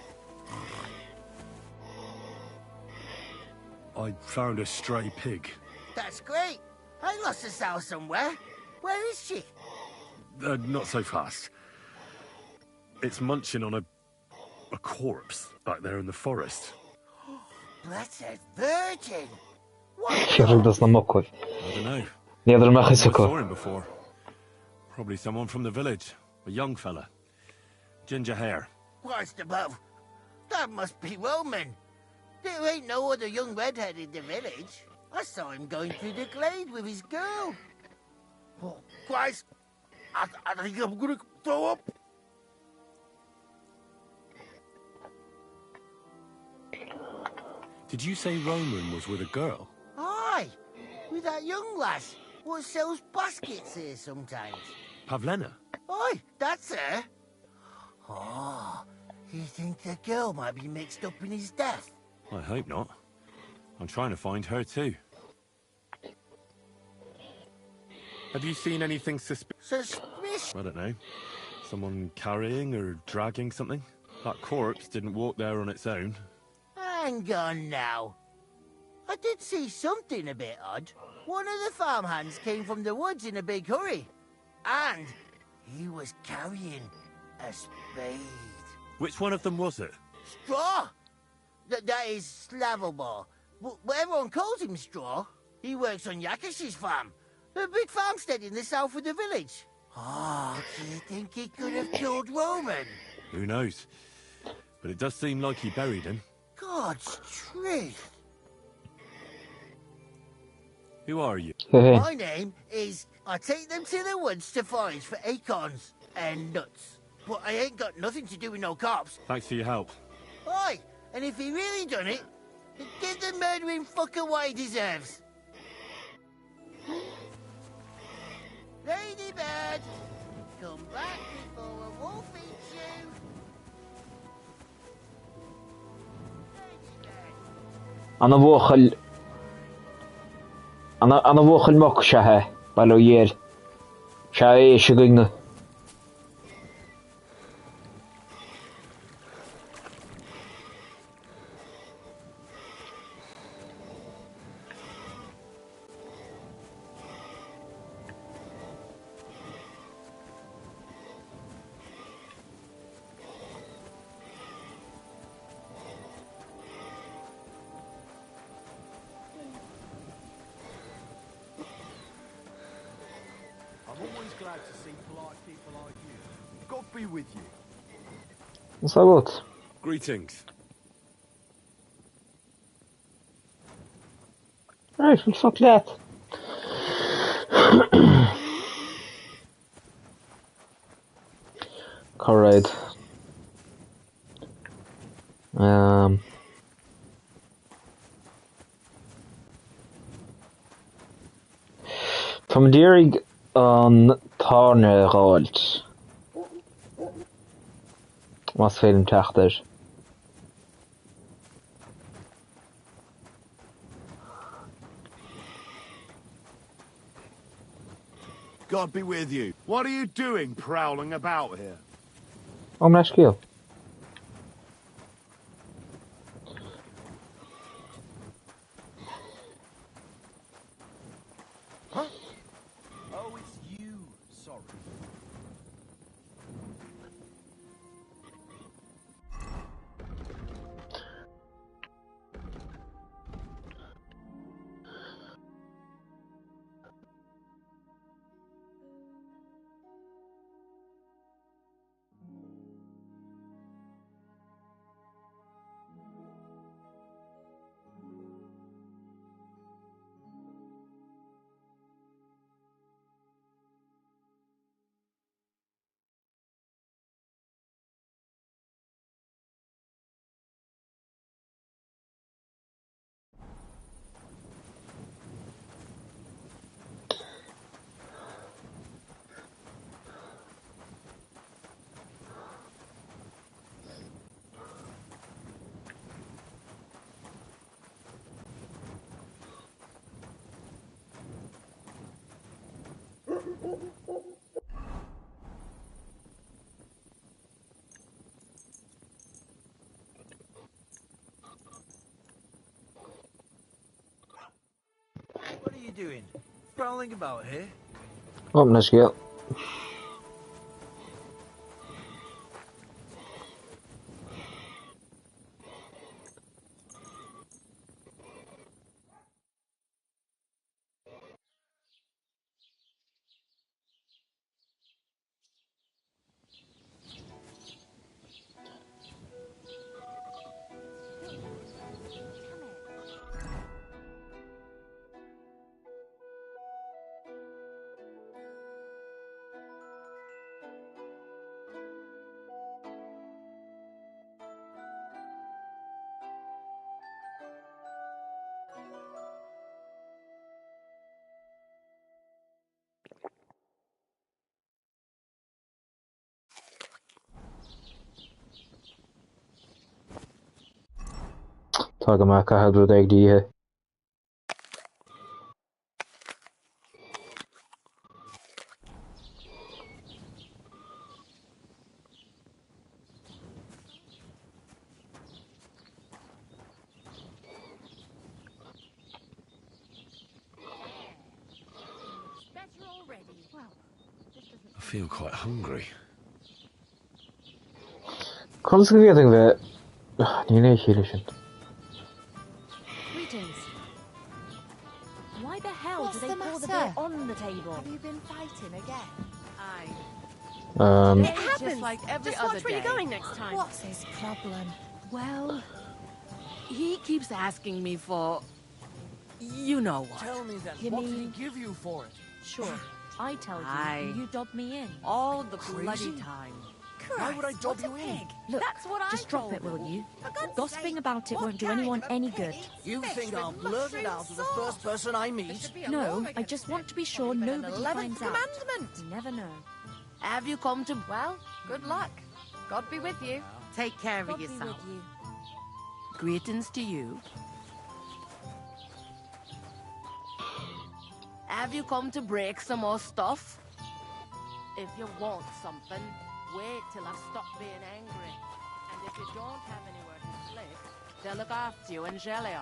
I found a stray pig. That's great. I lost a sow somewhere. Where is she? Not so fast. It's munching on a corpse back there in the forest. Blessed Virgin! Kjell does not mock with. I don't know. Neither am I I saw him before. Probably someone from the village. A young fella. Ginger hair. Christ above. That must be Roman. There ain't no other young redhead in the village. I saw him going through the glade with his girl. Oh, Christ! I think I'm gonna throw up. Did you say Roman was with a girl? Aye, with that young lass what sells baskets here sometimes. Pavlena? Aye, that's her. Oh, you think the girl might be mixed up in his death? I hope not. I'm trying to find her too. Have you seen anything suspicious? I don't know. Someone carrying or dragging something? That corpse didn't walk there on its own. Hang on now. I did see something a bit odd. One of the farmhands came from the woods in a big hurry. And he was carrying a spade. Which one of them was it? Straw! That is Slavobor. But everyone calls him Straw. He works on Yakash's farm. A big farmstead in the south of the village. Oh, do you think he could have killed Roman? Who knows? But it does seem like he buried him. God's truth. Who are you? My name is... I take them to the woods to forage for acorns and nuts. But I ain't got nothing to do with no cops. Thanks for your help. Aye, and if he really done it, give the murdering fucker what he deserves. Ladybird, come back before a wolf eats you. أنا بوخ الموك شها بالو يير شاي شغينا I'm always glad to see polite people like you. God be with you. What's that? Greetings. Right, well, fuck that. Correct. Tá dírig an táne gáilt. Mas félim teachtar. God be with you. What are you doing prowling about here? Oh, my skill. Huh? Oh, it's you. Sorry. What are you doing? Prowling about here? Oh, my skill. Tá go maith caithfeadú ag díthe. I feel quite hungry. Chums go bhéad bheith. Ní é chéile sin. Greetings. Why the hell What's do they the pour the matter? beer on the table? Have you been fighting again? Aye. It Just happens. like every Just other watch where you're day. going next time. What's his problem? Well, he keeps asking me for... You know what. Tell me then, You what did mean- he give you for it? Sure, I tell you, Aye. you dob me in. All the Crazy? bloody time. Why would I dob you in? Look, That's what I just drop told it, will him. you? For God's Gossiping sake, about it what won't do kind anyone of a any pig good. You fish think with I'll blurt it mushroom out to the sauce? first person I There meet? should be a No, law I against just it. want to be sure Probably been an nobody 11th finds out. commandment. You never know. Have you come to... Well, good luck. God be with you. Take care of God be yourself. with you. Greetings to you. Have you come to break some more stuff? If you want something, wait till I've stopped being angry. And if you don't have anywhere to sleep, they'll look after you in Gelia.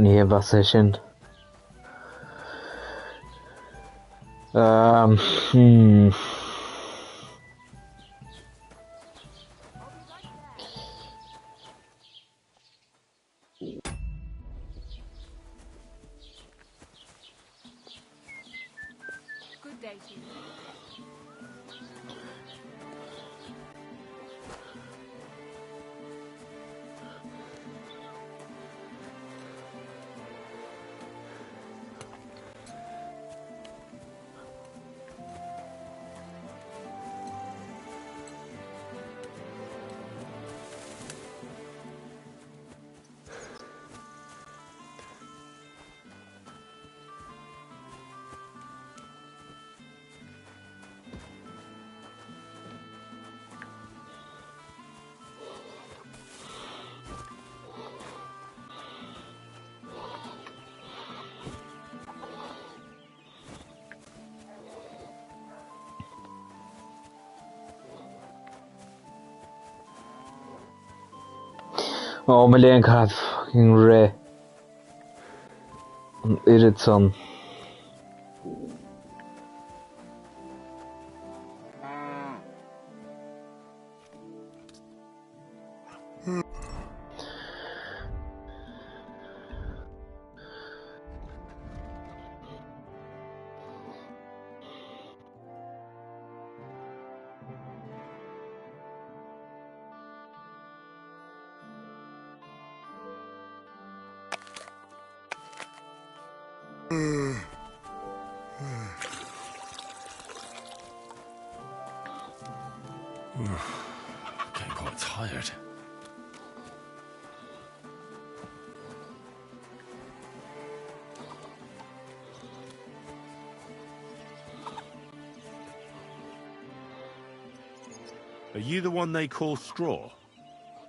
An í bhe sé sin. Oh, my lane card fucking Ray. An irid son. Getting quite tired. Are you the one they call Straw?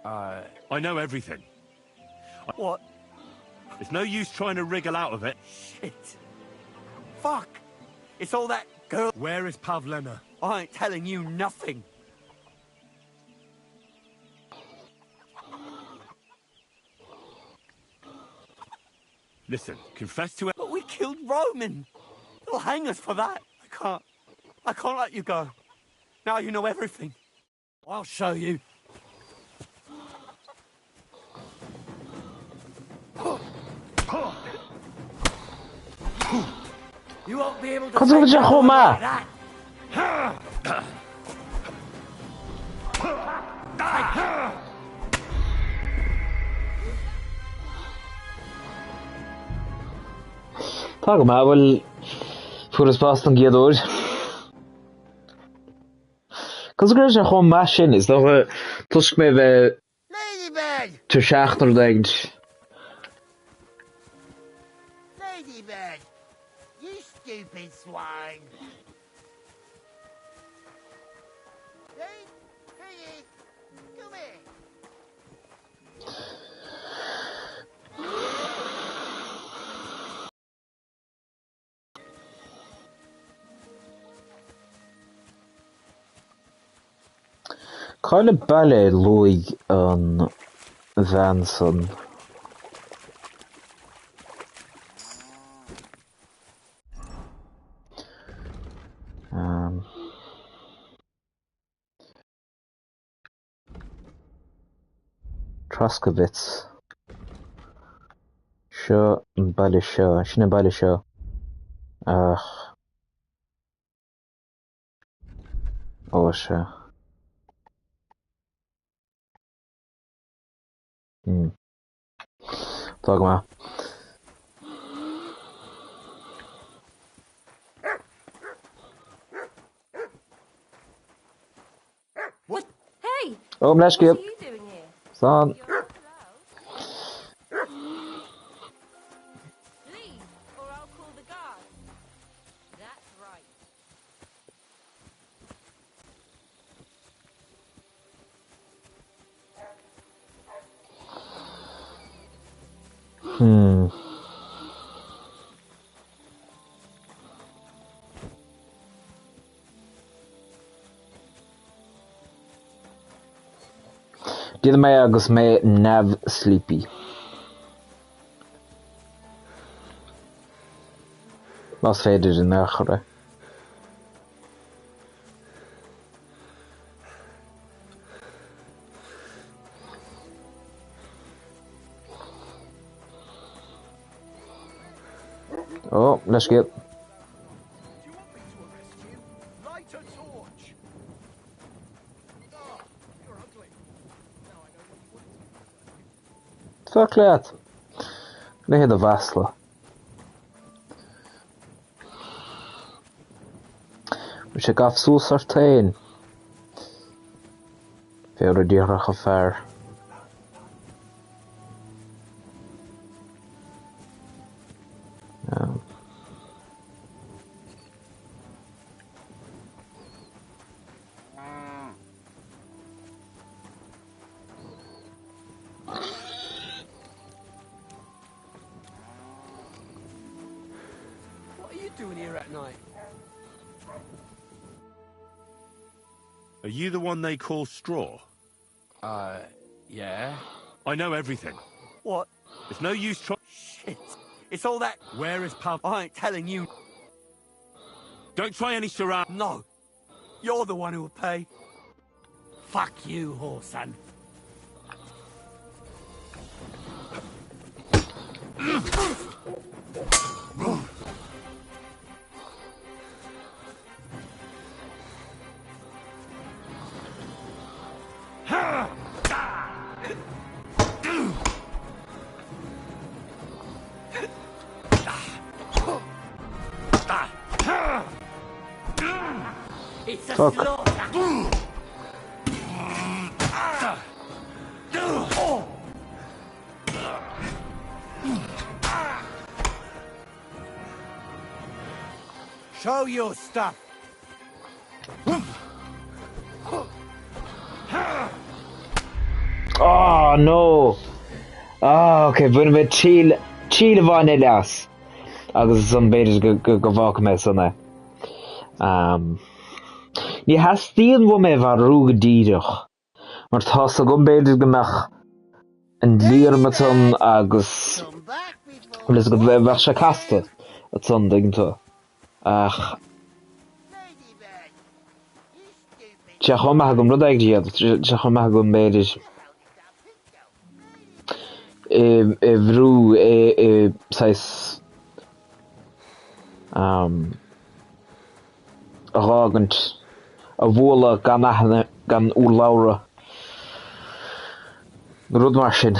I know everything. What? It's no use trying to wriggle out of it. Shit. Fuck. It's all that girl. Where is Pavlena? I ain't telling you nothing. Listen, confess to it. But we killed Roman. They'll hang us for that. I can't let you go. Now you know everything. I'll show you. You won't be able to Kan ze take gewoon like maar. that. Talk about well for his past and gear out. Cos grys gewoon machine is nog tusk me we Ladybird! te schachter denkt. Ladybird! You stupid swine! Hey, Piggy! Come here! Kind of ballet Louis on Vanson. Troskowitz. Sure, ballet show. Shouldn't ballet show. Oh, sure. Talk about. What? Hey! Oh, let's What get. are you doing here? Son. Leave, or I'll call the guards. That's right. Did my agus me nav sleepy. Was faded in there. Oh, let's get. Fuascailt. Léad a bhasla. Mu sé gaf sús ar tain. Fé Ridire a fearr. What are you doing here at night? Are you the one they call Straw? Yeah. I know everything. What? It's no use trying. Shit. It's all that... Where is Pav? I ain't telling you. Don't try any charade. No. You're the one who will pay. Fuck you, whoreson. It's a Fuck. slaughter. Show your stuff. Oh no! Oh, okay, buna bit tíl bhain é leas. Agus san beidir go bhaca mé sanna. Ní hastíon bh mé bhar rúgadíireach. Mar tá sa go beidir gomach an líormaton agus lis go bheith se casta a son dignta. Ach Teach maith gom rud ag díad, teach maith gom beidir bhrú sais a rágant a bhóla gan úr Laura rud mar sin.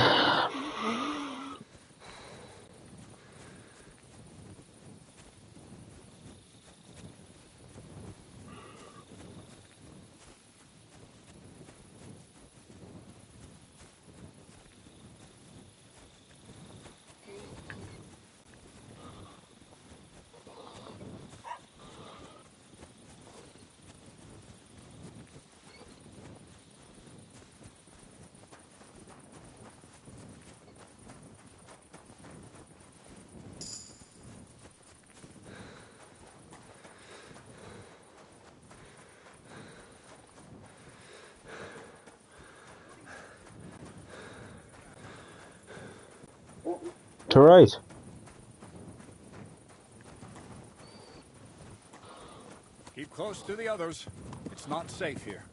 To right. Keep close to the others. It's not safe here.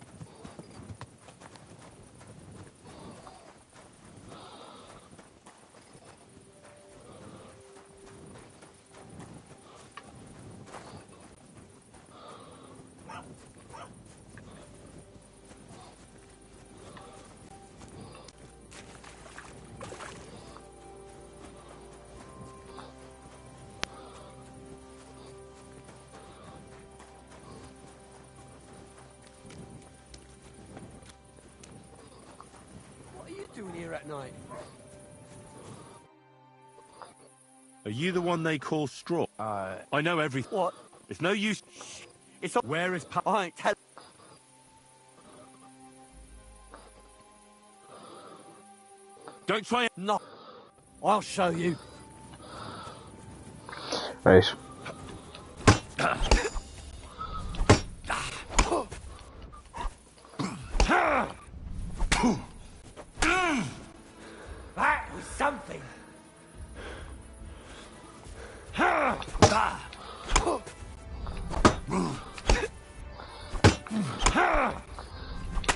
Doing here at night? Are you the one they call Straw? I know everything. What? It's no use. It's Where is Pav? I ain't telling. Don't try it. No. I'll show you. Right. That was something.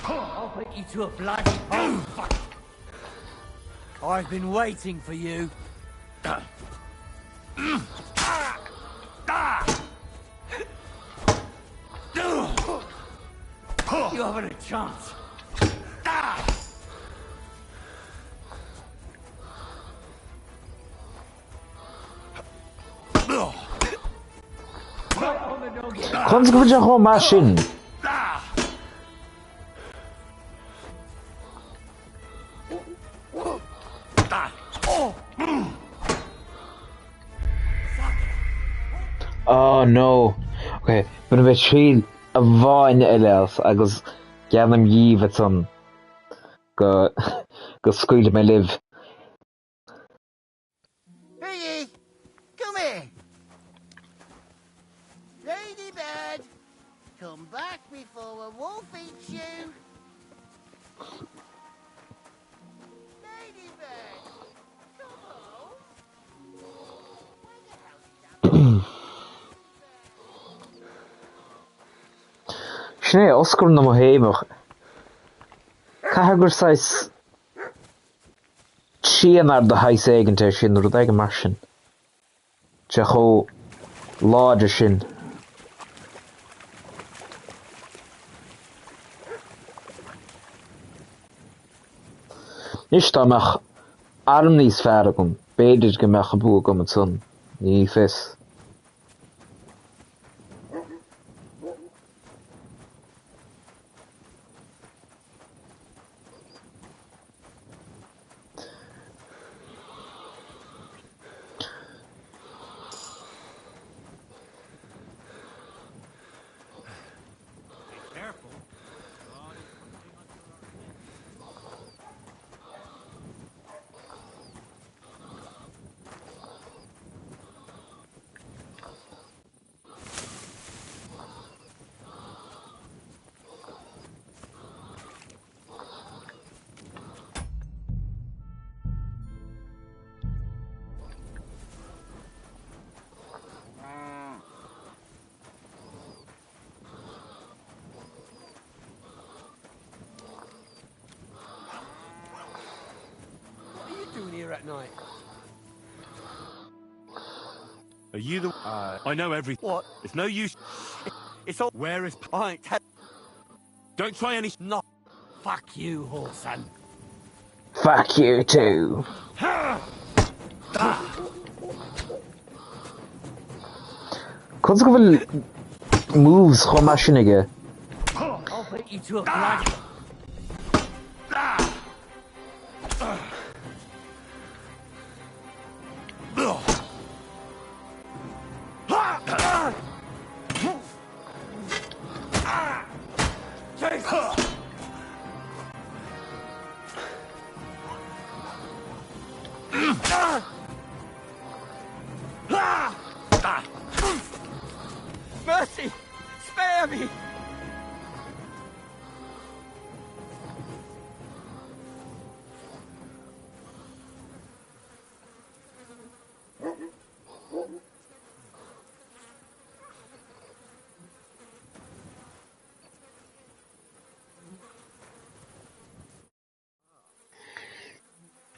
I'll put you to a bloody pulp. I've been waiting for you. You haven't a chance. Chun go bhfuil go mar sin. Oh no. Okay, but a bit chill a bhain eile agus ceanam díomh it son go scuile me live. Piggy, come here. Ladybird, come back before a wolf eats you. Ladybird, come home. Sné oscar na mo héimech. Caithfear sais tían ar do hais éigente sin rud aige mar sin. Te cho láidir sin. Nis táimeach arm níos fearr agam, b'éidir go mbeadh bua agam an son, ní fis. At night. Are you the... I know everything. What? It's no use. It's all... Where is... Don't try any... No. Fuck you, Horsan. Fuck you too. Chun go bhfuil moves chum mar sin aige. I'll beat you to a blood. Mercy! Spare me!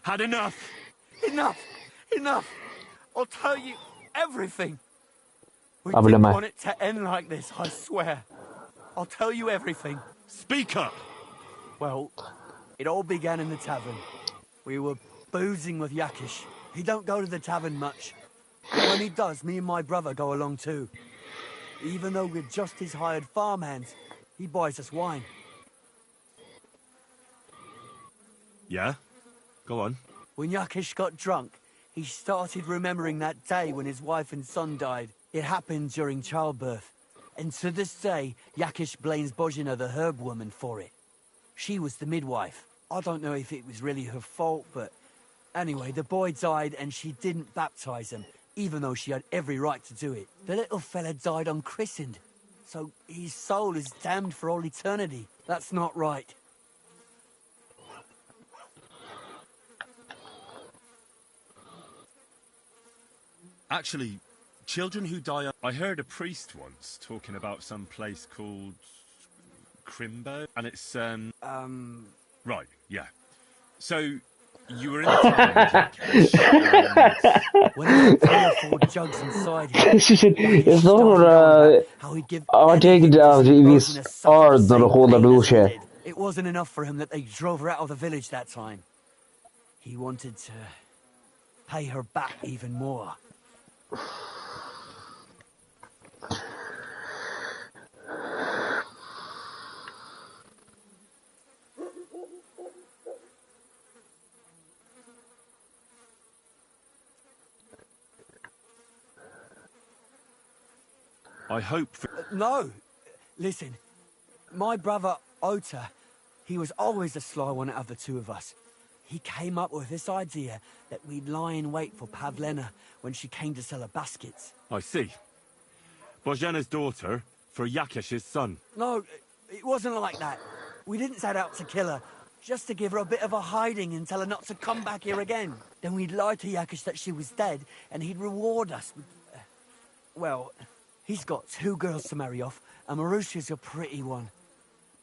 Had enough! Enough! Enough! I'll tell you everything! We Abel didn't Mai. want it to end like this, I swear. I'll tell you everything. Speak up! Well, it all began in the tavern. We were boozing with Yakish. He don't go to the tavern much. But when he does, me and my brother go along too. Even though we're just his hired farmhands, he buys us wine. Yeah? Go on. When Yakish got drunk, he started remembering that day when his wife and son died. It happened during childbirth. And to this day, Yakish blames Bojina, the herb woman, for it. She was the midwife. I don't know if it was really her fault, but... Anyway, the boy died and she didn't baptize him, even though she had every right to do it. The little fella died unchristened, so his soul is damned for all eternity. That's not right. Actually, children who die... I heard a priest once talking about some place called... Crimbo, and it's, Right, yeah. So, you were in the tavern, When he had 3 or 4 jugs inside him, It's not how he'd give vís ard nar a hóla dúise. It wasn't enough for him that they drove her out of the village that time. He wanted to pay her back even more. I hope for... No! Listen, my brother, Allta, he was always the sly one out of the two of us. He came up with this idea that we'd lie in wait for Pavlena when she came to sell her baskets. I see. Božena's daughter for Yakish's son. No, it wasn't like that. We didn't set out to kill her, just to give her a bit of a hiding and tell her not to come back here again. Then we'd lie to Yakish that she was dead, and he'd reward us with... well, he's got 2 girls to marry off, and Marusha's a pretty one.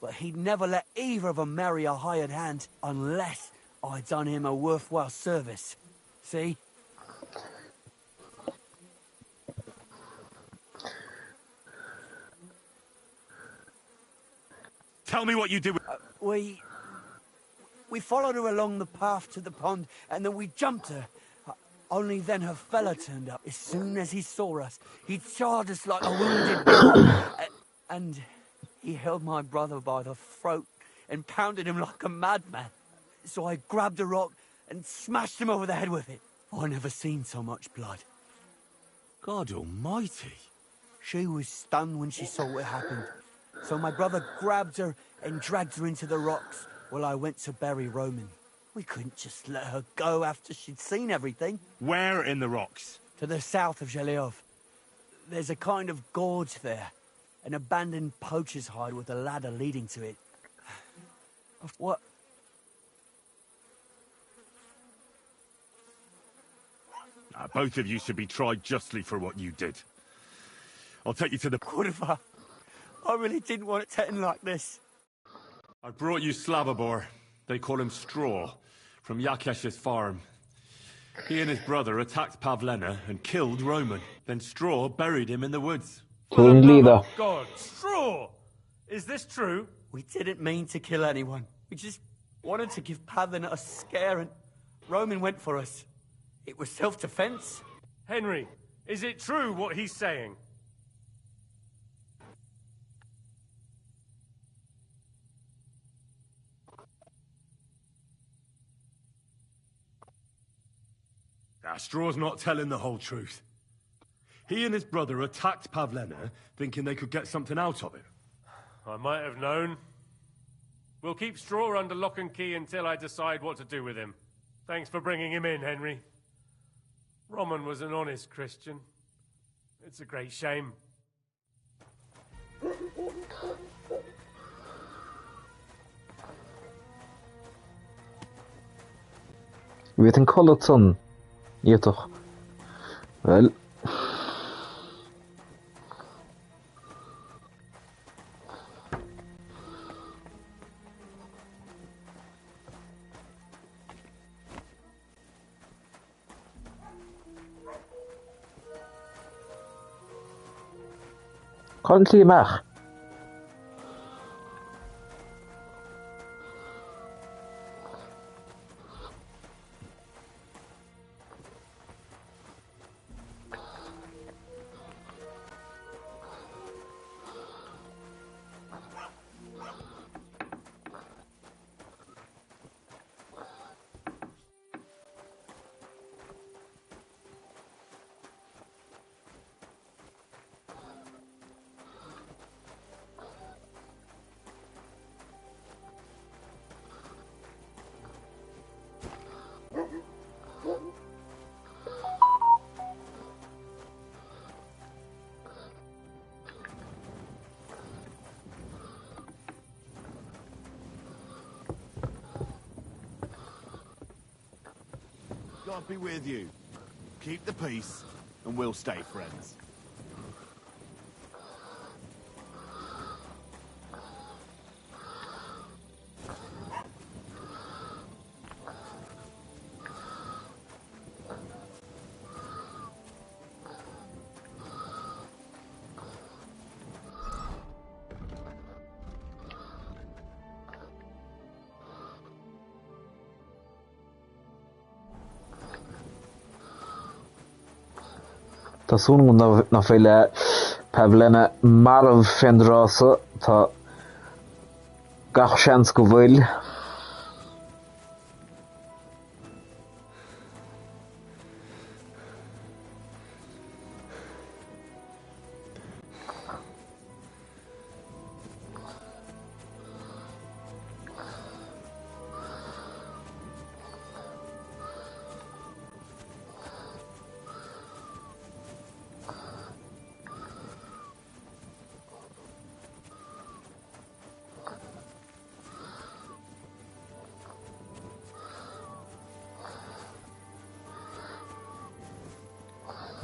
But he'd never let either of them marry a hired hand unless I'd done him a worthwhile service. See? Tell me what you did with... We followed her along the path to the pond, and then we jumped her. Only then her fella turned up. As soon as he saw us, he charged us like a wounded dog. And he held my brother by the throat and pounded him like a madman. So I grabbed a rock and smashed him over the head with it. I never seen so much blood. God almighty. She was stunned when she saw what happened. So my brother grabbed her and dragged her into the rocks while I went to bury Roman. We couldn't just let her go after she'd seen everything. Where in the rocks? To the south of Zheleov. There's a kind of gorge there. An abandoned poacher's hide with a ladder leading to it. What? Both of you should be tried justly for what you did. I'll take you to the... Kurva, I really didn't want it to end like this. I brought you Slavobor. They call him Straw, from Yakesh's farm. He and his brother attacked Pavlena and killed Roman. Then Straw buried him in the woods. God, Straw! Is this true? We didn't mean to kill anyone. We just wanted to give Pavlena a scare, and Roman went for us. It was self-defense. Henry, is it true what he's saying? Straw's not telling the whole truth. He and his brother attacked Pavlena, thinking they could get something out of it. I might have known. We'll keep Straw under lock and key until I decide what to do with him. Thanks for bringing him in, Henry. Roman was an honest Christian. It's a great shame. Weet een kolotson. Ja toch. Wel. Kan je maar. God be with you. Keep the peace, and we'll stay friends. Tá súnú na féile Pavlena marv fendrasa tá gach seans go bhfuil.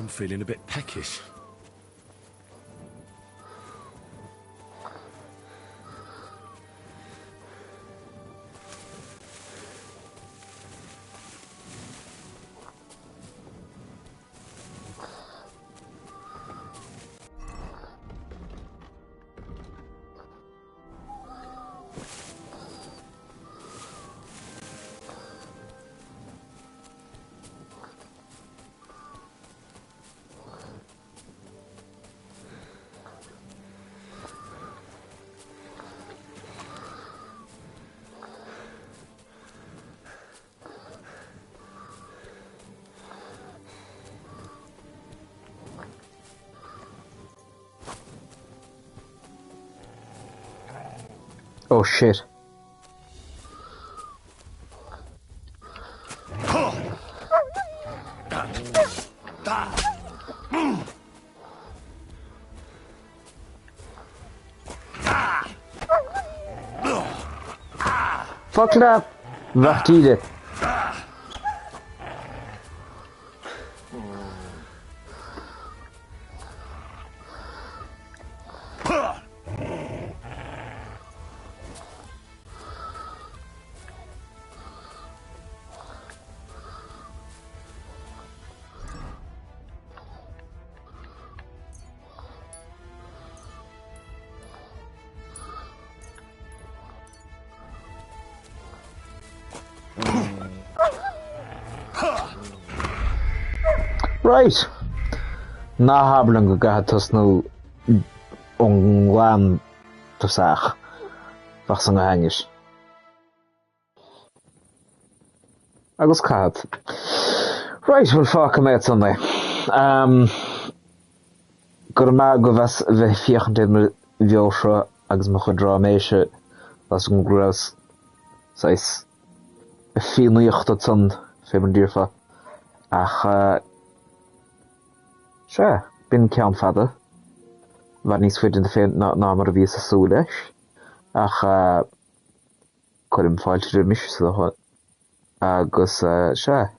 I'm feeling a bit peckish. Oh shit. Fuck it up! Ridire. Right. Na hablan go gath tusnú onglan tusach. Fach sang hangis. Agus cath. Right, we'll fuck him out Sunday. Gurma go vas ve fiachant me viosra agus mo chodra meische was un gross. Sais fi nuocht dat sun feben dierfa. Ach sure, bin ceann fada. War níos fuidir féin ná mar a bhí sa súl leis. Ach chuirim fáilte mis sa agus sure.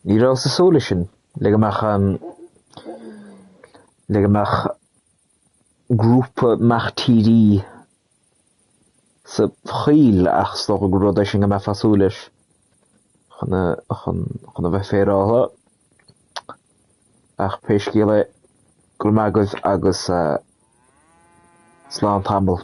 Ní rá sa súla sin. Legamach grúpa mach TD sa chíl ach stoch go rud sin go me fa súlis. Chuna bheith férála ach peiscíile gur magad agus slán tamil.